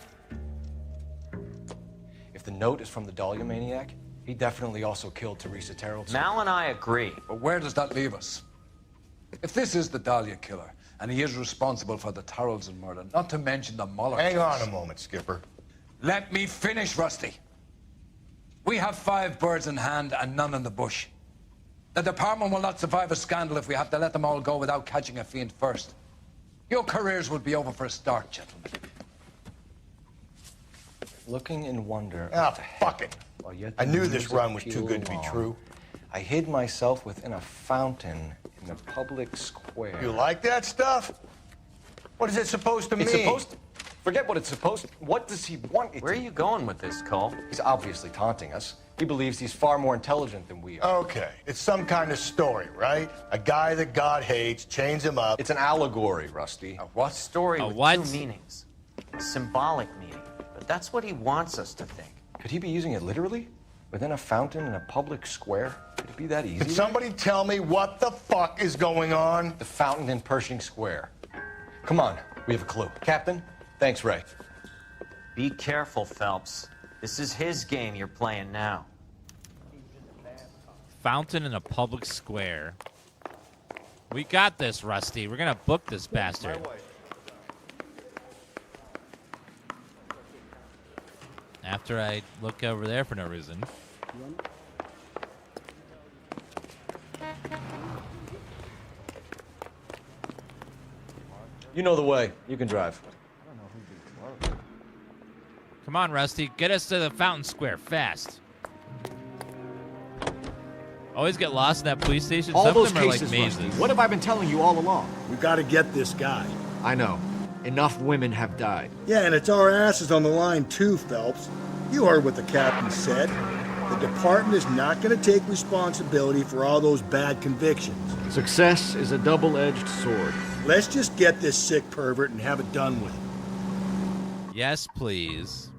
If the note is from the Dahlia maniac, he definitely also killed Teresa Taraldsen. Mal and I agree. But where does that leave us? If this is the Dahlia killer, and he is responsible for the Taraldsen murder, not to mention the Muller Hang case. on a moment, Skipper. Let me finish, Rusty. We have 5 birds in hand and none in the bush. The department will not survive a scandal if we have to let them all go without catching a fiend first. Your careers will be over for a start, gentlemen. Looking in wonder. Ah, fuck it. Yet I the knew this music run was too pealed good to be on, true. I hid myself within a fountain in the public square. You like that stuff? What is it supposed to mean? It's supposed to... Forget what it's supposed to... What does he want it Where to... are you going with this, Cole? He's obviously taunting us. He believes he's far more intelligent than we are. Okay, it's some kind of story, right? A guy that God hates, chains him up. It's an allegory, Rusty. A what? Story with what? 2 meanings. A symbolic meaning. But that's what he wants us to think. Could he be using it literally? Within a fountain in a public square? Could it be that easy? Can somebody tell me what the fuck is going on? The fountain in Pershing Square. Come on, we have a clue. Captain, thanks, Ray. Be careful, Phelps. This is his game you're playing now. Fountain in a public square. We got this, Rusty. We're gonna book this bastard. After I look over there for no reason. You know the way. You can drive. Come on, Rusty. Get us to the fountain square fast. Always get lost in that police station. All Some those of them are like cases, mazes. Rusty. What have I been telling you all along? We've got to get this guy. I know. Enough women have died. Yeah, and it's our asses on the line too, Phelps. You heard what the captain said. The department is not going to take responsibility for all those bad convictions. Success is a double-edged sword. Let's just get this sick pervert and have it done with. Yes, please.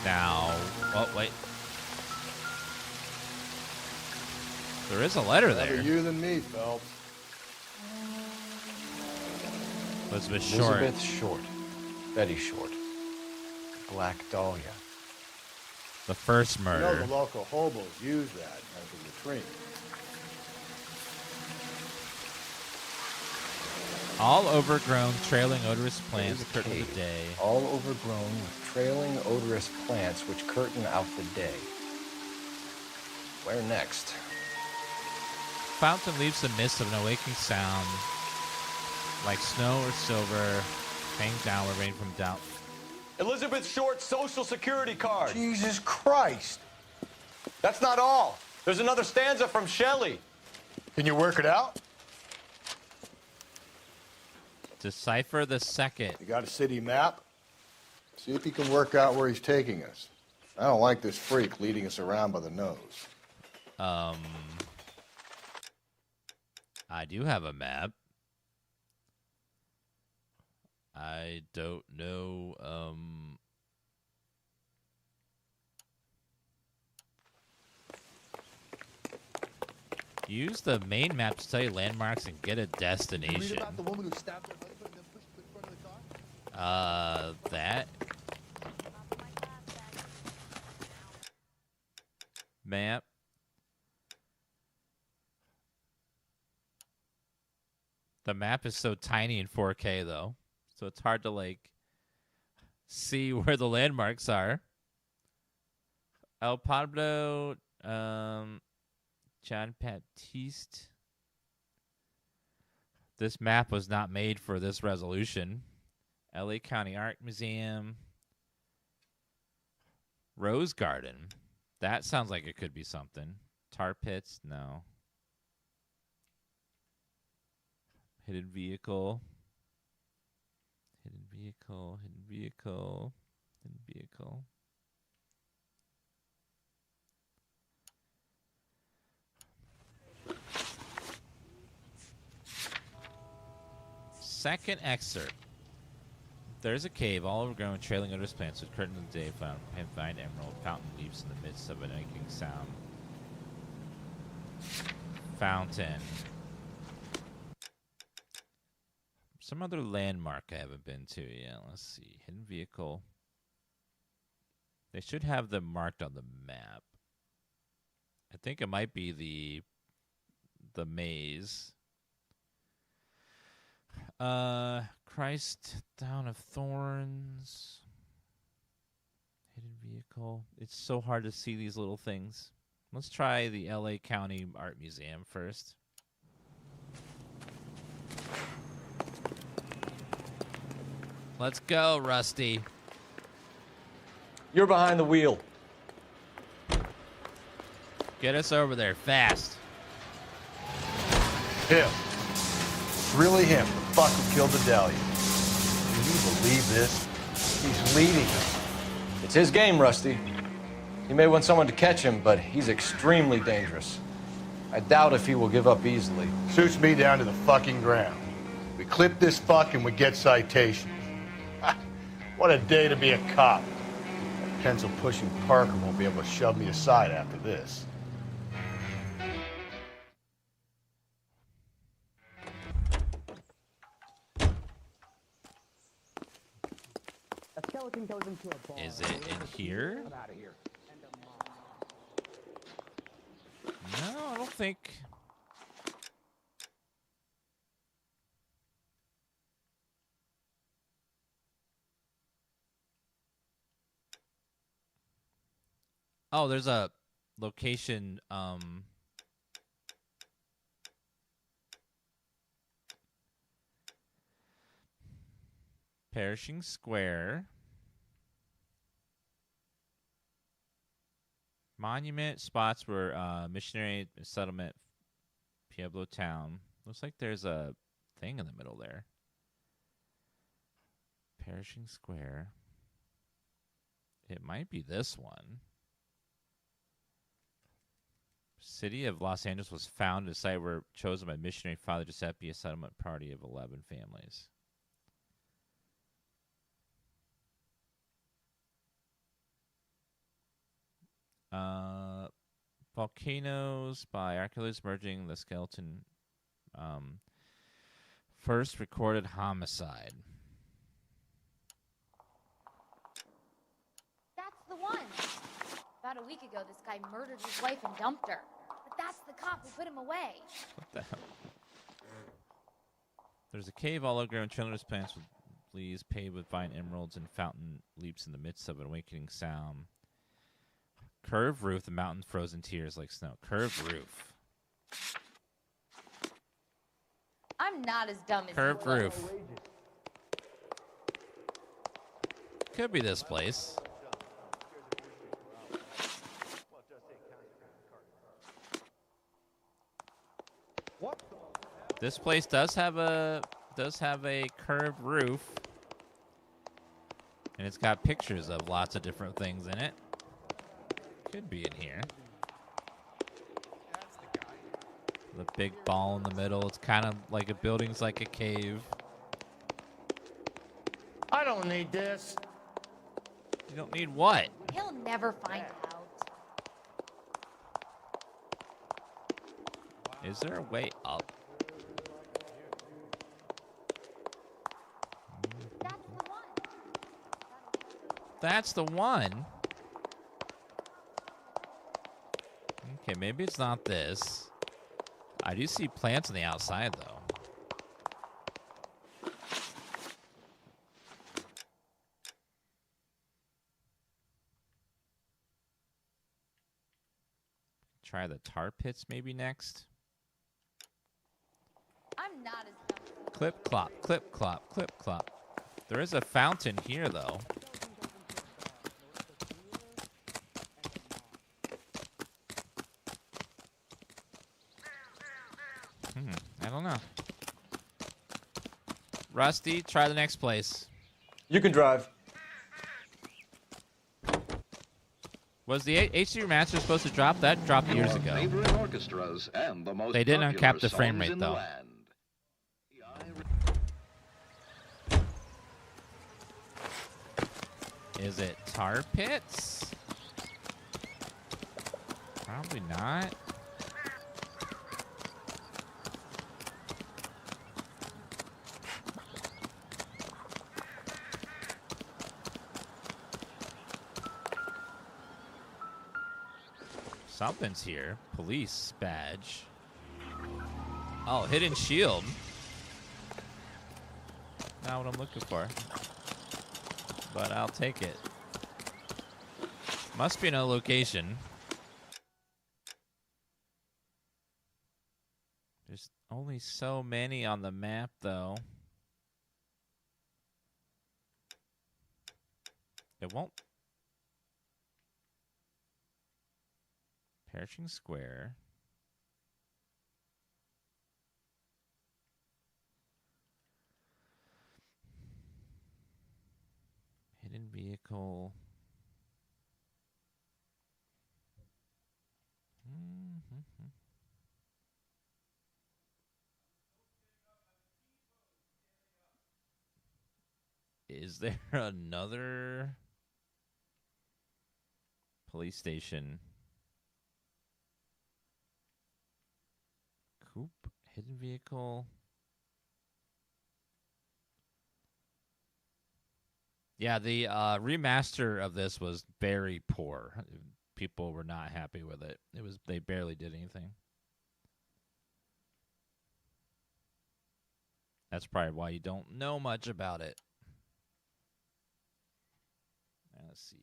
Now, oh wait. There is a letter there. Better you than me, Phelps. Elizabeth Short. Elizabeth Short. Betty Short. Black Dahlia. The first You murder. know the local hobos use that as a latrine. All overgrown, trailing, odorous plants curtain the cave, day. all overgrown with trailing, odorous plants which curtain out the day. Where next? Fountain leaves the mist of an awakening sound, like snow or silver, hang down where rain from doubt. Elizabeth Short's social security card. Jesus Christ. That's not all. There's another stanza from Shelley. Can you work it out? Decipher the second. You got a city map? See if you can work out where he's taking us. I don't like this freak leading us around by the nose. I do have a map. I don't know, use the main map to tell you landmarks and get a destination. Read about the woman who stabbed her husband and then pushed him in front of the car? That. Map. The map is so tiny in 4K though, so it's hard to like see where the landmarks are. El Pablo, John Baptiste. This map was not made for this resolution. LA County Art Museum. Rose Garden. That sounds like it could be something. Tar pits? No. Hidden vehicle. Hidden vehicle. Hidden vehicle. Hidden vehicle. Second excerpt. There's a cave all overgrown with trailing odorous plants with curtains of the day found and find emerald fountain leaps in the midst of an aching sound. Fountain. Some other landmark I haven't been to yet. Let's see. Hidden vehicle. They should have them marked on the map. I think it might be the maze. Christ Down of Thorns. Hidden vehicle. It's so hard to see these little things. Let's try the LA County Art Museum first. Let's go, Rusty. You're behind the wheel. Get us over there fast. Him. It's really him. The fuck who killed the Dahlia. Can you believe this? He's leading us. It's his game, Rusty. He may want someone to catch him, but he's extremely dangerous. I doubt if he will give up easily. Shoots me down to the fucking ground. We clip this fuck and we get citations. What a day to be a cop. That pencil-pushing Parker won't be able to shove me aside after this. A skeleton goes into a ball. Is it in here? I'm out of here. No, I don't think. Oh, there's a location. Perishing Square. Monument spots were missionary settlement, Pueblo town. Looks like there's a thing in the middle there. Perishing Square. It might be this one. City of Los Angeles was founded. A site were chosen by missionary Father Giuseppe, a settlement party of 11 families. Volcanoes by archaeologists merging the skeleton. First recorded homicide. That's the one. About a week ago, this guy murdered his wife and dumped her. But that's the cop who put him away. What the hell? There's a cave all overgrown trailerless plants with leaves paved with vine emeralds and fountain leaps in the midst of an awakening sound. Curved roof, the mountain frozen tears like snow. Curved roof. I'm not as dumb as Curved you are. roof. Could be this place. This place does have a curved roof, and it's got pictures of lots of different things in it. Could be in here. The big ball in the middle. It's kind of like a building's like a cave. I don't need this. You don't need what? He'll never find out. Is there a way up? That's the one. Okay, maybe it's not this. I do see plants on the outside, though. try the tar pits maybe next. I'm not as dumb. Clip clop, clip clop, clip clop. There is a fountain here though. I don't know. Rusty, try the next place. You can drive. Was the HD remaster supposed to drop? That dropped years ago. Favorite orchestras and the most They didn't popular uncap the frame songs rate in the though. land. Is it tar pits? Probably not. Something's here. Police badge. Oh, hidden shield. Not what I'm looking for. But I'll take it. Must be another location. There's only so many on the map, though. It won't. Perishing Square. Hidden vehicle. Is there another police station? Coupe, hidden vehicle. Yeah, the remaster of this was very poor. People were not happy with it. They barely did anything. That's probably why you don't know much about it. Let's see.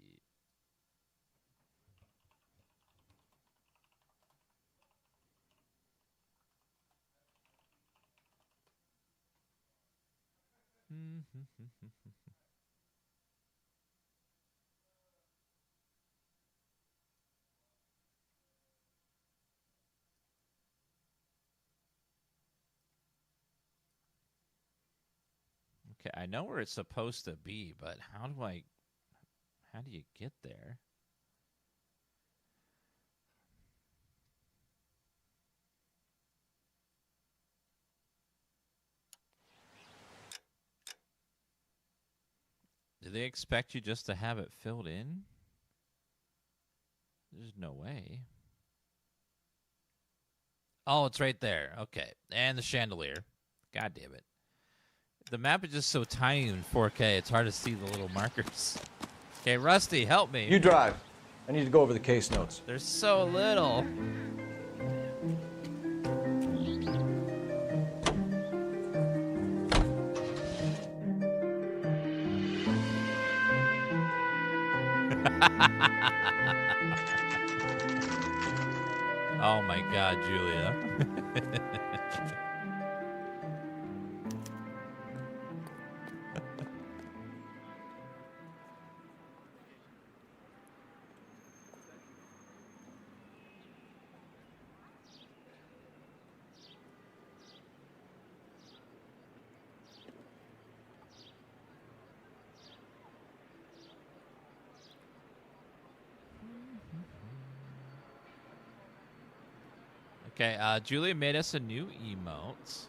Okay, I know where it's supposed to be, but how do you get there? Do they expect you just to have it filled in? There's no way. Oh, it's right there. Okay. And the chandelier. God damn it. The map is just so tiny in 4K, it's hard to see the little markers. Okay, Rusty, help me. You drive. I need to go over the case notes. There's so little. Oh my God, Julia. Okay, Julia made us a new emote.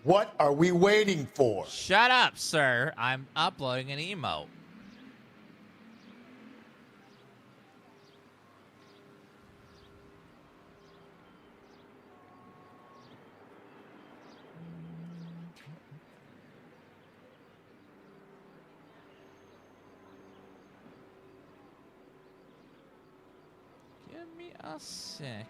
What are we waiting for? Shut up, sir. I'm uploading an emote. Give me a second.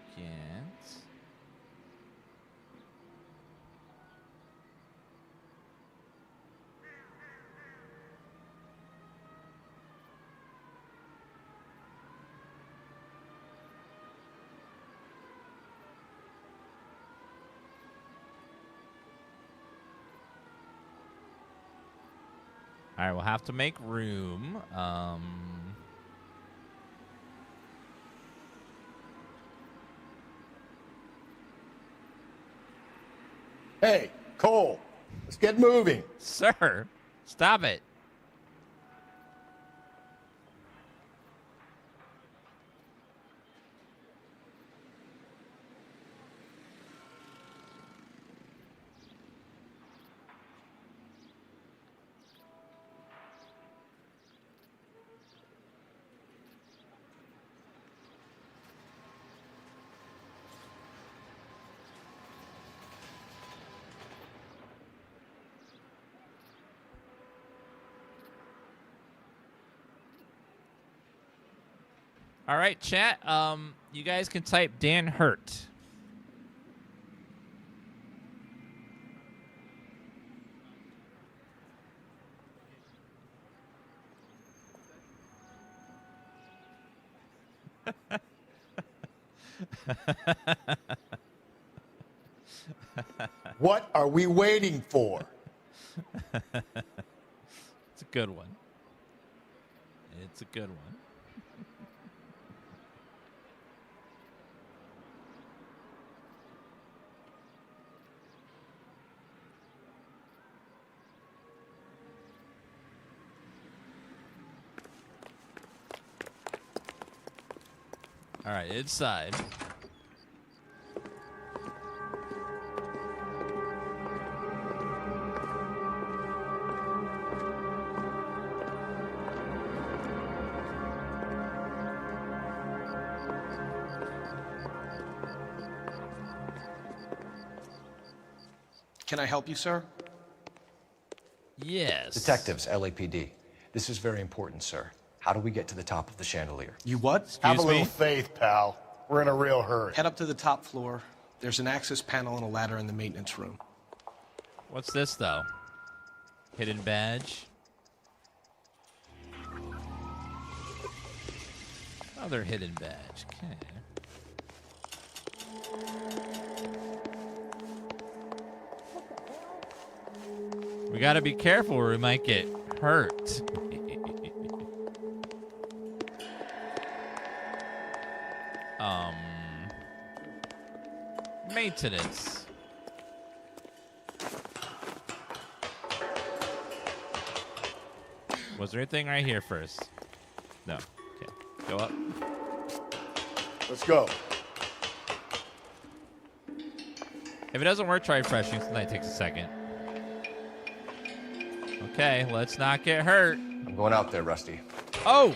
All right, we'll have to make room. Hey, Cole, let's get moving. Sir, stop it. All right, chat. You guys can type Dan Hurt. What are we waiting for? It's a good one. It's a good one. All right, inside. Can I help you, sir? Yes. Detectives, LAPD. This is very important, sir. How do we get to the top of the chandelier? You what? Have a little faith, pal. We're in a real hurry. Head up to the top floor. There's an access panel and a ladder in the maintenance room. What's this, though? Hidden badge. Other hidden badge. Okay. We gotta be careful or we might get hurt. Maintenance. Was there anything right here first? No. Okay. Go up. Let's go. If it doesn't work, try refreshing. Sometimes it takes a second. Okay, let's not get hurt. I'm going out there, Rusty. Oh!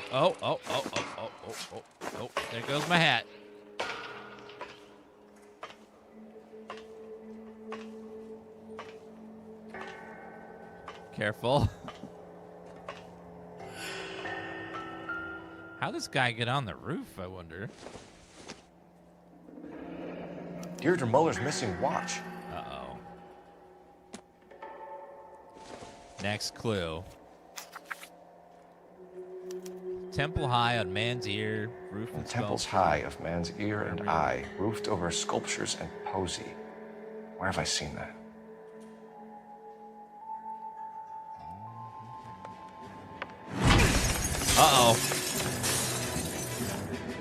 There goes my hat. Careful. How'd this guy get on the roof, I wonder? Deirdre Muller's missing watch. Uh-oh. Next clue. Temple high on man's ear, roof and Temples high of man's ear and eye, roofed over sculptures and posy. Where have I seen that? Uh-oh.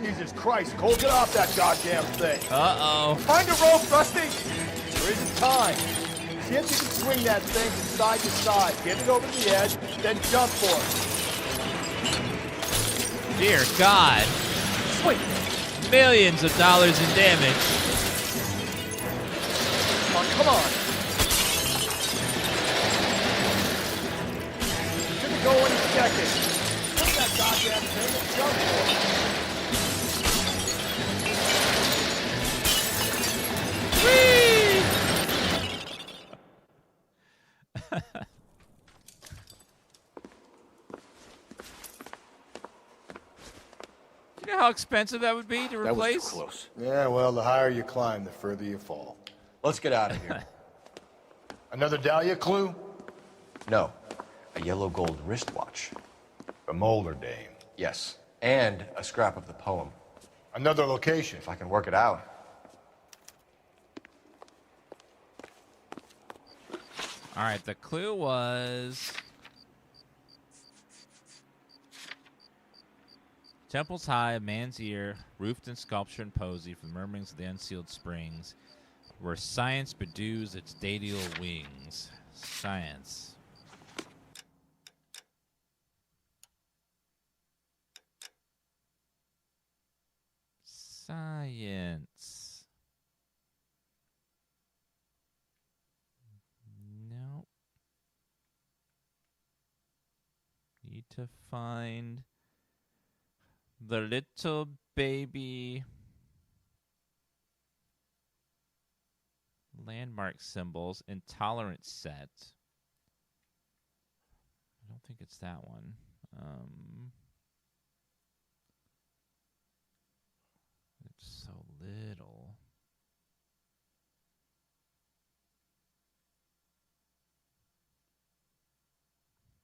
Jesus Christ, Cole, get off that goddamn thing. Uh-oh. Find a rope, Rusty. There isn't time. See if you can swing that thing from side to side. Get it over the edge, then jump for it. Dear God. Sweet. Millions of dollars in damage. Oh, come on. Should go any second. Put that goddamn thing and jump for it. Do you know how expensive that would be to replace? That was too close. Yeah, well, the higher you climb, the further you fall. Let's get out of here. Another Dahlia clue? No. A yellow gold wristwatch. A Molder dame. Yes. And a scrap of the poem. Another location. If I can work it out. All right, the clue was Temples high, a man's ear, roofed in sculpture and posy from the murmurings of the unsealed springs, where science bedews its dadial wings. Science. Science. Nope. Need to find the little baby landmark symbols intolerance set. I don't think it's that one. It's so little.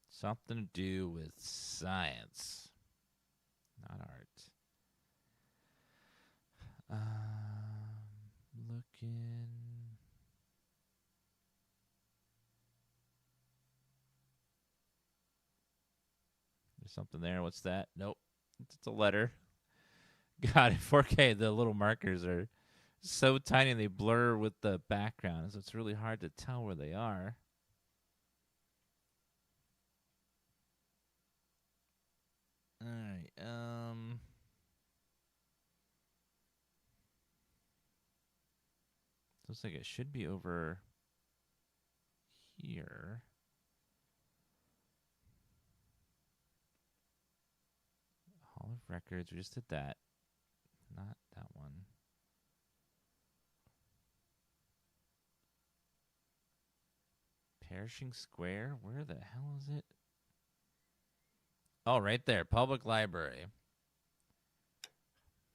Something to do with science, not art. Looking. There's something there. What's that? Nope. It's a letter. God, in 4K, the little markers are so tiny they blur with the background, so it's really hard to tell where they are. All right. Looks like it should be over here. Hall of Records. We just did that. Not that one. Perishing Square? Where the hell is it? Oh, right there. Public Library.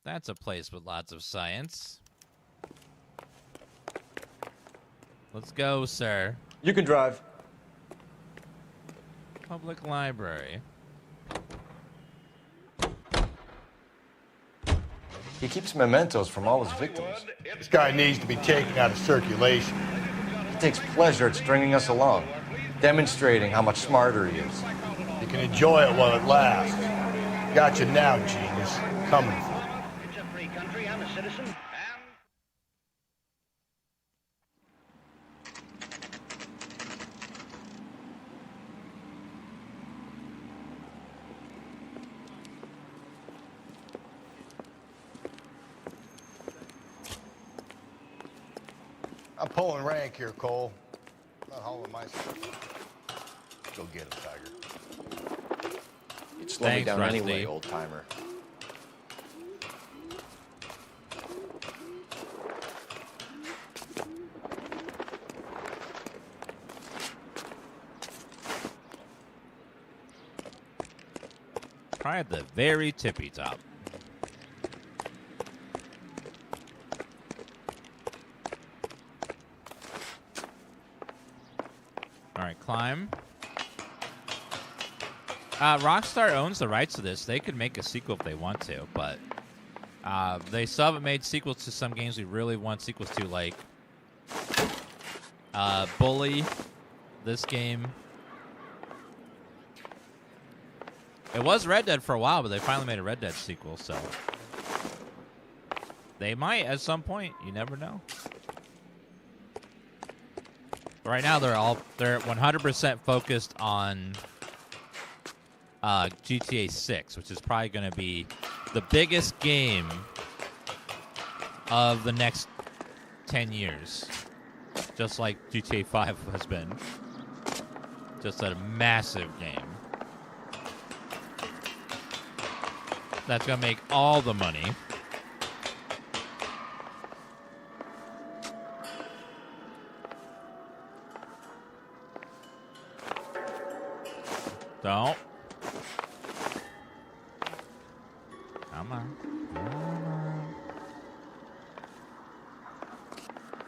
That's a place with lots of science. Let's go, sir. You can drive. Public Library. He keeps mementos from all his victims. This guy needs to be taken out of circulation. He takes pleasure at stringing us along, demonstrating how much smarter he is. You can enjoy it while it lasts. Gotcha now, genius. Coming for you. It's a free country. I'm a citizen. I'm pulling rank here, Cole. Not hauling myself. Go get him, Tiger. You'd slow me down Rusty. anyway, old timer. Probably at the very tippy top. All right, climb. Rockstar owns the rights to this. They could make a sequel if they want to, but they still haven't made sequels to some games we really want sequels to, like Bully, this game. It was Red Dead for a while, but they finally made a Red Dead sequel, so they might at some point. You never know. But right now, they're 100% focused on GTA 6, which is probably going to be the biggest game of the next 10 years, just like GTA 5 has been. Just a massive game. That's going to make all the money. Don't. Come on.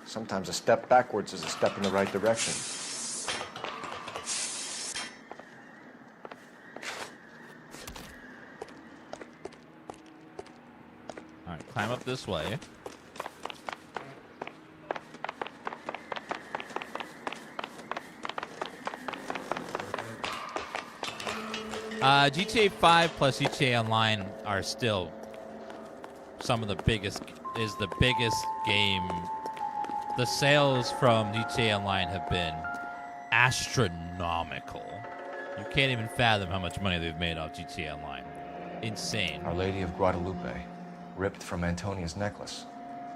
Sometimes a step backwards is a step in the right direction. All right, climb up this way. GTA 5 plus GTA Online are still some of the biggest game. The sales from GTA Online have been astronomical. You can't even fathom how much money they've made off GTA Online. Insane. Our Lady of Guadalupe, ripped from Antonia's necklace.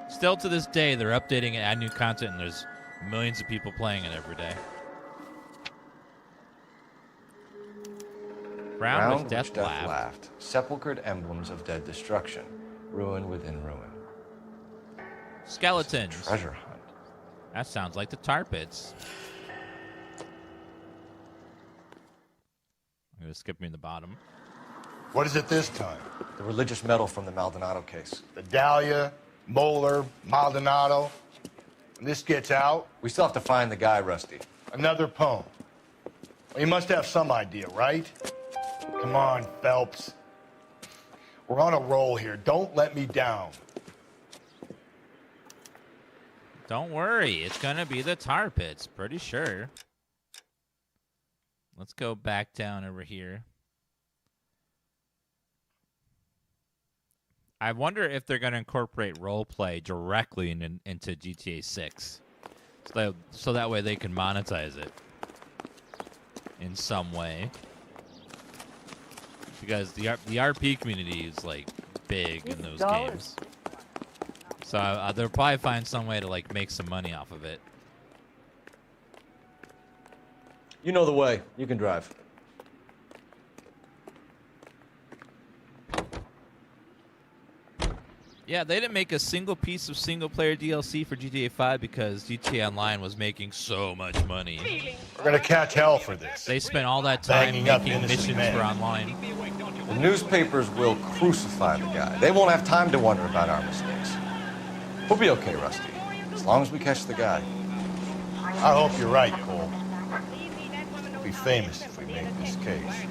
Still to this day, they're updating and adding new content, and there's millions of people playing it every day. Round which death laughed. Sepulchred emblems of dead destruction. Ruin within ruin. Skeletons. Treasure hunt. That sounds like the tar pits. I'm going to skip me in the bottom. What is it this time? The religious medal from the Maldonado case. The Dahlia, Moeller, Maldonado. When this gets out... We still have to find the guy, Rusty. Another poem. Well, you must have some idea, right? Come on, Phelps. We're on a roll here. Don't let me down. Don't worry. It's going to be the tar pits. Pretty sure. Let's go back down over here. I wonder if they're going to incorporate roleplay directly into GTA 6. So that way they can monetize it in some way. Because the RP community is, like, big in those games. So they'll probably find some way to, like, make some money off of it. You know the way. You can drive. Yeah, they didn't make a single piece of single-player DLC for GTA 5 because GTA Online was making so much money. We're gonna catch hell for this. They spent all that time Banging up making innocent missions men. for online. The newspapers will crucify the guy. They won't have time to wonder about our mistakes. We'll be okay, Rusty. As long as we catch the guy. I hope you're right, Cole. We'll be famous if we make this case.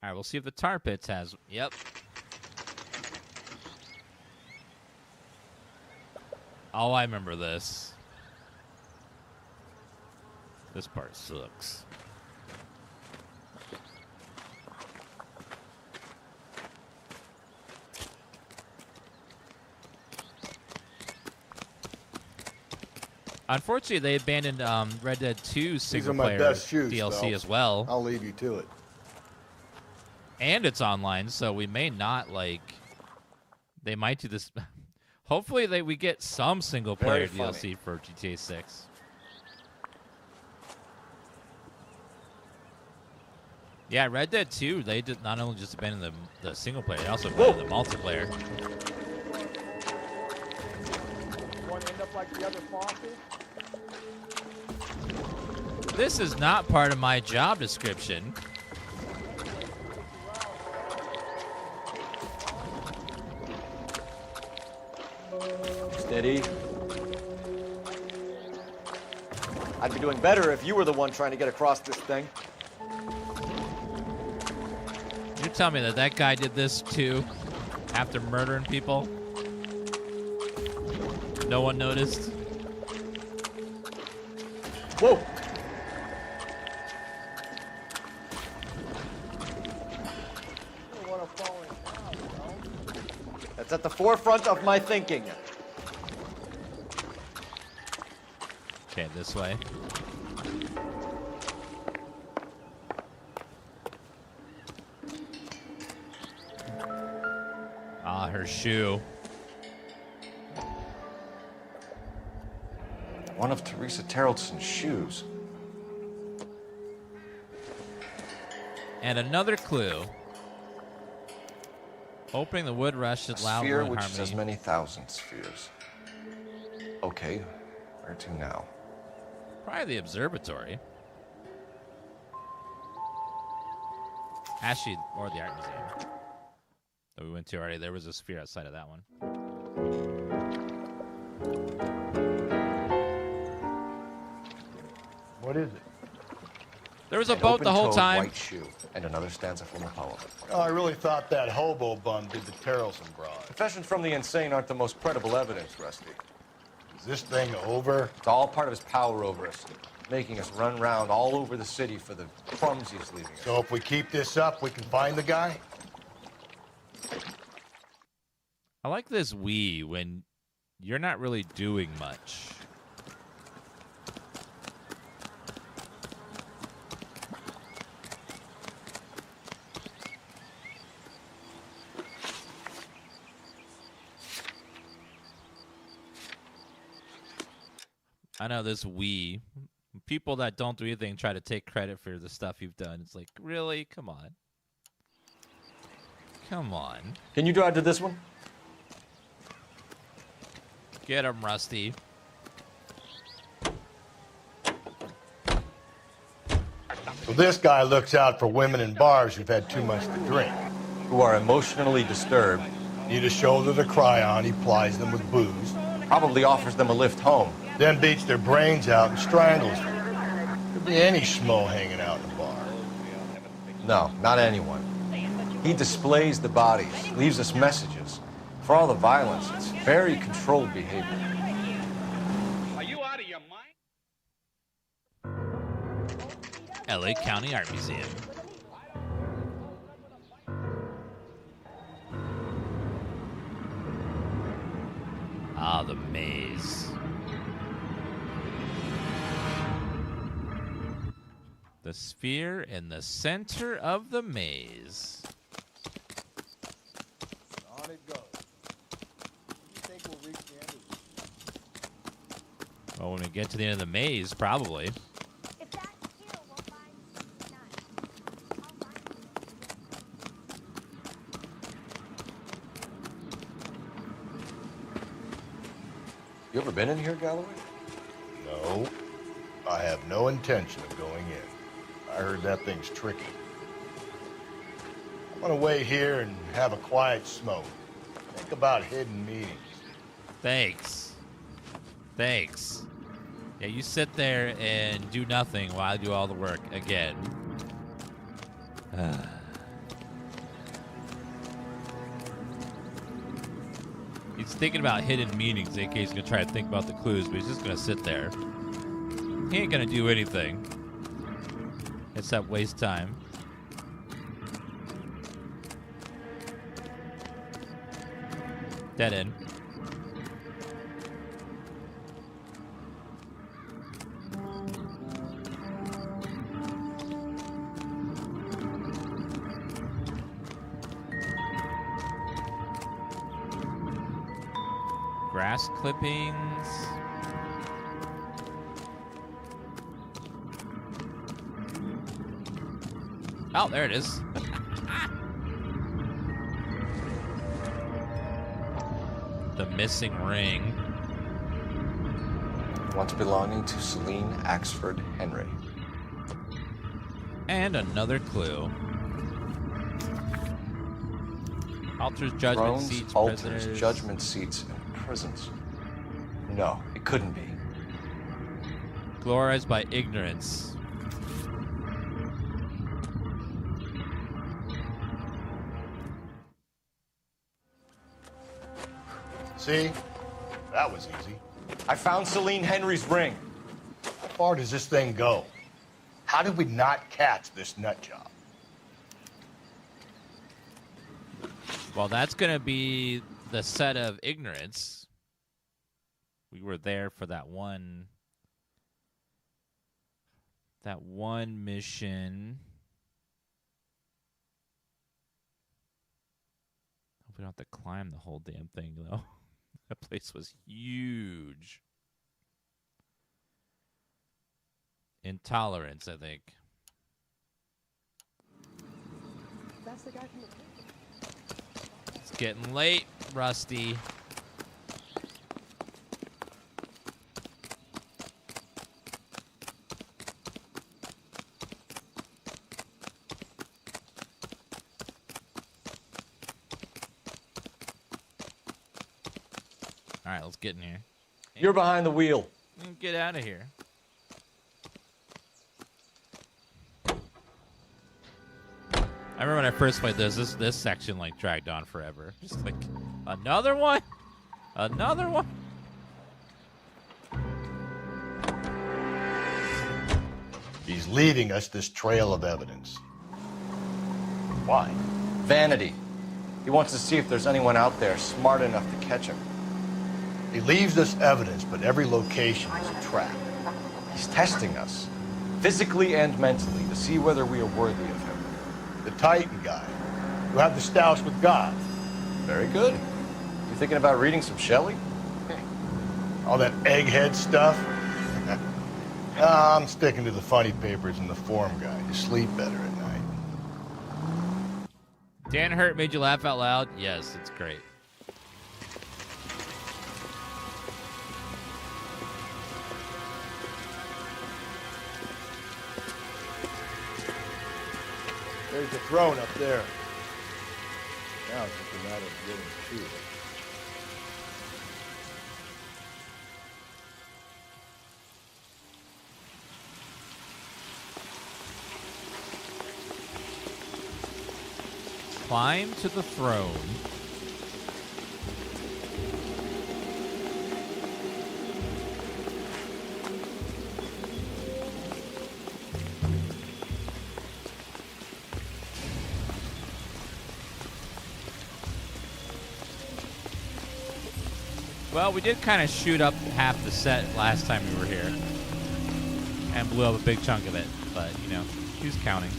All right, we'll see if the tar pits has... Yep. Oh, I remember this. This part sucks. Unfortunately, they abandoned Red Dead 2 single-player DLC Phelps. as well. I'll leave you to it. And it's online, so we may not, like... They might do this... Hopefully we get some single-player DLC for GTA 6. Yeah, Red Dead 2, they did not only just abandon the single-player, they also abandoned the multiplayer. Want to end up like the other bosses? This is not part of my job description. Steady. I'd be doing better if you were the one trying to get across this thing. You tell me that guy did this too, after murdering people? No one noticed? Whoa! That's at the forefront of my thinking. Okay, this way. Ah, her shoe. One of Teresa Taraldsen's shoes. And another clue. Opening the wood rush at loud Sphere wood which harmony. has many thousand spheres. Okay, where to now? Probably the observatory. Actually, or the art museum that we went to already. There was a sphere outside of that one. What is it? There was a An boat the whole open-toed time. white shoe, and another stanza from the poem. Oh, I really thought that hobo bum did the Taraldsen broad. Confessions from the insane aren't the most credible evidence, Rusty. Is this thing over? It's all part of his power over us, making us run around all over the city for the crumbs he's leaving us. So if we keep this up, we can find the guy? I like this we when you're not really doing much. I know this we. People that don't do anything try to take credit for the stuff you've done. It's like, really? Come on. Come on. Can you drive to this one? Get him, Rusty. So this guy looks out for women in bars who've had too much to drink. Who are emotionally disturbed. Need a shoulder to cry on, he plies them with booze. Probably offers them a lift home. Then beats their brains out and strangles them. Could be any schmo hanging out in a bar. No, not anyone. He displays the bodies, leaves us messages. For all the violence, it's very controlled behavior. Are you out of your mind? LA County Art Museum. Ah, the maze. The sphere in the center of the maze. On it goes. You think we'll reach the end of Well, when we get to the end of the maze, probably. You ever been in here, Galloway? No. I have no intention of going in. I heard that thing's tricky. I'm gonna wait here and have a quiet smoke. Think about hidden meetings. Thanks. Thanks. Yeah, you sit there and do nothing while I do all the work again. He's thinking about hidden meanings in case he's going to try to think about the clues, but he's just going to sit there. He ain't going to do anything except waste time. Dead end. Grass clippings. Oh, there it is. The missing ring. Once belonging to Celine Axford Henry. And another clue. Altars, judgment Thrones, seats, altars, prisoners. judgment seats, and prisons. No, it couldn't be. Glorified by ignorance. See? That was easy. I found Celine Henry's ring. How far does this thing go? How did we not catch this nut job? Well, that's going to be the set of ignorance. We were there for that one mission. Hope we don't have to climb the whole damn thing, though. That place was huge. Intolerance, I think. That's the guy from the... It's getting late, Rusty. All right, let's get in here. You're behind the wheel. Get out of here. I remember when I first played this section like dragged on forever. Just like another one, another one. He's leaving us this trail of evidence. Why? Vanity. He wants to see if there's anyone out there smart enough to catch him. He leaves us evidence, but every location is a trap. He's testing us, physically and mentally, to see whether we are worthy of him. The Titan guy, who had the stoush with God. Very good. You thinking about reading some Shelley? All that egghead stuff? I'm sticking to the funny papers and the form guide. You sleep better at night. Dan Hurt made you laugh out loud? Yes, it's great. There's the throne up there. Now it's just a matter of getting to it. Climb to the throne. Well, we did kind of shoot up half the set last time we were here. And blew up a big chunk of it. But, you know, who's counting?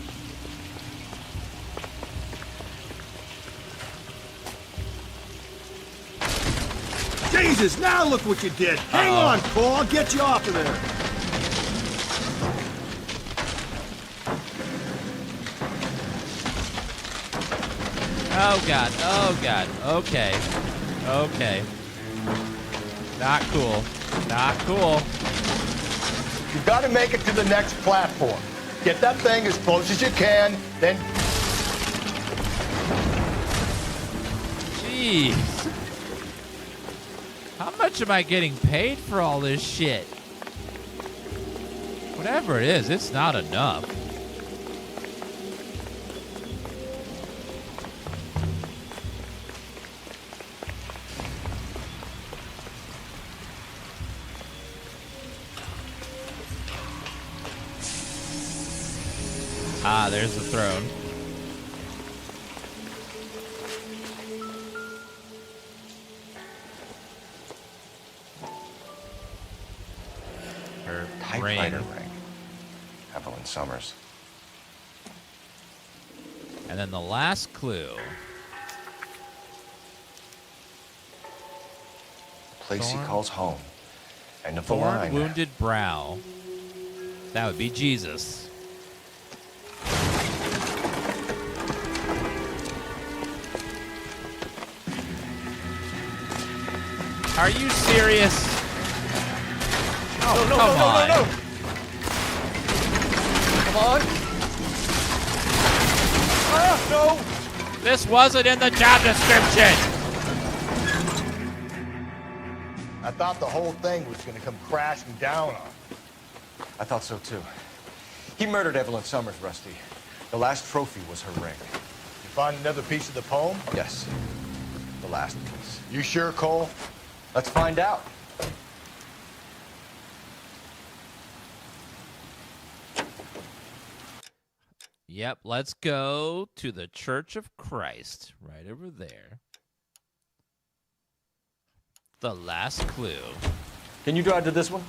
Jesus, now look what you did. Hang on, Cole. I'll get you off of there. Oh, God. Oh, God. Okay. Okay. Not cool. Not cool. You've got to make it to the next platform. Get that thing as close as you can, then... Jeez. How much am I getting paid for all this shit? Whatever it is, it's not enough. Ah, there's the throne. Her Typewriter ring. Evelyn Summers. And then the last clue. The place he calls home. End of the Thorn line. wounded brow. That would be Jesus. Are you serious? Oh, no, come on. no. Come on. Ah, no. This wasn't in the job description. I thought the whole thing was going to come crashing down on him. I thought so, too. He murdered Evelyn Summers, Rusty. The last trophy was her ring. You find another piece of the poem? Yes. The last piece. You sure, Cole? Let's find out. Yep, let's go to the Church of Christ. Right over there. The last clue. Can you drive to this one?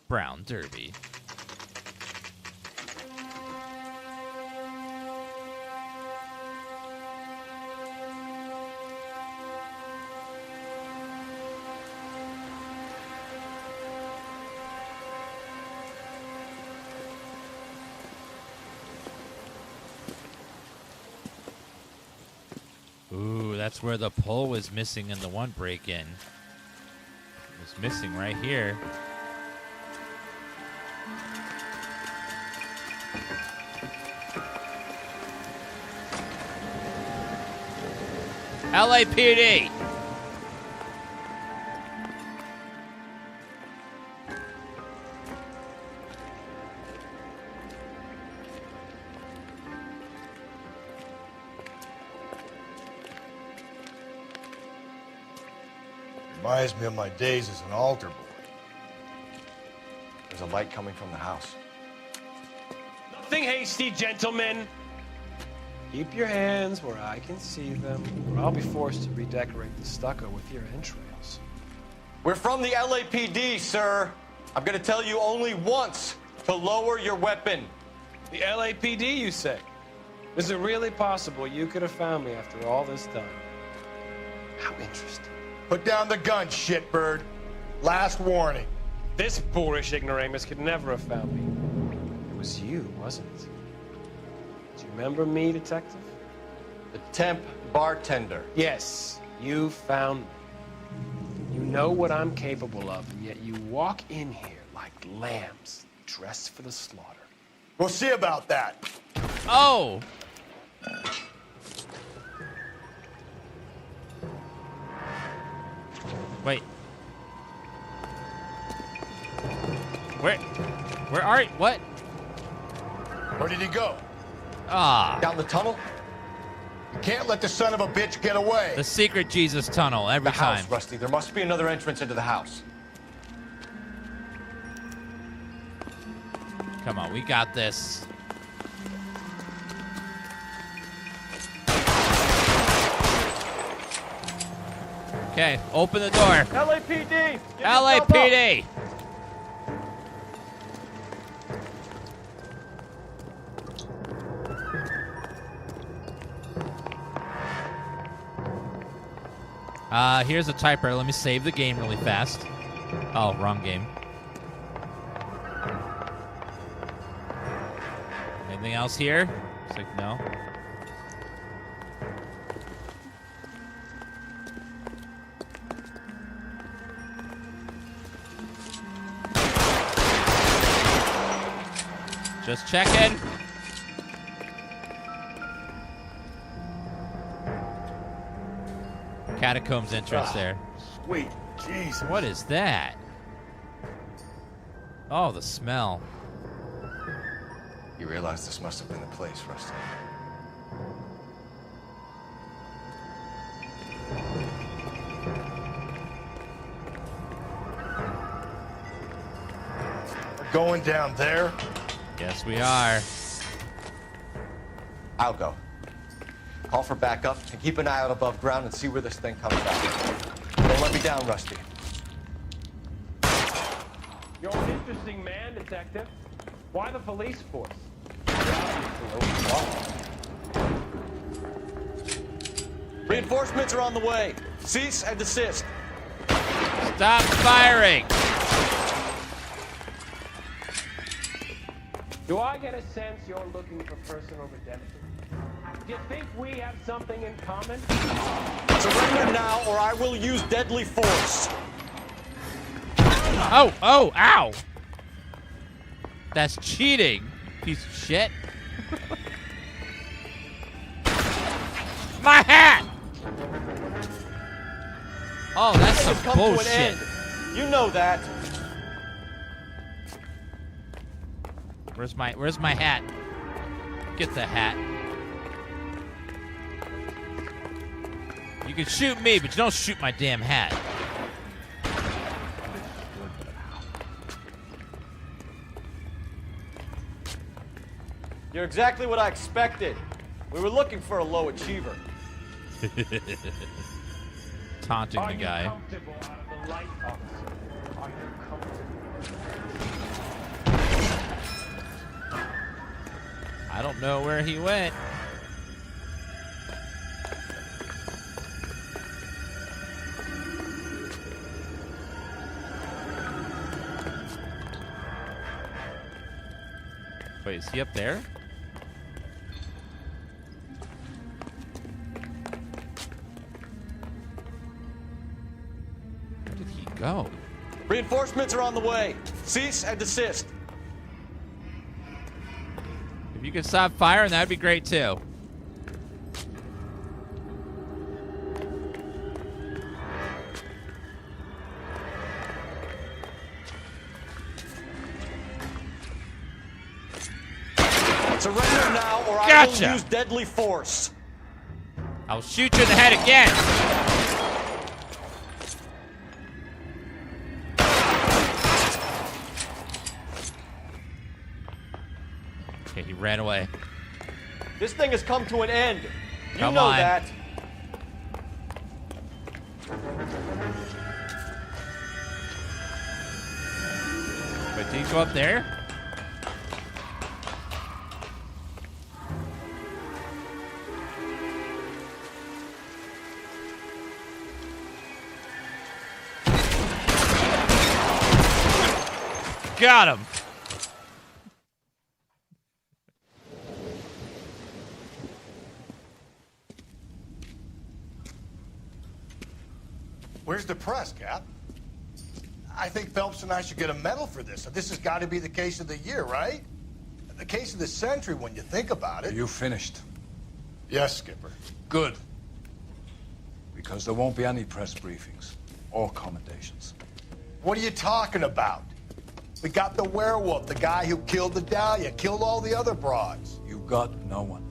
Brown Derby. Ooh, that's where the pole was missing in the one break-in. It was missing right here. LAPD. Reminds me of my days as an altar boy. There's a light coming from the house. Nothing hasty, gentlemen. Keep your hands where I can see them, or I'll be forced to redecorate the stucco with your entrails. We're from the LAPD, sir. I'm gonna tell you only once to lower your weapon. The LAPD, you say? Is it really possible you could have found me after all this time? How interesting. Put down the gun, shitbird. Last warning. This boorish ignoramus could never have found me. It was you, wasn't it? Do you remember me, detective? The temp bartender. Yes, you found me. You know what I'm capable of, and yet you walk in here like lambs dressed for the slaughter. We'll see about that. Oh! Wait. Where are you? What? Where did he go? Ah. Down the tunnel? You can't let the son of a bitch get away. The secret Jesus tunnel every the time. House, Rusty. There must be another entrance into the house. Come on, we got this. Okay, open the door. LAPD! LAPD! Here's a typewriter. Let me save the game really fast. Oh, wrong game. Anything else here? It's like, no. Just checking. Catacombs entrance there. Sweet Jesus. What is that? Oh, the smell. You realize this must have been the place, Rusty. We're going down there? Yes, we are. I'll go. Call for backup and keep an eye out above ground and see where this thing comes back. Don't let me down, Rusty. You're an interesting man, detective. Why the police force? Reinforcements are on the way. Cease and desist. Stop firing. Do I get a sense you're looking for personal redemption? Do you think we have something in common? Surrender now, or I will use deadly force. Oh, oh, ow. That's cheating, piece of shit. My hat! Oh, that's some bullshit. You know that. Where's my hat? Get the hat. You can shoot me, but you don't shoot my damn hat. You're exactly what I expected. We were looking for a low achiever. Taunting the guy. Are you comfortable out of the light, officer? Are you comfortable? I don't know where he went. Wait, is he up there? Where did he go? Reinforcements are on the way. Cease and desist. If you could stop firing, that'd be great too. Surrender now, or I Gotcha. will use deadly force. I'll shoot you in the head again. Okay, he ran away. This thing has come to an end. You Come know on. that. Wait, did he go up there? Got him. Where's the press, Cap? I think Phelps and I should get a medal for this. This has got to be the case of the year, right? The case of the century when you think about it. You finished? Yes, Skipper. Good. Because there won't be any press briefings or commendations. What are you talking about? We got the werewolf, the guy who killed the Dahlia, killed all the other broads. You got no one.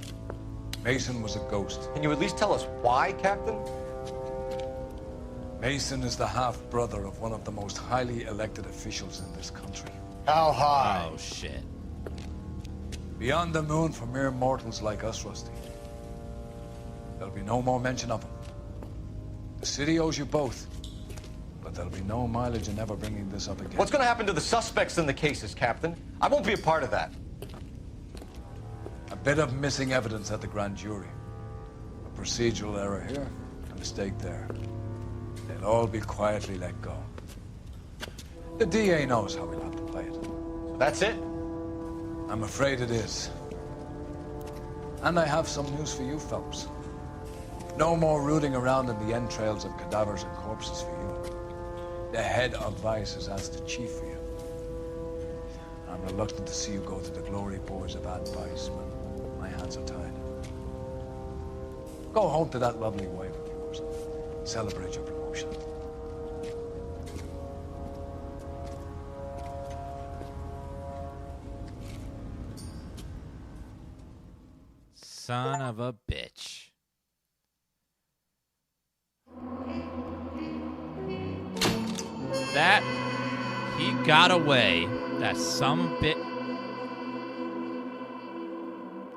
Mason was a ghost. Can you at least tell us why, Captain? Mason is the half-brother of one of the most highly elected officials in this country. How high? Oh, shit. Beyond the moon for mere mortals like us, Rusty. There'll be no more mention of him. The city owes you both. But there'll be no mileage in ever bringing this up again. What's going to happen to the suspects in the cases, Captain? I won't be a part of that. A bit of missing evidence at the grand jury. A procedural error here, a mistake there. They'll all be quietly let go. The DA knows how we'll have to play it. That's it? I'm afraid it is. And I have some news for you, Phelps. No more rooting around in the entrails of cadavers and corpses for you. The head of Vice has asked the chief for you. I'm reluctant to see you go to the glory boards of advice, but my hands are tied. Go home to that lovely wife of yours. Celebrate your promotion. Son of a bitch. That he got away. That some bit.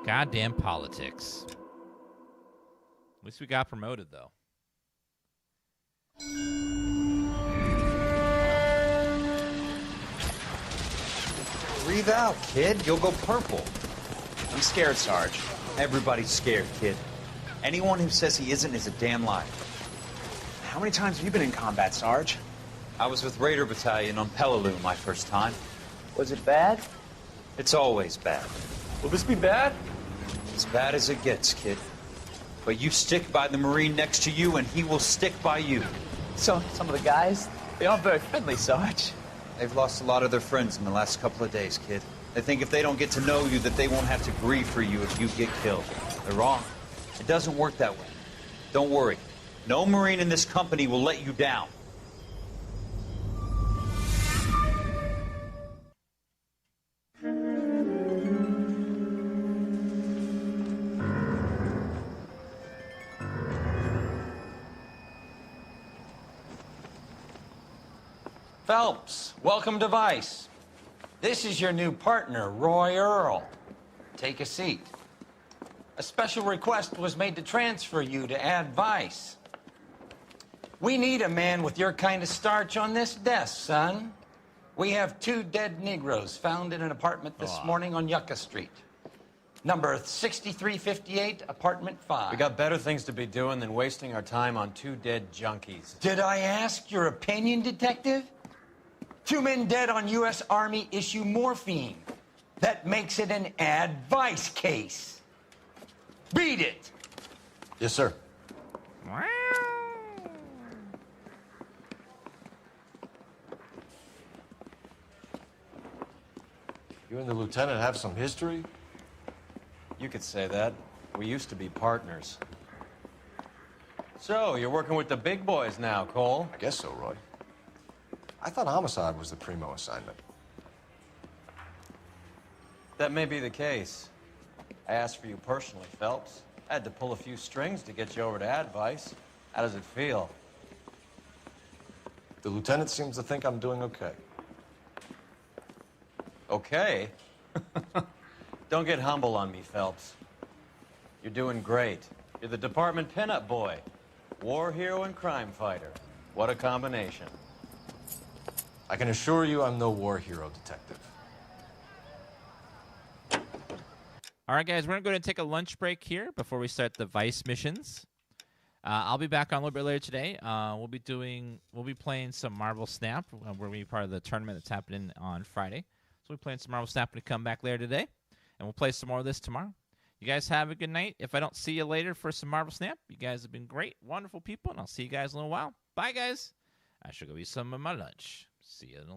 Goddamn politics. At least we got promoted, though. Breathe out, kid. You'll go purple. I'm scared, Sarge. Everybody's scared, kid. Anyone who says he isn't is a damn liar. How many times have you been in combat, Sarge? I was with Raider Battalion on Peleliu my first time. Was it bad? It's always bad. Will this be bad? As bad as it gets, kid. But you stick by the Marine next to you, and he will stick by you. So, some of the guys, they aren't very friendly, Sarge. They've lost a lot of their friends in the last couple of days, kid. They think if they don't get to know you, that they won't have to grieve for you if you get killed. They're wrong. It doesn't work that way. Don't worry. No Marine in this company will let you down. Phelps, welcome to Vice. This is your new partner, Roy Earl. Take a seat. A special request was made to transfer you to Ad Vice. We need a man with your kind of starch on this desk, son. We have 2 dead Negroes found in an apartment this morning on Yucca Street. Number 6358, apartment 5. We got better things to be doing than wasting our time on 2 dead junkies. Did I ask your opinion, detective? 2 men dead on U.S. Army issue morphine. That makes it an advice case. Beat it. Yes, sir. You and the lieutenant have some history? You could say that. We used to be partners. So, you're working with the big boys now, Cole? I guess so, Roy. I thought Homicide was the primo assignment. That may be the case. I asked for you personally, Phelps. I had to pull a few strings to get you over to Advice. How does it feel? The lieutenant seems to think I'm doing okay. Okay? Don't get humble on me, Phelps. You're doing great. You're the department pinup boy. War hero and crime fighter. What a combination. I can assure you I'm no war hero, detective. All right, guys, we're going to go ahead and take a lunch break here before we start the Vice missions. I'll be back on a little bit later today. We'll be playing some Marvel Snap. We're going to be part of the tournament that's happening on Friday. So we'll be playing some Marvel Snap when we come back later today. And we'll play some more of this tomorrow. You guys have a good night. If I don't see you later for some Marvel Snap, you guys have been great, wonderful people, and I'll see you guys in a little while. Bye, guys. I should go eat some of my lunch. See you in a little